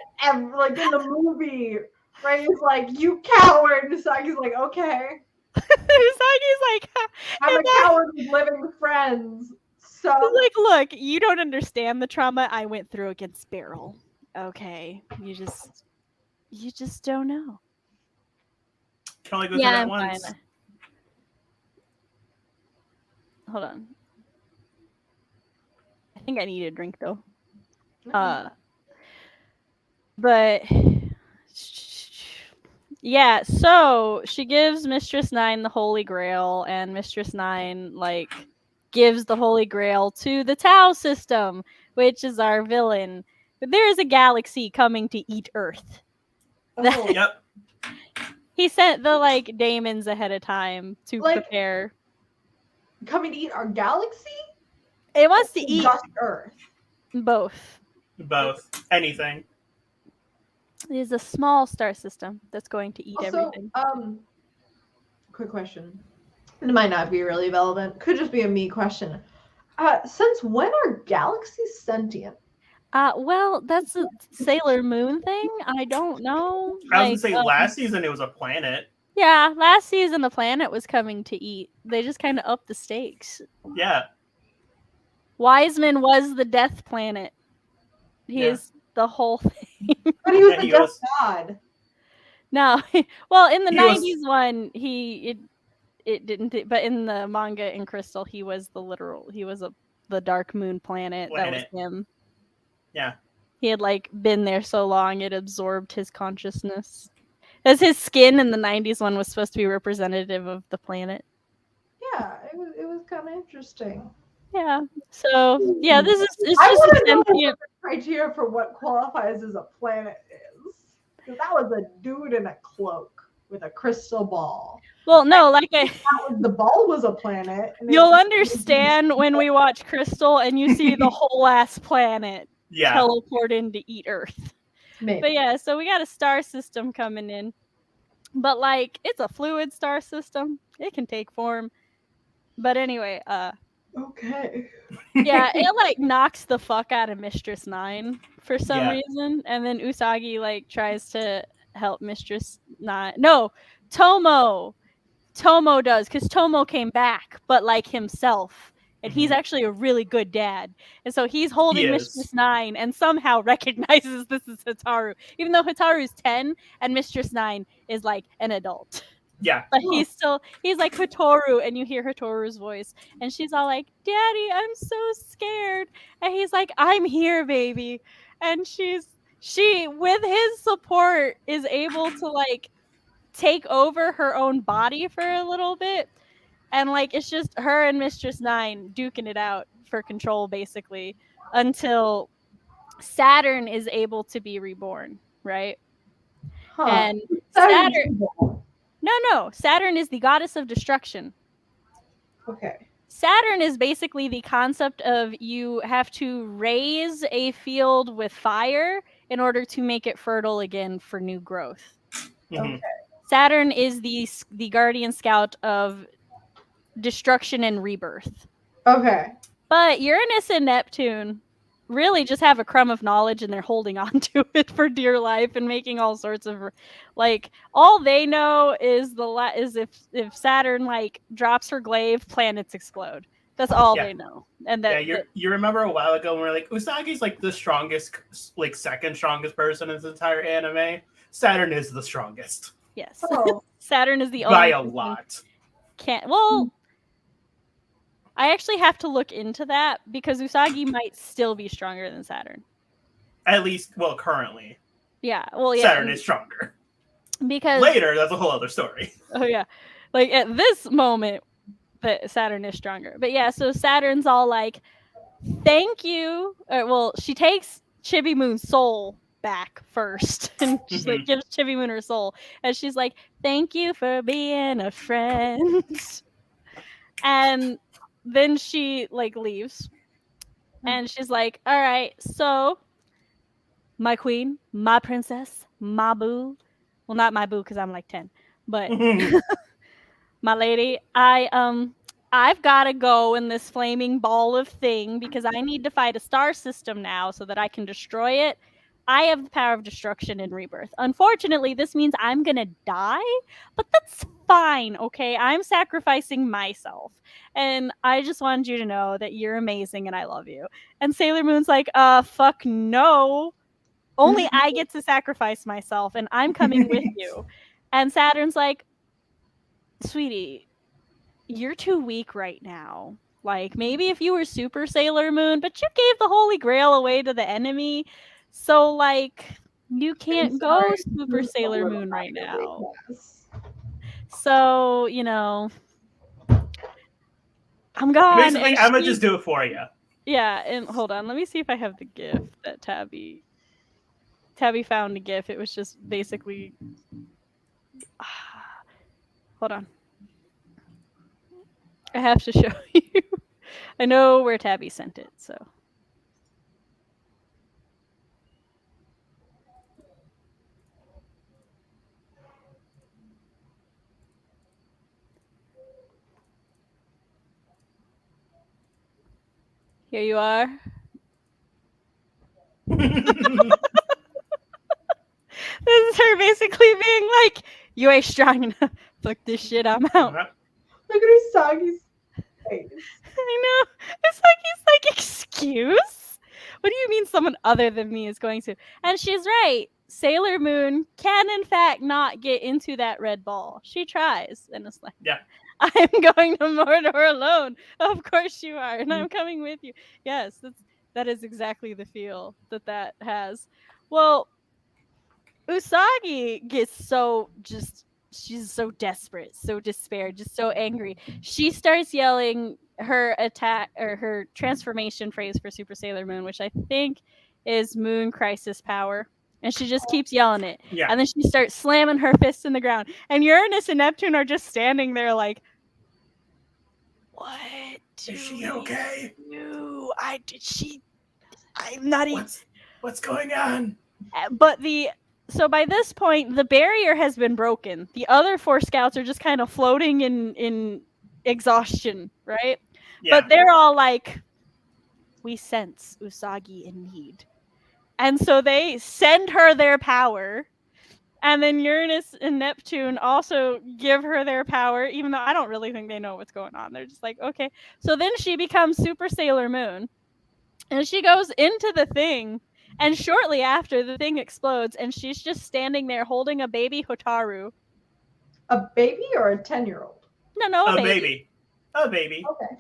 in the movie, right? It's like, "You coward." And Usagi's like, "Okay." Usagi's like, "I'm a coward with living friends." So like, look, you don't understand the trauma I went through against Beryl. Okay, you just don't know. can only go through that once. Fine. Hold on. I think I need a drink though. But yeah, so she gives Mistress Nine the Holy Grail, and Mistress Nine like gives the Holy Grail to the Tau system, which is our villain. But there is a galaxy coming to eat Earth. Oh. Yep. He sent the like daemons ahead of time to prepare. Coming to eat our galaxy? It wants to eat just Earth. Both. Anything. It is a small star system that's going to eat everything. Quick question. It might not be really relevant. Could just be a me question. Since when are galaxies sentient? Well, that's a Sailor Moon thing. I don't know. I was gonna say last season it was a planet. Yeah, last season the planet was coming to eat. They just kind of upped the stakes. Yeah. Wiseman was the death planet. He is the whole thing. But he was the death god. No, well, in the 90s one, it didn't. But in the manga in Crystal, he was the Dark Moon planet. That was him. Yeah. He had like been there so long it absorbed his consciousness. As his skin in the 90s one was supposed to be representative of the planet. Yeah, it was kind of interesting. Yeah. So yeah, it's just a sentient criteria for what qualifies as a planet is. Because that was a dude in a cloak with a crystal ball. Well, no, the ball was a planet. You'll understand when we watch Crystal and you see the whole ass planet teleport in to eat Earth. Maybe. But yeah, so we got a star system coming in. But like, it's a fluid star system. It can take form. But anyway, okay. Yeah, it like knocks the fuck out of Mistress Nine for some reason. And then Usagi like tries to help Mistress Nine. No, Tomo does, because Tomo came back, but like himself. And he's actually a really good dad. And so he's holding Mistress Nine and somehow recognizes this is Hitaru. Even though Hitaru's 10 and Mistress Nine is like an adult. Yeah. But he's like Hitaru, and you hear Hitaru's voice. And she's all like, Daddy, I'm so scared. And he's like, I'm here, baby. And she, with his support, is able to like take over her own body for a little bit. And like it's just her and Mistress Nine duking it out for control, basically, until Saturn is able to be reborn, right? Huh. And Saturn is the goddess of destruction. Okay. Saturn is basically the concept of you have to raise a field with fire in order to make it fertile again for new growth. Okay. Saturn is the guardian scout of destruction and rebirth. Okay. But Uranus and Neptune really just have a crumb of knowledge, and they're holding on to it for dear life and making all sorts of like all they know is if Saturn like drops her glaive, planets explode. That's all they know. And that you remember a while ago when we were like, Usagi's like the strongest, like second strongest person in this entire anime. Saturn is the strongest. Yes. Saturn is the only by a lot. I actually have to look into that because Usagi might still be stronger than Saturn. At least, currently. Yeah, Saturn is stronger. Because later, that's a whole other story. Oh yeah, like at this moment, that Saturn is stronger. But yeah, so Saturn's all like, "Thank you." She takes Chibi Moon's soul back first, and she like gives Chibi Moon her soul, and she's like, "Thank you for being a friend." And then she like leaves, and she's like, "All right, so my queen, my princess, my boo. Well, not my boo because I'm like 10, but my lady, I've got to go in this flaming ball of thing because I need to fight a star system now so that I can destroy it. I have the power of destruction and rebirth. Unfortunately, this means I'm going to die, but that's fine, okay? I'm sacrificing myself. And I just wanted you to know that you're amazing and I love you." And Sailor Moon's like, fuck no. Only I get to sacrifice myself and I'm coming with you. And Saturn's like, sweetie, you're too weak right now. Like, maybe if you were Super Sailor Moon, but you gave the Holy Grail away to the enemy. So, like, you can't go Super Sailor Moon right now. So, I'm gone. Basically, I'm going to just do it for you. Yeah, and hold on. Let me see if I have the GIF that Tabby found a GIF. It was just basically... Hold on. I have to show you. I know where Tabby sent it, so... Here you are. This is her basically being like, you ain't strong enough. Fuck this shit, I'm out. Look at Usagi's face. I know. Usagi's like, excuse? What do you mean someone other than me is going to? And she's right. Sailor Moon can, in fact, not get into that red ball. She tries. And it's like, yeah, I'm going to Mordor alone. Of course you are. And I'm coming with you. Yes, that is exactly the feel that has. Well, Usagi gets she's so desperate, so despaired, just so angry. She starts yelling her attack or her transformation phrase for Super Sailor Moon, which I think is Moon Crisis Power. And she just keeps yelling it. Yeah. And then she starts slamming her fists in the ground. And Uranus and Neptune are just standing there like, what? Is she okay? I'm not even... What's going on? But so by this point, the barrier has been broken. The other 4 scouts are just kind of floating in exhaustion, right? Yeah. But they're all like, we sense Usagi in need. And so they send her their power. And then Uranus and Neptune also give her their power, even though I don't really think they know what's going on. They're just like, okay. So then she becomes Super Sailor Moon. And she goes into the thing. And shortly after, the thing explodes, and she's just standing there holding a baby Hotaru. A baby or a 10-year-old? No, a baby. A baby. Okay.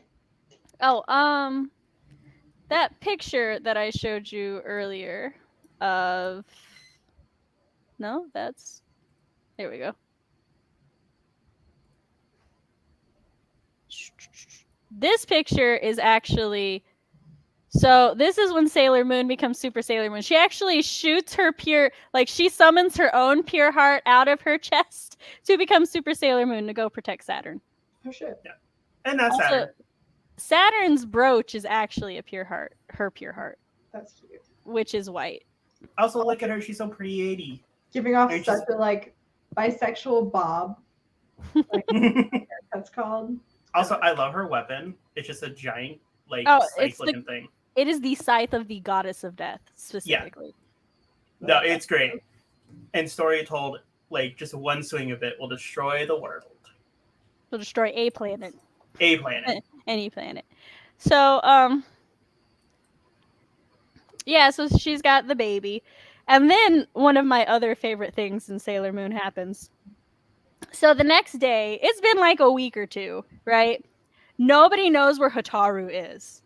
Oh, that picture that I showed you earlier of... No, that's... There we go. This picture is actually... So this is when Sailor Moon becomes Super Sailor Moon. She actually shoots her she summons her own pure heart out of her chest to become Super Sailor Moon to go protect Saturn. Oh shit. Yeah. And that's also, Saturn. Saturn's brooch is actually a pure heart, her pure heart. That's cute. Which is white. Also, look at her, she's so pretty 80. Giving off such a bisexual bob. That's called. Also, I love her weapon. It's just a giant scythe-looking thing. It is the scythe of the goddess of death, specifically. Yeah. No, it's great. And story told, just one swing of it will destroy the world. Will destroy a planet. A planet. Any planet. So, yeah, so she's got the baby. And then one of my other favorite things in Sailor Moon happens. So the next day, it's been like a week or two, right? Nobody knows where Hotaru is.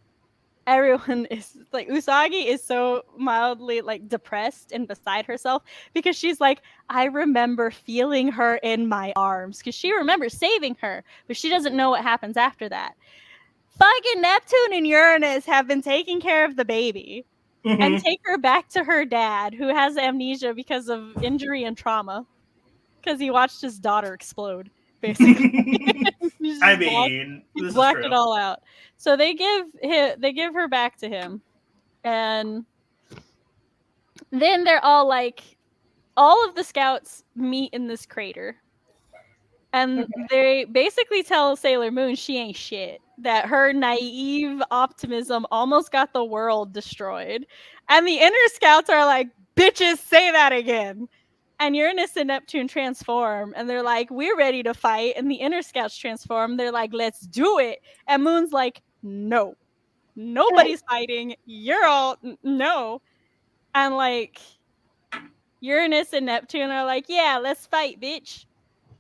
Everyone is Usagi is so mildly depressed and beside herself because she's like, I remember feeling her in my arms because she remembers saving her, but she doesn't know what happens after that. Fucking Neptune and Uranus have been taking care of the baby and take her back to her dad, who has amnesia because of injury and trauma because he watched his daughter explode. Basically, he blacked it all out. So they give her back to him, and then they're all all of the scouts meet in this crater, and they basically tell Sailor Moon she ain't shit. That her naive optimism almost got the world destroyed, and the inner scouts are like, "Bitches, say that again." And Uranus and Neptune transform, and they're like, we're ready to fight. And the inner scouts transform. They're like, let's do it. And Moon's like, no. Nobody's fighting. You're all, no. And Uranus and Neptune are like, yeah, let's fight, bitch.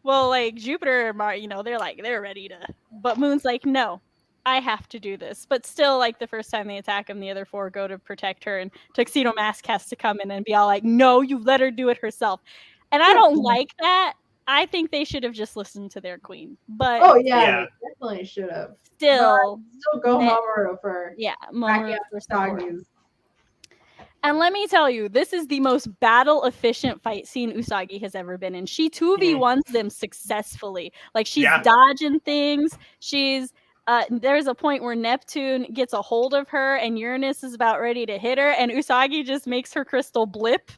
Well, like Jupiter and Mars, they're ready to. But Moon's like, no, I have to do this. But still, like the first time they attack him, the other four go to protect her, and Tuxedo Mask has to come in and be all like, no, you let her do it herself. And I don't like that. I think they should have just listened to their queen. But they definitely should have. Still go Mamoru for Mamoru for support. Usagi's. And let me tell you, this is the most battle-efficient fight scene Usagi has ever been in. She 2v1s them successfully. Like, she's dodging things. She's there's a point where Neptune gets a hold of her and Uranus is about ready to hit her, and Usagi just makes her crystal blip,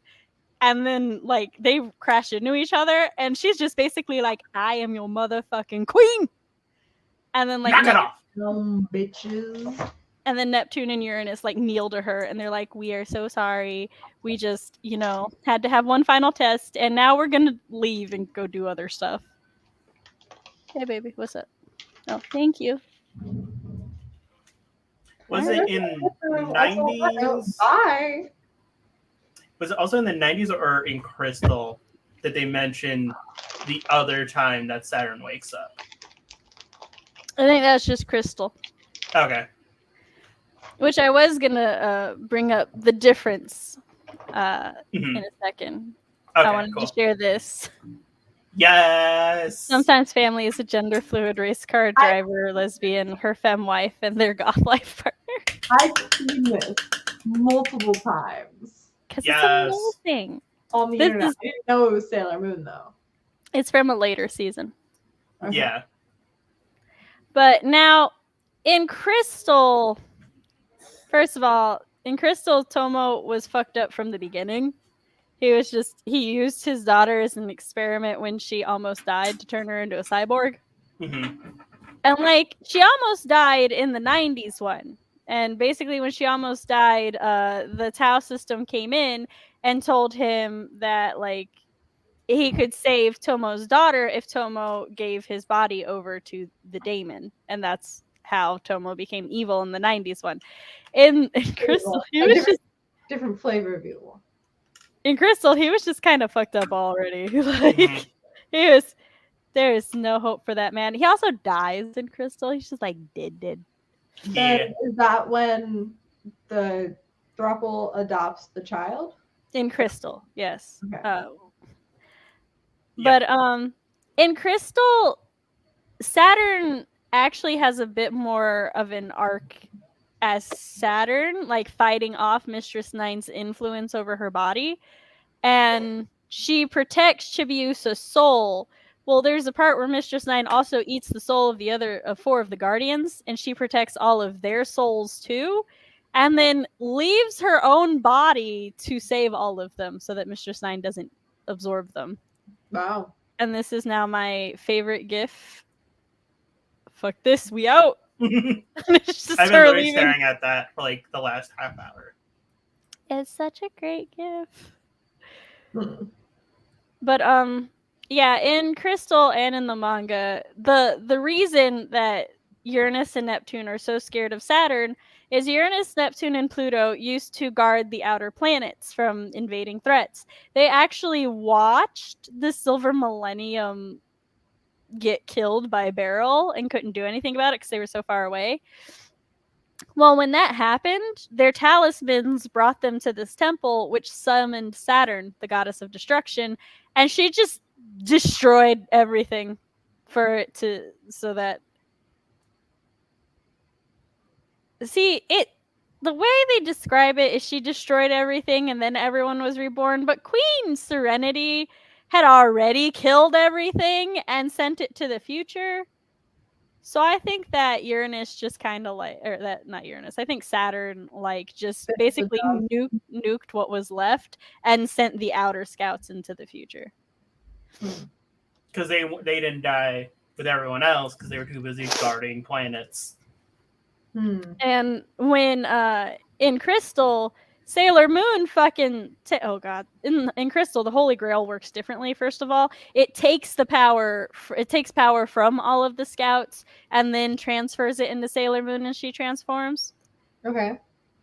and then, like, they crash into each other, and she's just basically like, I am your motherfucking queen! And then, like, knock it off! Bitches. And then Neptune and Uranus, like, kneel to her, and they're like, we are so sorry. We just, had to have one final test, and now we're going to leave and go do other stuff. Hey, baby, what's up? Oh, thank you. Was it in the 90s? Bye. Was it also in the 90s or in Crystal that they mentioned the other time that Saturn wakes up? I think that's just Crystal. Okay. Which I was going to bring up the difference in a second. Okay, I wanted to share this. Yes! Sometimes family is a gender fluid race car driver, lesbian, her femme wife, and their goth life partner. I've seen this multiple times. Because it's amazing. On the internet. I didn't know it was Sailor Moon, though. It's from a later season. Okay. Yeah. But now, in Crystal, first of all, in Crystal, Tomo was fucked up from the beginning. He used his daughter as an experiment when she almost died to turn her into a cyborg. Mm-hmm. And, like, she almost died in the 90s one. And basically when she almost died, the Tau system came in and told him that, like, he could save Tomo's daughter if Tomo gave his body over to the daemon. And that's how Tomo became evil in the 90s one. In Crystal, he was just... Different flavor of evil. In Crystal, he was just kind of fucked up already. Like, there is no hope for that man. He also dies in Crystal. He's just, like, dead. Yeah. Is that when the throuple adopts the child? In Crystal, yes. Okay. But in Crystal, Saturn actually has a bit more of an arc as Saturn, like fighting off Mistress Nine's influence over her body. And she protects Chibiusa's soul. Well, there's a part where Mistress Nine also eats the soul of the other four of the Guardians, and she protects all of their souls too, and then leaves her own body to save all of them so that Mistress Nine doesn't absorb them. Wow. And this is now my favorite gif. Fuck this, we out. It's just I've been literally staring at that for like the last half hour. It's such a great gif. But yeah, in Crystal and in the manga, the reason that Uranus and Neptune are so scared of Saturn is Uranus, Neptune, and Pluto used to guard the outer planets from invading threats. They actually watched the Silver Millennium get killed by Beryl and couldn't do anything about it because they were so far away. Well, when that happened, their talismans brought them to this temple, which summoned Saturn, the goddess of destruction, and she just destroyed everything for it to, so that... See, the way they describe it is she destroyed everything and then everyone was reborn, but Queen Serenity had already killed everything and sent it to the future. So I think that Uranus just kind of like, or that, not Uranus, I think Saturn like just basically nuked what was left and sent the outer scouts into the future. Because they didn't die with everyone else because they were too busy guarding planets. And when in Crystal, Sailor Moon fucking oh god, in Crystal the Holy Grail works differently. First of all, it takes the power from all of the scouts and then transfers it into Sailor Moon and she transforms. Okay.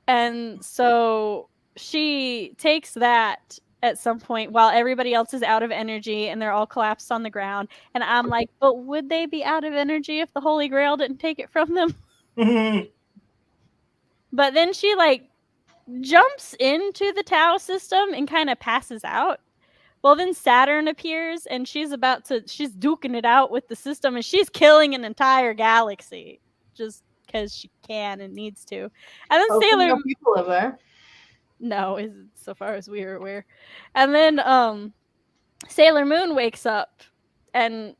And so she takes that at some point while everybody else is out of energy and they're all collapsed on the ground. And I'm like, but would they be out of energy if the Holy Grail didn't take it from them? But then she like jumps into the Tau system and kind of passes out. Well, then Saturn appears and she's duking it out with the system and she's killing an entire galaxy just because she can and needs to. And then Sailor no people live there. No, so far as we are aware. And then Sailor Moon wakes up and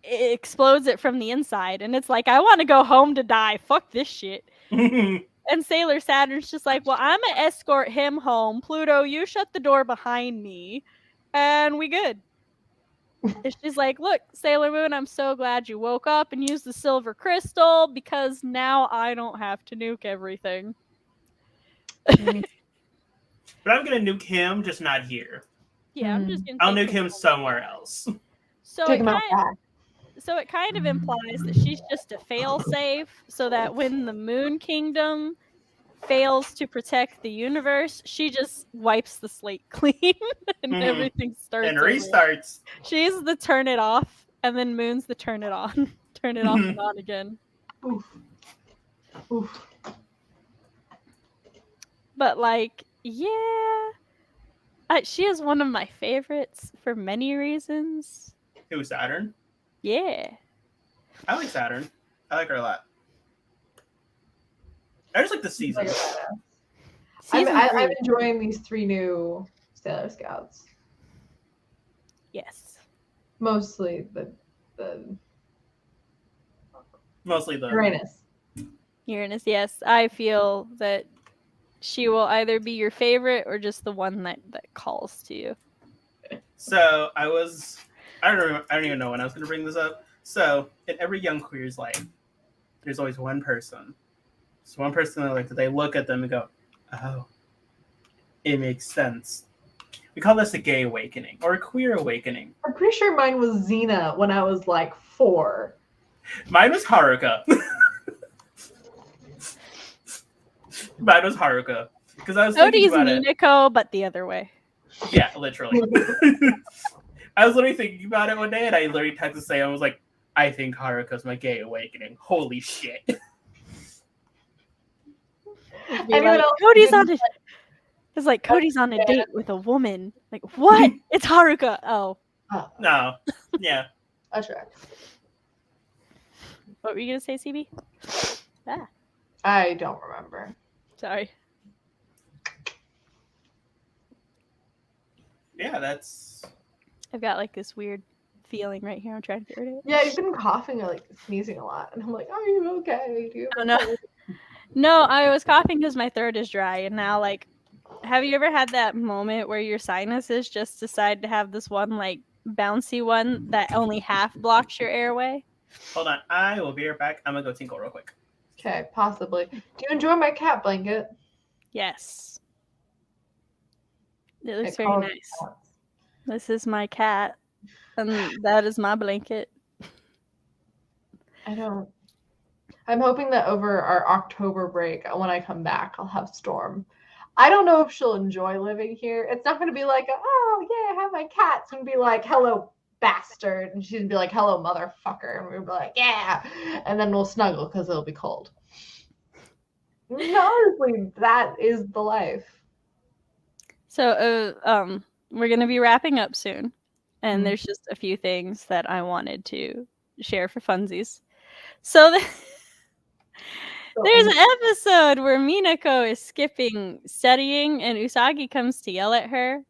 it explodes it from the inside. And it's like, I want to go home to die. Fuck this shit. And Sailor Saturn's just like, well, I'm going to escort him home. Pluto, you shut the door behind me. And we good. And she's like, look, Sailor Moon, I'm so glad you woke up and used the silver crystal because now I don't have to nuke everything. But I'm going to nuke him, just not here. Yeah, I'm just going to I'll nuke him somewhere else. So it kind of implies that she's just a failsafe so that when the Moon Kingdom fails to protect the universe, she just wipes the slate clean and everything starts and restarts. She's the turn it off, and then Moon's the turn it on. Turn it off and on again. Oof. Oof. But like, yeah, she is one of my favorites for many reasons. Who, Saturn? Yeah. I like Saturn. I like her a lot. I just like the season. I'm enjoying these 3 new Sailor Scouts. Yes. Mostly the Uranus, yes. I feel that she will either be your favorite or just the one that calls to you. So I don't even know when I was going to bring this up. So in every young queer's life, there's always one person. It's one person that they look at them and go, oh, it makes sense. We call this a gay awakening or a queer awakening. I'm pretty sure mine was Xena when I was like 4. Mine was Haruka. Mine was Haruka. Because I was thinking about Minako, but the other way. Yeah, literally. I was literally thinking about it one day, and I literally texted Sam. I was like, I think Haruka's my gay awakening. Holy shit. Like, Cody's on it. It's like Cody's on a date with a woman. Like, what? It's Haruka. Oh. No. Yeah. That's right. What were you going to say, CB? I don't remember. Sorry. Yeah, that's... I've got like this weird feeling right here. I'm trying to get rid of it. Yeah, you've been coughing or like sneezing a lot. And I'm like, are you okay? No, I was coughing because my throat is dry. And now, like, have you ever had that moment where your sinuses just decide to have this one, like, bouncy one that only half blocks your airway? Hold on. I will be right back. I'm going to go tinkle real quick. Okay, possibly. Do you enjoy my cat blanket? Yes. It looks very nice. This is my cat. And that is my blanket. I'm hoping that over our October break, when I come back, I'll have Storm. I don't know if she'll enjoy living here. It's not going to be like, oh, yeah, I have my cat. It's going to be like, hello, bastard. And she's going to be like, hello, motherfucker. And we'll be like, yeah. And then we'll snuggle because it'll be cold. Honestly, that is the life. So, we're going to be wrapping up soon. And there's just a few things that I wanted to share for funsies. So there's an episode where Minako is skipping studying and Usagi comes to yell at her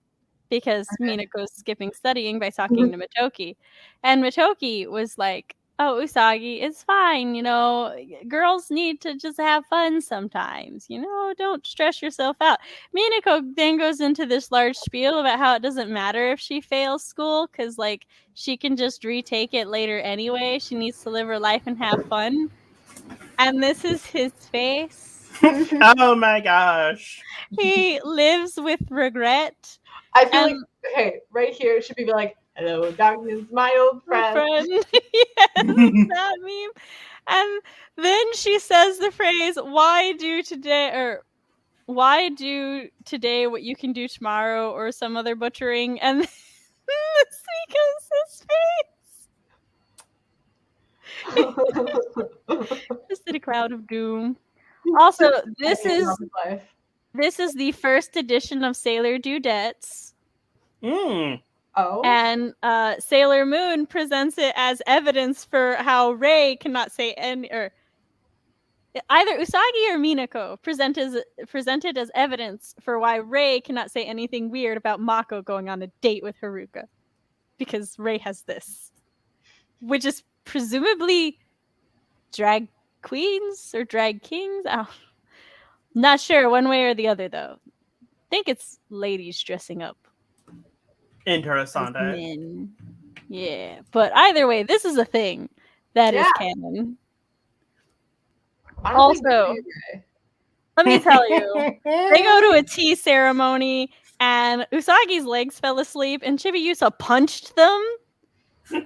because Minako's skipping studying by talking to Matoki. And Matoki was like, oh, Usagi, it's fine. You know, girls need to just have fun sometimes. You know, don't stress yourself out. Minako then goes into this large spiel about how it doesn't matter if she fails school because, like, she can just retake it later anyway. She needs to live her life and have fun. And this is his face. Oh, my gosh. He lives with regret. I feel like, okay, right here, it should be like, hello, darkness, my old friend. Yes, that meme. And then she says the phrase, why do today, or why do today what you can do tomorrow or some other butchering? And it's because his face. Just in a cloud of doom. Also, this is the first edition of Sailor Dudettes. Oh. And Sailor Moon presents it as evidence for how Rei cannot say any, or either Usagi or Minako presented as evidence for why Rei cannot say anything weird about Mako going on a date with Haruka. Because Rei has this. Which is presumably drag queens or drag kings? Not sure one way or the other, though. Think it's ladies dressing up. Interessante. Men. Yeah, but either way, this is a thing that is canon. Also, let me tell you, they go to a tea ceremony, and Usagi's legs fell asleep, and Chibiusa punched them.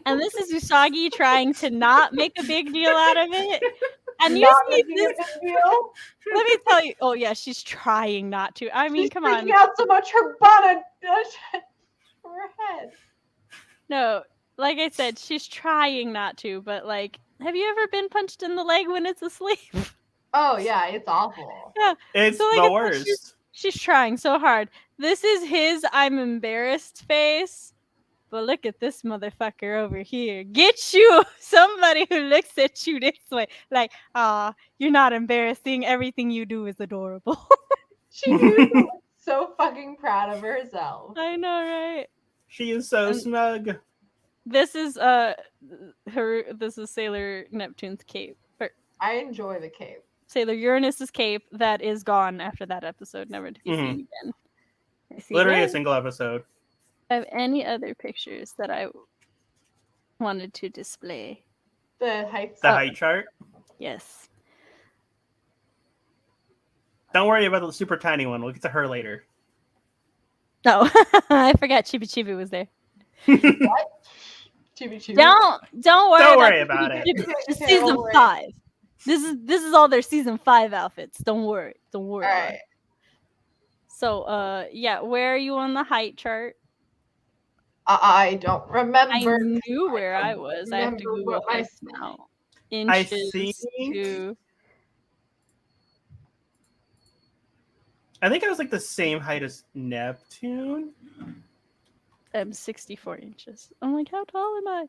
And this is Usagi trying to not make a big deal out of it. And you see this. Let me tell you. Oh yeah, she's trying not to. I mean, come on. She's freaking out so much her bonnet, her head. No, like I said, she's trying not to. But like, have you ever been punched in the leg when it's asleep? Oh yeah, it's awful. Yeah, it's so, like, the worst. She's trying so hard. This is his I'm embarrassed face. But look at this motherfucker over here. Get you somebody who looks at you this way. Like, you're not embarrassing. Everything you do is adorable. She is so fucking proud of herself. I know, right? She is so smug. This is this is Sailor Neptune's cape. I enjoy the cape. Sailor Uranus's cape that is gone after that episode, never to be seen again. Literally a single episode. I have any other pictures that I wanted to display? The height chart? Yes. Don't worry about the super tiny one. We'll get to her later. No, I forgot Chibi was there. What? Chibi. Don't worry about it. It's season 5. This is all their season 5 outfits. Don't worry. All right. So yeah, where are you on the height chart? I don't remember. I knew where I was. I have to Google this now. Inches I think I was like the same height as Neptune. I'm 64 inches. I'm like, how tall am I?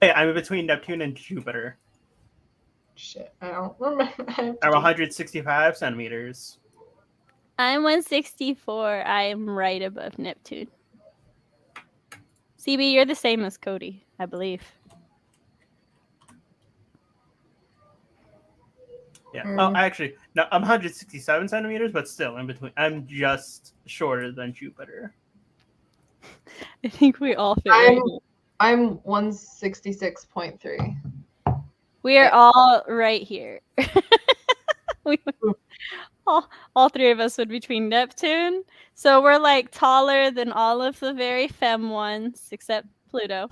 Hey, I'm between Neptune and Jupiter. Shit, I don't remember. I'm 165 centimeters. I'm 164. I'm right above Neptune. CB, you're the same as Cody, I believe. Yeah. Oh, actually, no, I'm 167 centimeters, but still in between. I'm just shorter than Jupiter. I think we all fit. I'm 166.3. We are all right here. All three of us would be between Neptune. So we're like taller than all of the very femme ones, except Pluto.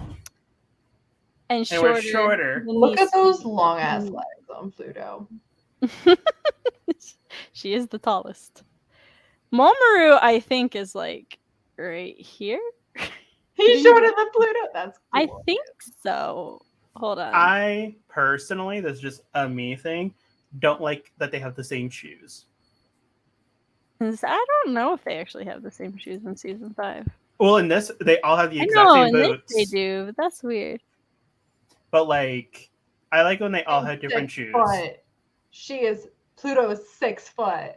And we're shorter. Look at those long ass legs on Pluto. She is the tallest. Momoru, I think, is like right here. He's shorter than Pluto. That's cool. I think so. Hold on. I personally, this is just a me thing, don't like that they have the same shoes. I don't know if they actually have the same shoes in season 5. Well, in this, they all have the exact same boots. They do, but that's weird. But like, I like when they all have different shoes. Pluto is 6 foot.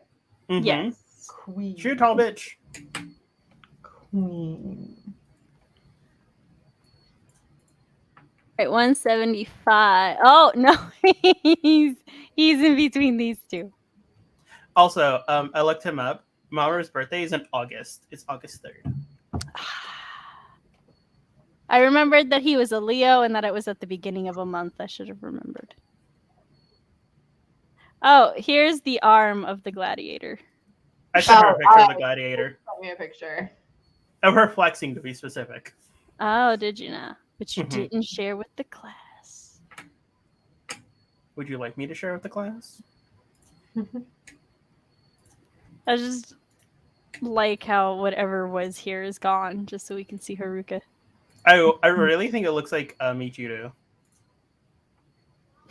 Mm-hmm. Yes. Queen. Shoe tall bitch. Queen. Right, 175. Oh no, he's in between these two. Also, I looked him up. Mamoru's birthday is in August. It's August 3rd. I remembered that he was a Leo and that it was at the beginning of a month. I should have remembered. Oh, here's the arm of the gladiator. I sent her a picture of the gladiator. Send me a picture. Of her flexing, to be specific. Oh, did you know? But you didn't share with the class. Would you like me to share with the class? I just like how whatever was here is gone, just so we can see Haruka. I really think it looks like Michiru.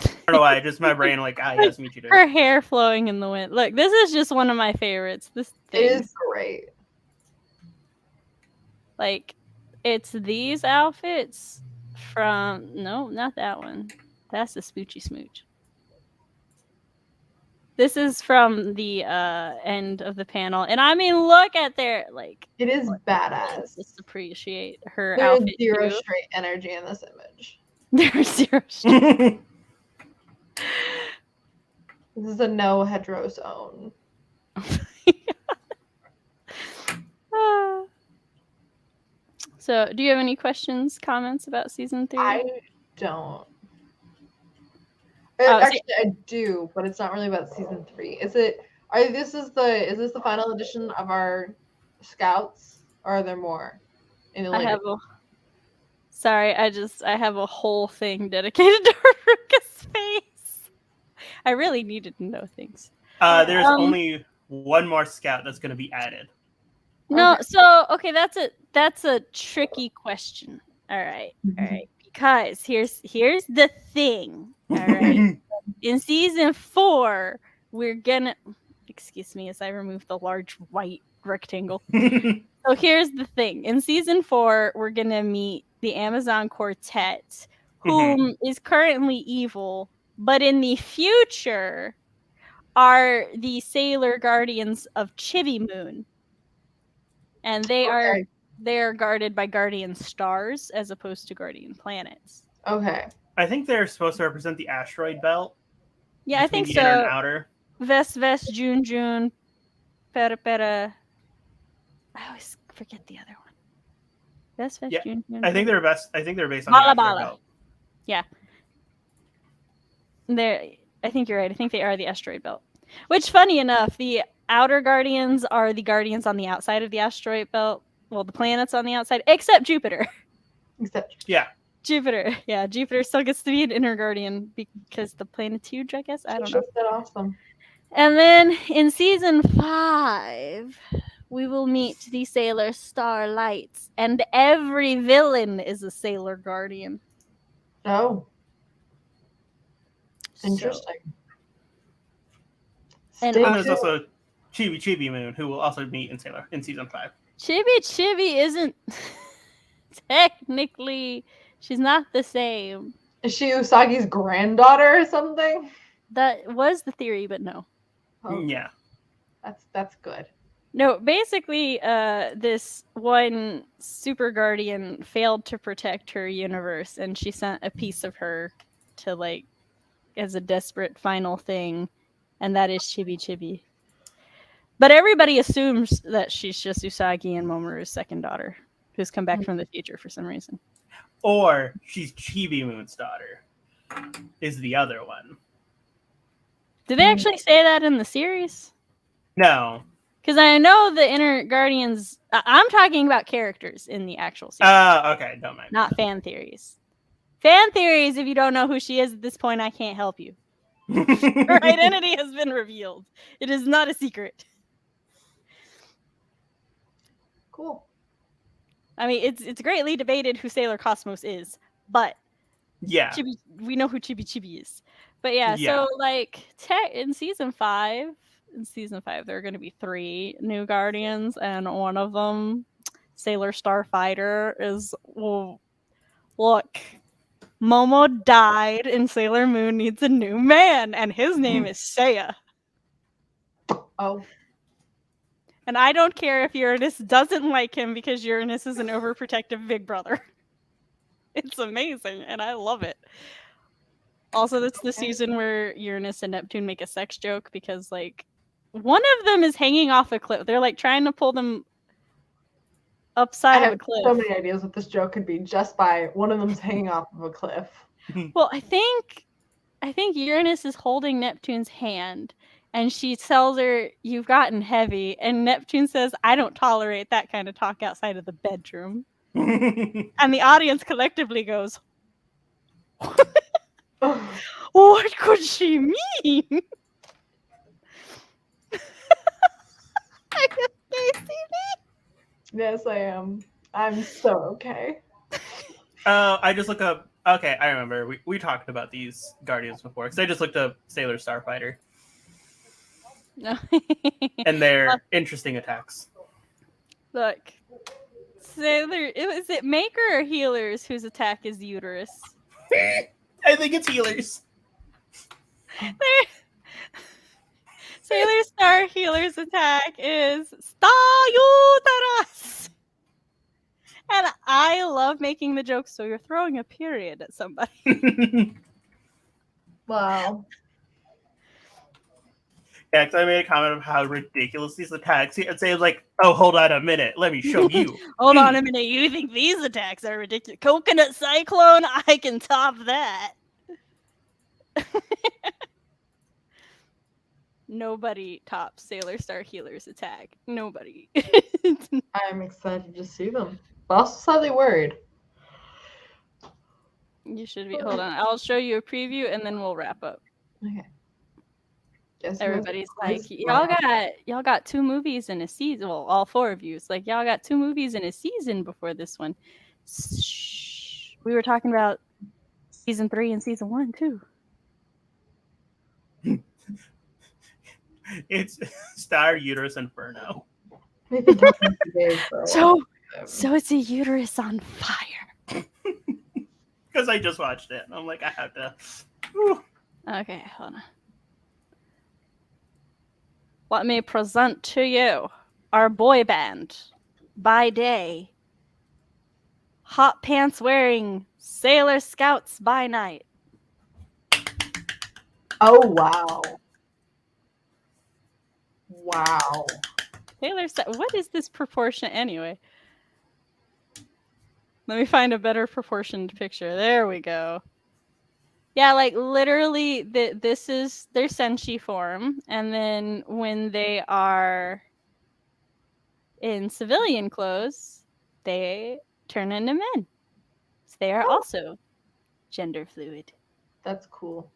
I don't know why, just my brain yes, Michiru. Her hair flowing in the wind. Look, this is just one of my favorites. This thing. It is great. Like, it's these outfits from... No, not that one. That's the Spoochy Smooch. This is from the end of the panel. And I mean, look at their, like... It is badass. Just appreciate her There is outfit, zero too. straight energy in this image. There's zero straight. This is a no hetero zone. So, do you have any questions, comments about season 3? I don't. Oh, actually, I do, but it's not really about season 3. Is it? Is this the final edition of our scouts, or are there more? I have a whole thing dedicated to Haruka's face. I really needed to know things. There's only one more scout that's going to be added. No, so okay, that's a tricky question. All right, because here's the thing. All right, in season 4, we're gonna. Excuse me, as I remove the large white rectangle. So here's the thing. In season 4, we're gonna meet the Amazon Quartet, whom is currently evil, but in the future are the Sailor Guardians of Chibi Moon. And they are guarded by guardian stars as opposed to guardian planets. Okay. I think they're supposed to represent the asteroid belt. Yeah, I think the so. Inner and outer. Vest, June, Pera. I always forget the other one. Vest, June. I think they're based on the asteroid belt. Yeah. I think you're right. I think they are the asteroid belt. Which, funny enough, the outer guardians are the guardians on the outside of the asteroid belt. Well, the planets on the outside, except Jupiter. Jupiter. Yeah, Jupiter still gets to be an inner guardian because the planet's huge, I guess. I don't know. That's awesome. And then in season 5, we will meet the Sailor Starlights, and every villain is a Sailor Guardian. Oh. Interesting. And there's also Chibi Moon, who will also meet in season 5. Chibi isn't technically... She's not the same. Is she Usagi's granddaughter or something? That was the theory, but no. Oh, yeah. That's good. No, basically, this one super guardian failed to protect her universe, and she sent a piece of her to, like, as a desperate final thing, and that is Chibi. But everybody assumes that she's just Usagi and Momoru's second daughter, who's come back from the future for some reason. Or she's Chibi Moon's daughter, is the other one. Did they actually say that in the series? No. Because I know the Inner Guardians... I'm talking about characters in the actual series. Okay, don't mind. Not fan theories. Fan theories, if you don't know who she is at this point, I can't help you. Her identity has been revealed. It is not a secret. Cool. I mean, it's greatly debated who Sailor Cosmos is, but yeah, we know who Chibi is. But yeah, so like in season 5, there are going to be 3 new Guardians, and one of them, Sailor Starfighter, is look. Momo died, and Sailor Moon needs a new man, and his name is Seiya. Oh. And I don't care if Uranus doesn't like him because Uranus is an overprotective big brother. It's amazing, and I love it. Also, that's the season where Uranus and Neptune make a sex joke because, like, one of them is hanging off a cliff. They're, like, trying to pull them upside of a cliff. I have so many ideas what this joke could be just by one of them's hanging off of a cliff. Well, I think Uranus is holding Neptune's hand, and she tells her, "You've gotten heavy," and Neptune says, "I don't tolerate that kind of talk outside of the bedroom." And the audience collectively goes, "What could she mean?" Yes, I am. I'm so okay. I just looked up. Okay, I remember. We talked about these Guardians before because I just looked up Sailor Starfighter No. and their interesting attacks. Look, Sailor, is it Maker or Healers whose attack is uterus? I think it's healers. Sailor Star Healer's attack is Stayuterus. And I love making the joke, so you're throwing a period at somebody. Wow. Yeah, because I made a comment of how ridiculous these attacks. And say like, "Oh, hold on a minute, let me show you." Hold on a minute, you think these attacks are ridiculous? Coconut Cyclone, I can top that. Nobody tops Sailor Star Healer's attack. Nobody. I'm excited to see them. But also slightly worried. You should be. Hold on, I'll show you a preview and then we'll wrap up. Okay. Guess Everybody's like, y'all got 2 movies in a season. Well, all 4 of you. It's like y'all got 2 movies in a season before this one. Shh. We were talking about season 3 and season 1 too. It's Star Uterus Inferno. So it's a uterus on fire. Because I just watched it. I'm like, I have to. Whew. Okay, hold on. Let me present to you our boy band by day. Hot pants wearing Sailor Scouts by night. Oh, wow. Wow. What is this proportion anyway? Let me find a better proportioned picture. There we go. Yeah, like literally this is their senshi form, and then when they are in civilian clothes, they turn into men. So they are also gender fluid. That's cool.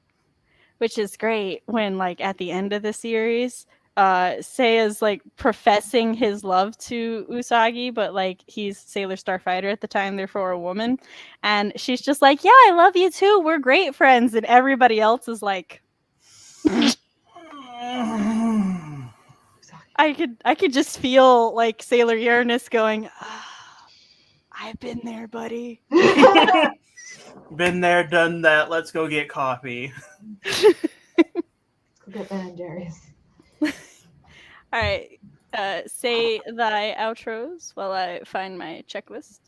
Which is great when, like, at the end of the series, Seiya's like professing his love to Usagi, but like he's Sailor Starfighter at the time, therefore a woman, and she's just like, "Yeah, I love you too. We're great friends," and everybody else is like, I could just feel like Sailor Uranus going, "I've been there, buddy." Been there, done that. Let's go get coffee. Let's go get Ben & Jerry's. All right, say thy outros while I find my checklist.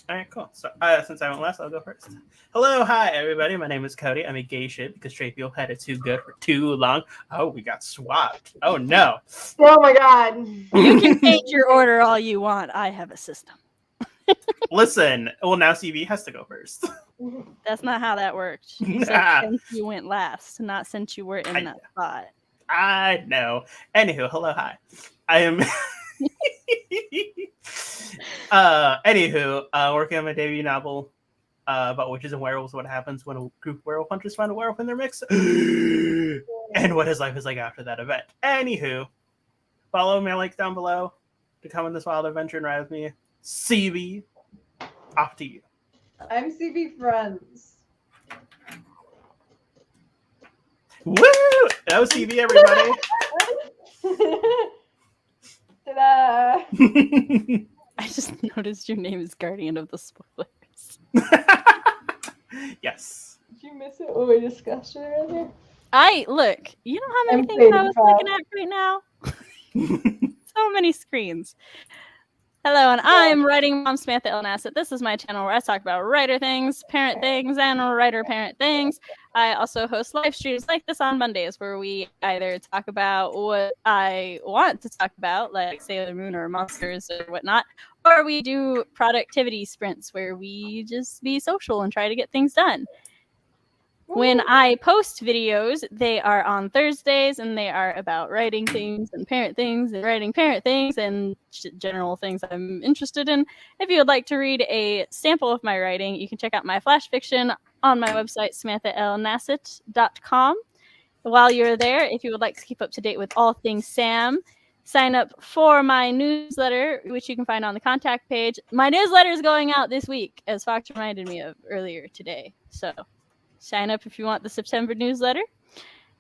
All right, cool. So since I went last, I'll go first. Hello, hi, everybody. My name is Cody. I'm a gay shit because straight people had it too good for too long. Oh, we got swapped. Oh, no. Oh, my God. You can change your order all you want. I have a system. Listen, well, now CV has to go first. That's not how that worked. Since you went last, not since you were in that spot. I know. Anywho, hello, hi. I am. Working on my debut novel about witches and werewolves. What happens when a group of werewolf hunters find a werewolf in their mix, and what his life is like after that event. Anywho, follow my links down below to come on this wild adventure and ride with me. CB, off to you. I'm CB Friends. Woo! That was CB, everybody. Ta-da! I just noticed your name is Guardian of the Spoilers. Yes. Did you miss it when we discussed it earlier? Look, you know how many things I was looking at right now? So many screens. Hello, and I'm writing mom Samantha Nasset. This is my channel where I talk about writer things, parent things, and writer-parent things. I also host live streams like this on Mondays where we either talk about what I want to talk about, like Sailor Moon or monsters or whatnot, or we do productivity sprints where we just be social and try to get things done. When I post videos, they are on Thursdays, and they are about writing things and writing parent things and general things I'm interested in. If you would like to read a sample of my writing, you can check out my flash fiction on my website, SamanthaLNasset.com. While you're there, if you would like to keep up to date with all things Sam, sign up for my newsletter, which you can find on the contact page. My newsletter is going out this week, as Fox reminded me of earlier today. So sign up if you want the September newsletter.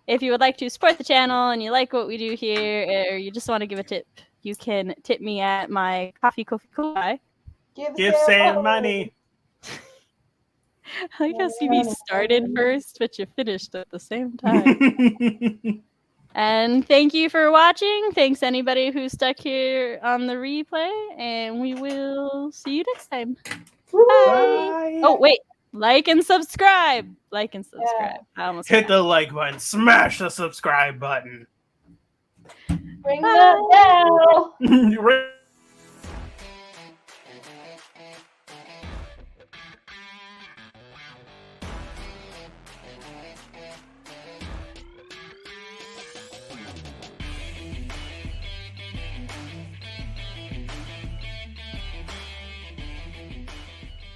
If you would like to support the channel and you like what we do here, or you just want to give a tip, you can tip me at my Coffee Ko-Fi. Give Sam money. I guess you started first, but you finished at the same time. And thank you for watching. Thanks anybody who stuck here on the replay, and we will see you next time. Bye. Bye. Oh wait, like and subscribe. Like and subscribe. I almost hit the like button. Smash the subscribe button. Ring the bell.